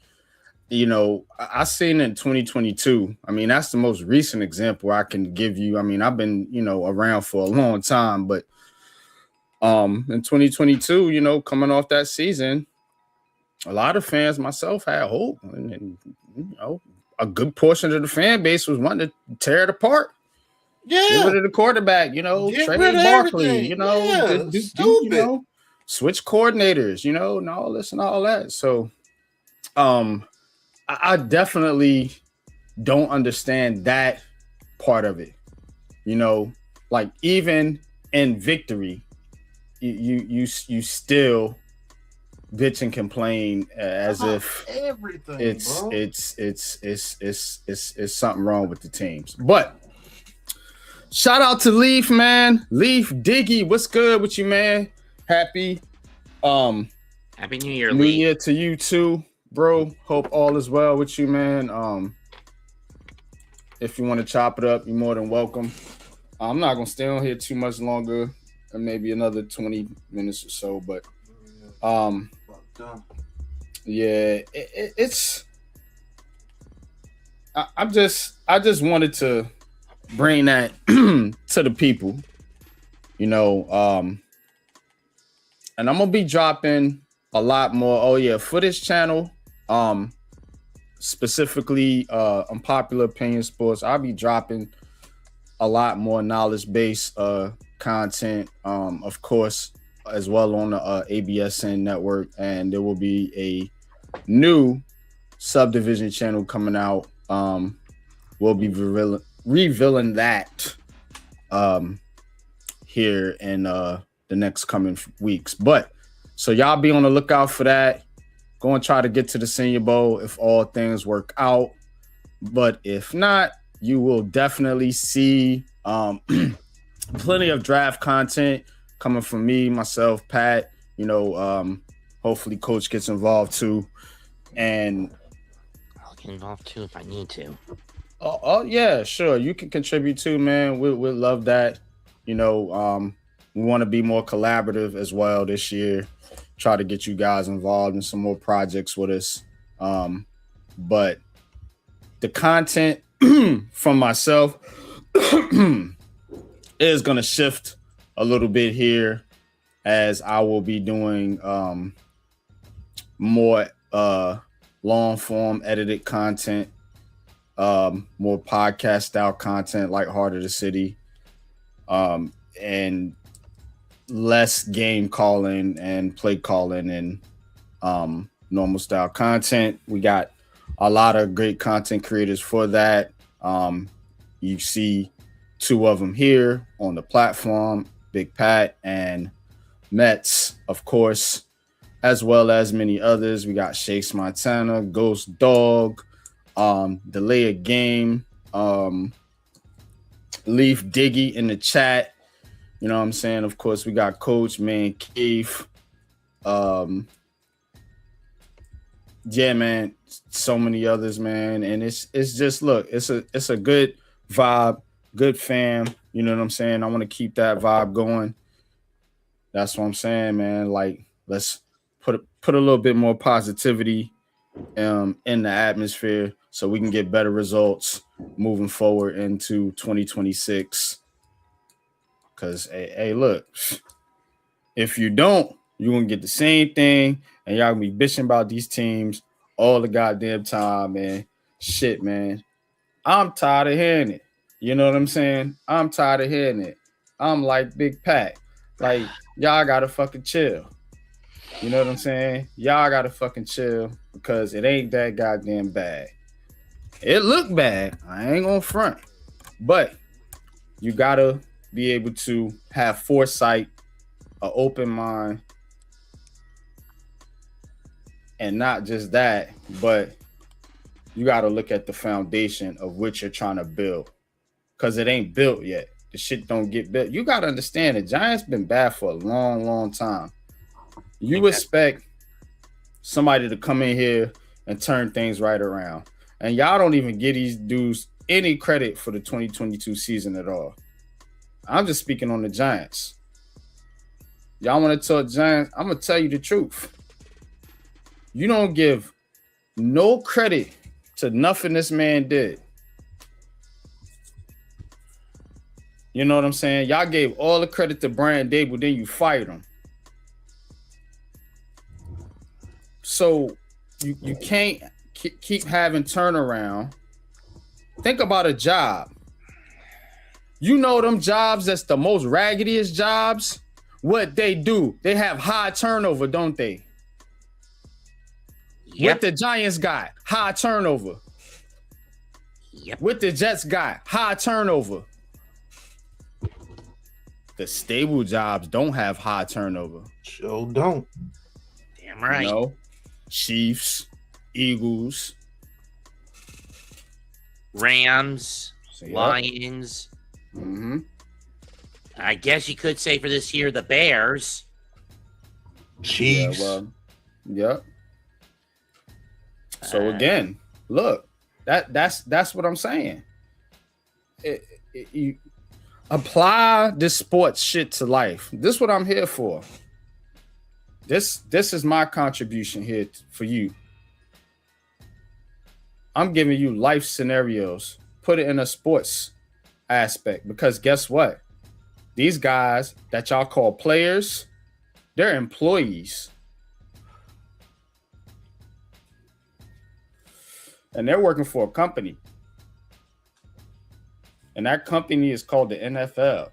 you know I seen it in 2022. I mean that's the most recent example I can give you. I mean I've been around for a long time, but in 2022, coming off that season, a lot of fans, myself, had hope, and you know, a good portion of the fan base was wanting to tear it apart. Get Yeah, rid of the quarterback, you know, get trade rid of Barkley, everything. you know, Yeah, do, you stupid. know, switch coordinators, you know, and all this and all that. So, I definitely don't understand that part of it. You know, like even in victory, you still bitch and complain as if everything, bro. it's something wrong with the teams. But shout out to Leaf, man. Leaf Diggy, what's good with you, man? Happy Happy New Year, New Lee. Year to you too, bro. Hope all is well with you, man. If you want to chop it up, you're more than welcome. I'm not gonna stay on here too much longer, maybe another 20 minutes or so. But yeah, it's. I just wanted to bring that to the people, you know. And I'm gonna be dropping a lot more. Oh yeah, for this channel, specifically Unpopular Opinion Sports, I'll be dropping a lot more knowledge-based content, of course, as well on the ABSN network, and there will be a new subdivision channel coming out. We'll be revealing that here in the next coming weeks. But so y'all be on the lookout for that. Go and try to get to the Senior Bowl if all things work out. But if not, you will definitely see plenty of draft content coming from me, myself, Pat. You know, hopefully Coach gets involved too. And I'll get involved too if I need to. Oh yeah, sure. You can contribute too, man. We'll love that. You know, we want to be more collaborative as well this year. Try to get you guys involved in some more projects with us. But the content from myself is going to shift a little bit here, as I will be doing more long form edited content, more podcast style content like Heart of the City, and less game calling and play calling and normal style content. We got a lot of great content creators for that. You see two of them here on the platform, Big Pat and Mets, of course, as well as many others. We got Shakes Montana, Ghost Dog, Delay a Game, Leaf Diggy in the chat. You know what I'm saying? Of course, we got Coach Man Keith. Yeah, man, so many others, man. And it's just, look, it's a good vibe, good fam. You know what I'm saying? I want to keep that vibe going. That's what I'm saying, man. Like, let's put a little bit more positivity in the atmosphere so we can get better results moving forward into 2026. Because, hey, look, if you don't, you're going to get the same thing, and y'all going to be bitching about these teams all the goddamn time, man. Shit, man. I'm tired of hearing it. You know what I'm saying? I'm tired of hearing it. I'm like Big Pat. Like, y'all got to fucking chill. You know what I'm saying? Y'all got to fucking chill, because it ain't that goddamn bad. It look bad. I ain't going to front. But you got to be able to have foresight, an open mind, and not just that, but you got to look at the foundation of which you're trying to build, because it ain't built yet. The shit don't get built. You got to understand the Giants been bad for a long, long time. You expect somebody to come in here and turn things right around, and y'all don't even give these dudes any credit for the 2022 season at all. I'm just speaking on the Giants. Y'all want to talk Giants? I'm going to tell you the truth. You don't give no credit to nothing this man did. You know what I'm saying? Y'all gave all the credit to Brian Dable, then you fired him. So you can't keep having turnaround. Think about a job. You know them jobs that's the most raggediest jobs? What they do, they have high turnover, don't they? Yep. What the Giants got, high turnover. Yep. What the Jets got, high turnover. The stable jobs don't have high turnover. Sure don't. Damn right. No. Chiefs, Eagles, Rams, Yep. Lions. Mm-hmm. I guess you could say for this year the Bears. Chiefs. Yeah, well, yep. So again, look, that's what I'm saying. You apply this sports shit to life. This is what I'm here for. This is my contribution here for you. I'm giving you life scenarios. Put it in a sports aspect, because guess what? These guys that y'all call players, they're employees. And they're working for a company. And that company is called the NFL.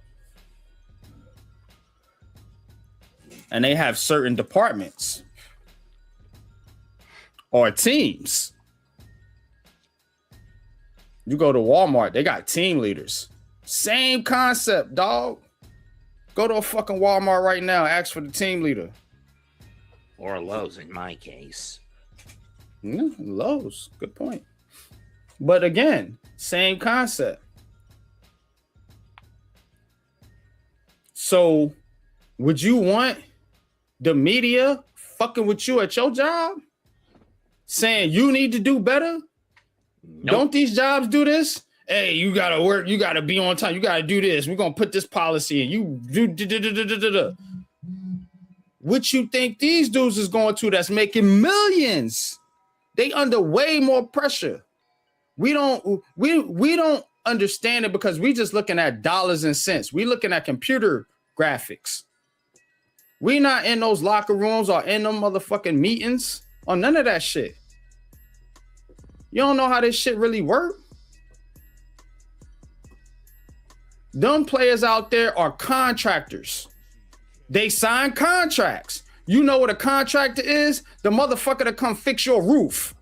And they have certain departments or teams. You go to Walmart, they got team leaders. Same concept, dog. Go to a fucking Walmart right now, ask for the team leader. Or Lowe's in my case. Lowe's, good point. But again, same concept. So would you want the media fucking with you at your job? Saying you need to do better? Nope. Don't these jobs do this? Hey, you gotta work, you gotta be on time, you gotta do this. We're gonna put this policy in. You do. What you think these dudes is going to that's making millions? They under way more pressure. We don't understand it because we just looking at dollars and cents. We looking at computer graphics. We not in those locker rooms or in them motherfucking meetings or none of that shit. You don't know how this shit really work. Them players out there are contractors. They sign contracts. You know what a contractor is? The motherfucker to come fix your roof.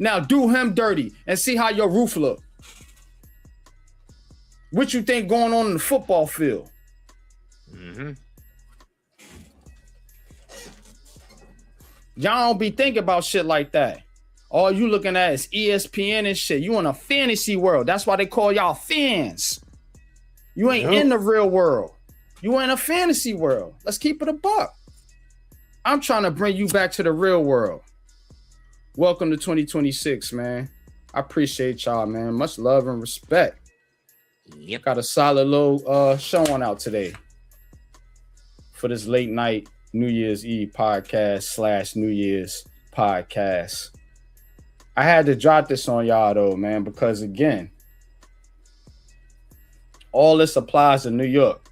Now do him dirty and see how your roof look. What you think going on in the football field? Mm-hmm. Y'all don't be thinking about shit like that. All you looking at is ESPN and shit. You in a fantasy world. That's why they call y'all fans. You ain't in the real world. You in a fantasy world. Let's keep it a buck. I'm trying to bring you back to the real world. Welcome to 2026, man. I appreciate y'all, man. Much love and respect. Yep. Got a solid little show on out today for this late night New Year's Eve podcast / New Year's podcast. I had to drop this on y'all though, man, because again, all this applies to New York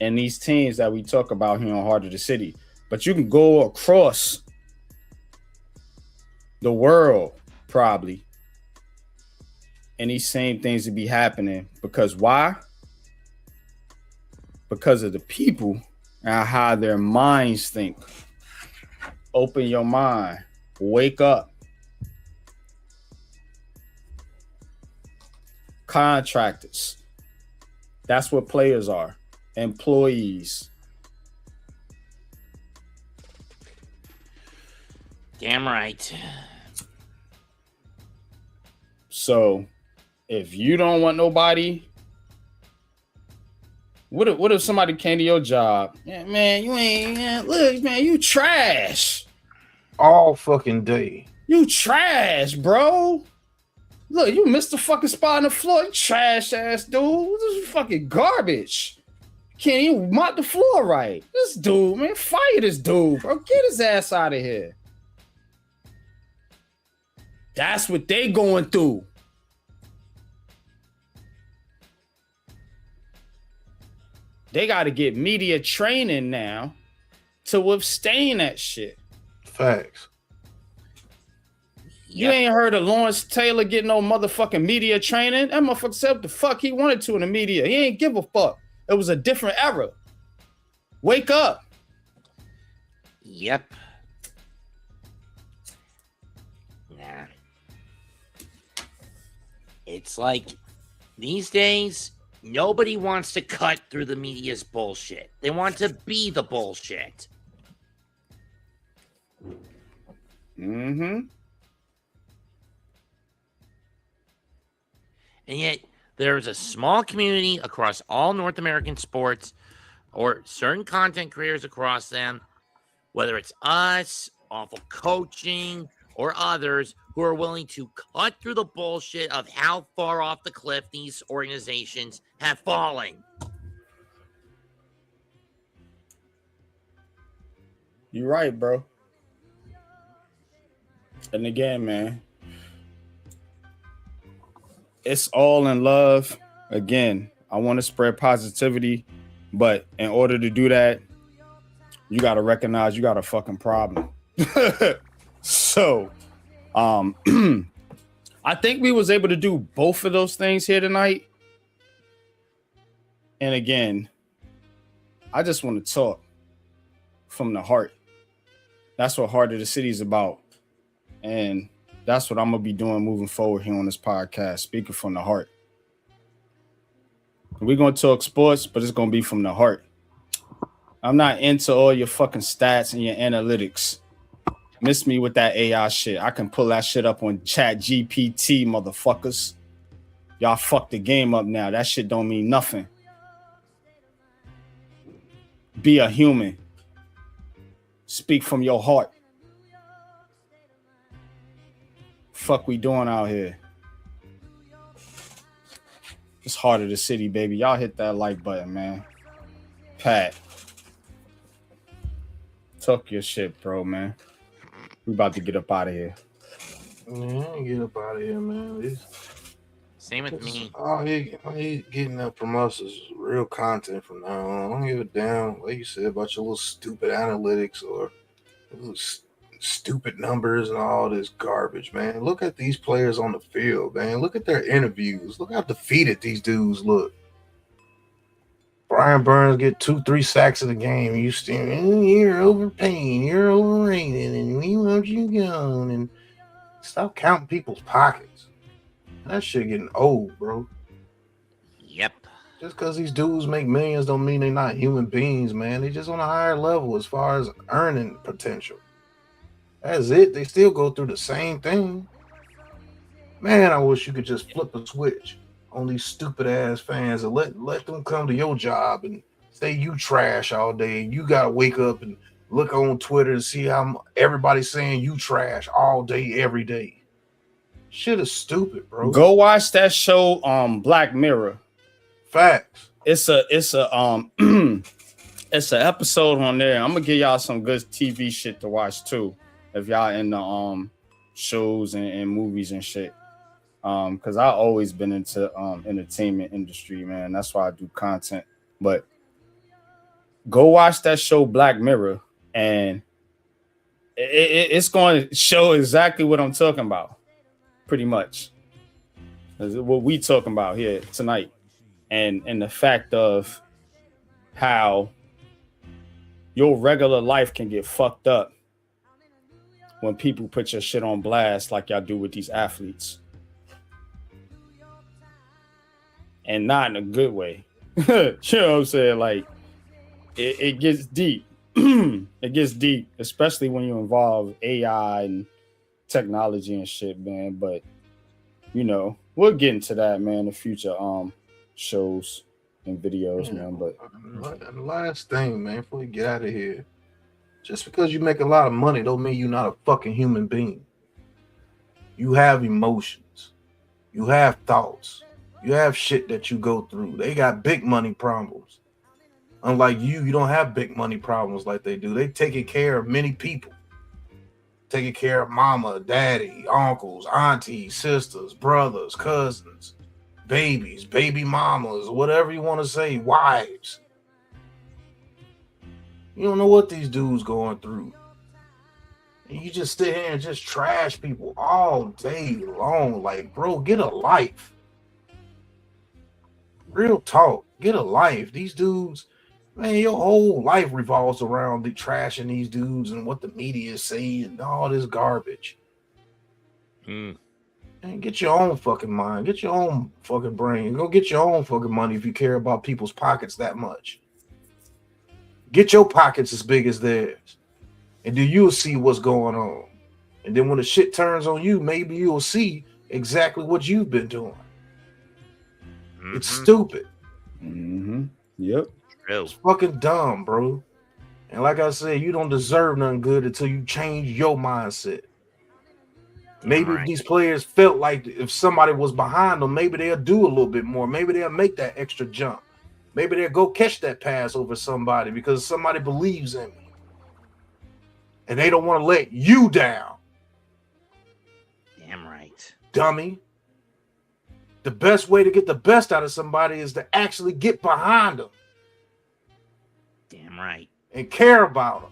and these teams that we talk about here on Heart of the City. But you can go across the world probably, and these same things would be happening. Because why? Because of the people and how their minds think. Open your mind. Wake up. Contractors. That's what players are. Employees. Damn right. So if you don't want nobody, what if somebody came to your job? Yeah, man, you ain't, man, look, man, you trash. All fucking day. You trash, bro. Look, you missed the fucking spot on the floor. You trash ass dude. This is fucking garbage. Can't even mop the floor right. This dude, man, fire this dude, bro. Get his ass out of here. That's what they going through. They got to get media training now to withstand that shit. Facts. You ain't heard of Lawrence Taylor getting no motherfucking media training. That motherfucker said what the fuck he wanted to in the media. He ain't give a fuck. It was a different era. Wake up. Yep. Nah. It's like these days, nobody wants to cut through the media's bullshit. They want to be the bullshit. Mm-hmm. And yet, there's a small community across all North American sports or certain content creators across them, whether it's us, awful coaching, or others who are willing to cut through the bullshit of how far off the cliff these organizations have fallen. You're right, bro. And again, man, it's all in love. Again, I want to spread positivity, but in order to do that, you got to recognize you got a fucking problem. So, I think we was able to do both of those things here tonight. And again, I just want to talk from the heart. That's what Heart of the City is about. And that's what I'm going to be doing moving forward here on this podcast, speaking from the heart. We're going to talk sports, but it's going to be from the heart. I'm not into all your fucking stats and your analytics. Miss me with that AI shit. I can pull that shit up on Chat GPT, motherfuckers. Y'all fucked the game up now. That shit don't mean nothing. Be a human. Speak from your heart. Fuck we doing out here? It's Heart of the City, baby. Y'all hit that like button, man. Pat. Talk your shit, bro, man. We about to get up out of here. Yeah, get up out of here, man. Same with me. All he getting up from us is real content from now on. I don't give a damn, like you said, about your little stupid analytics or little stupid numbers and all this garbage, man. Look at these players on the field, man. Look at their interviews. Look how defeated these dudes look. Brian Burns get 2-3 sacks in the game. You still, you're overpaying, you're overrated, and we want you gone. And stop counting people's pockets. That shit getting old, bro. Yep. Just because these dudes make millions don't mean they're not human beings, man. They just on a higher level as far as earning potential. That's it. They still go through the same thing. Man, I wish you could just flip a switch on these stupid ass fans and let them come to your job and say you trash all day. You gotta wake up and look on Twitter and see how everybody's saying you trash all day, every day. Shit is stupid, bro. Go watch that show, Black Mirror. Facts. It's a it's an episode on there. I'm gonna give y'all some good TV shit to watch too, if y'all in the shows and movies and shit. Because I always been into entertainment industry, man. That's why I do content. But go watch that show Black Mirror, and it's going to show exactly what I'm talking about, pretty much. What we talking about here tonight, and the fact of how your regular life can get fucked up when people put your shit on blast like y'all do with these athletes. And not in a good way. You know what I'm saying? Like, it gets deep. It gets deep, especially when you involve AI and technology and shit, man. But, you know, we'll get into that, man, in future shows and videos, man. But the last thing, man, before we get out of here, just because you make a lot of money don't mean you're not a fucking human being. You have emotions. You have thoughts. You have shit that you go through. They got big money problems. Unlike you don't have big money problems like they do. They taking care of many people. Taking care of mama, daddy, uncles, aunties, sisters, brothers, cousins, babies, baby mamas, whatever you want to say, wives. You don't know what these dudes going through. And you just sit here and just trash people all day long. Like, bro, get a life. Real talk. Get a life. These dudes, man, your whole life revolves around the trashing these dudes and what the media is saying and all this garbage. Mm. And get your own fucking mind. Get your own fucking brain. Go get your own fucking money if you care about people's pockets that much. Get your pockets as big as theirs. And then you'll see what's going on. And then when the shit turns on you, maybe you'll see exactly what you've been doing. Mm-hmm. It's stupid. Mm-hmm. Yep. True. It's fucking dumb, bro. And like I said, you don't deserve nothing good until you change your mindset. Maybe if these players felt like if somebody was behind them, maybe they'll do a little bit more. Maybe they'll make that extra jump. Maybe they'll go catch that pass over somebody because somebody believes in me. And they don't want to let you down. Damn right. Dummy. The best way to get the best out of somebody is to actually get behind them. Damn right. And care about them.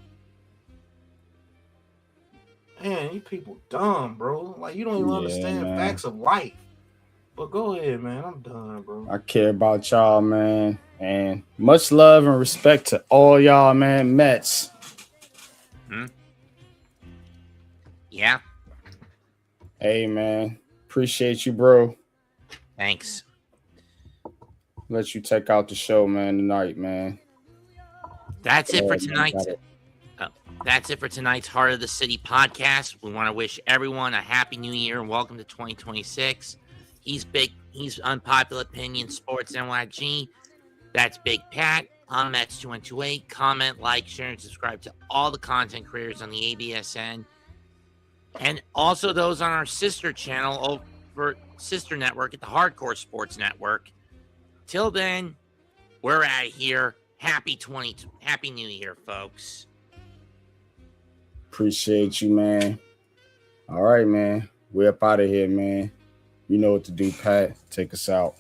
Man, you people dumb, bro. Like, you don't even understand facts of life. But go ahead, man. I'm done, bro. I care about y'all, man. And much love and respect to all y'all, man. Mets. Hmm? Yeah. Hey, man. Appreciate you, bro. Thanks. Let you take out the show, man, tonight, man. That's it for tonight. That's it for tonight's Heart of the City podcast. We want to wish everyone a happy new year and welcome to 2026. He's Unpopular Opinion Sports NYG. That's Big Pat. I'm Mets2128. Comment, like, share, and subscribe to all the content creators on the ABSN. And also those on our sister channel over sister network at the Hardcore Sports Network. Till then, we're out of here. Happy New Year, folks. Appreciate you, man. All right, man. We're up out of here, man. You know what to do, Pat. Take us out.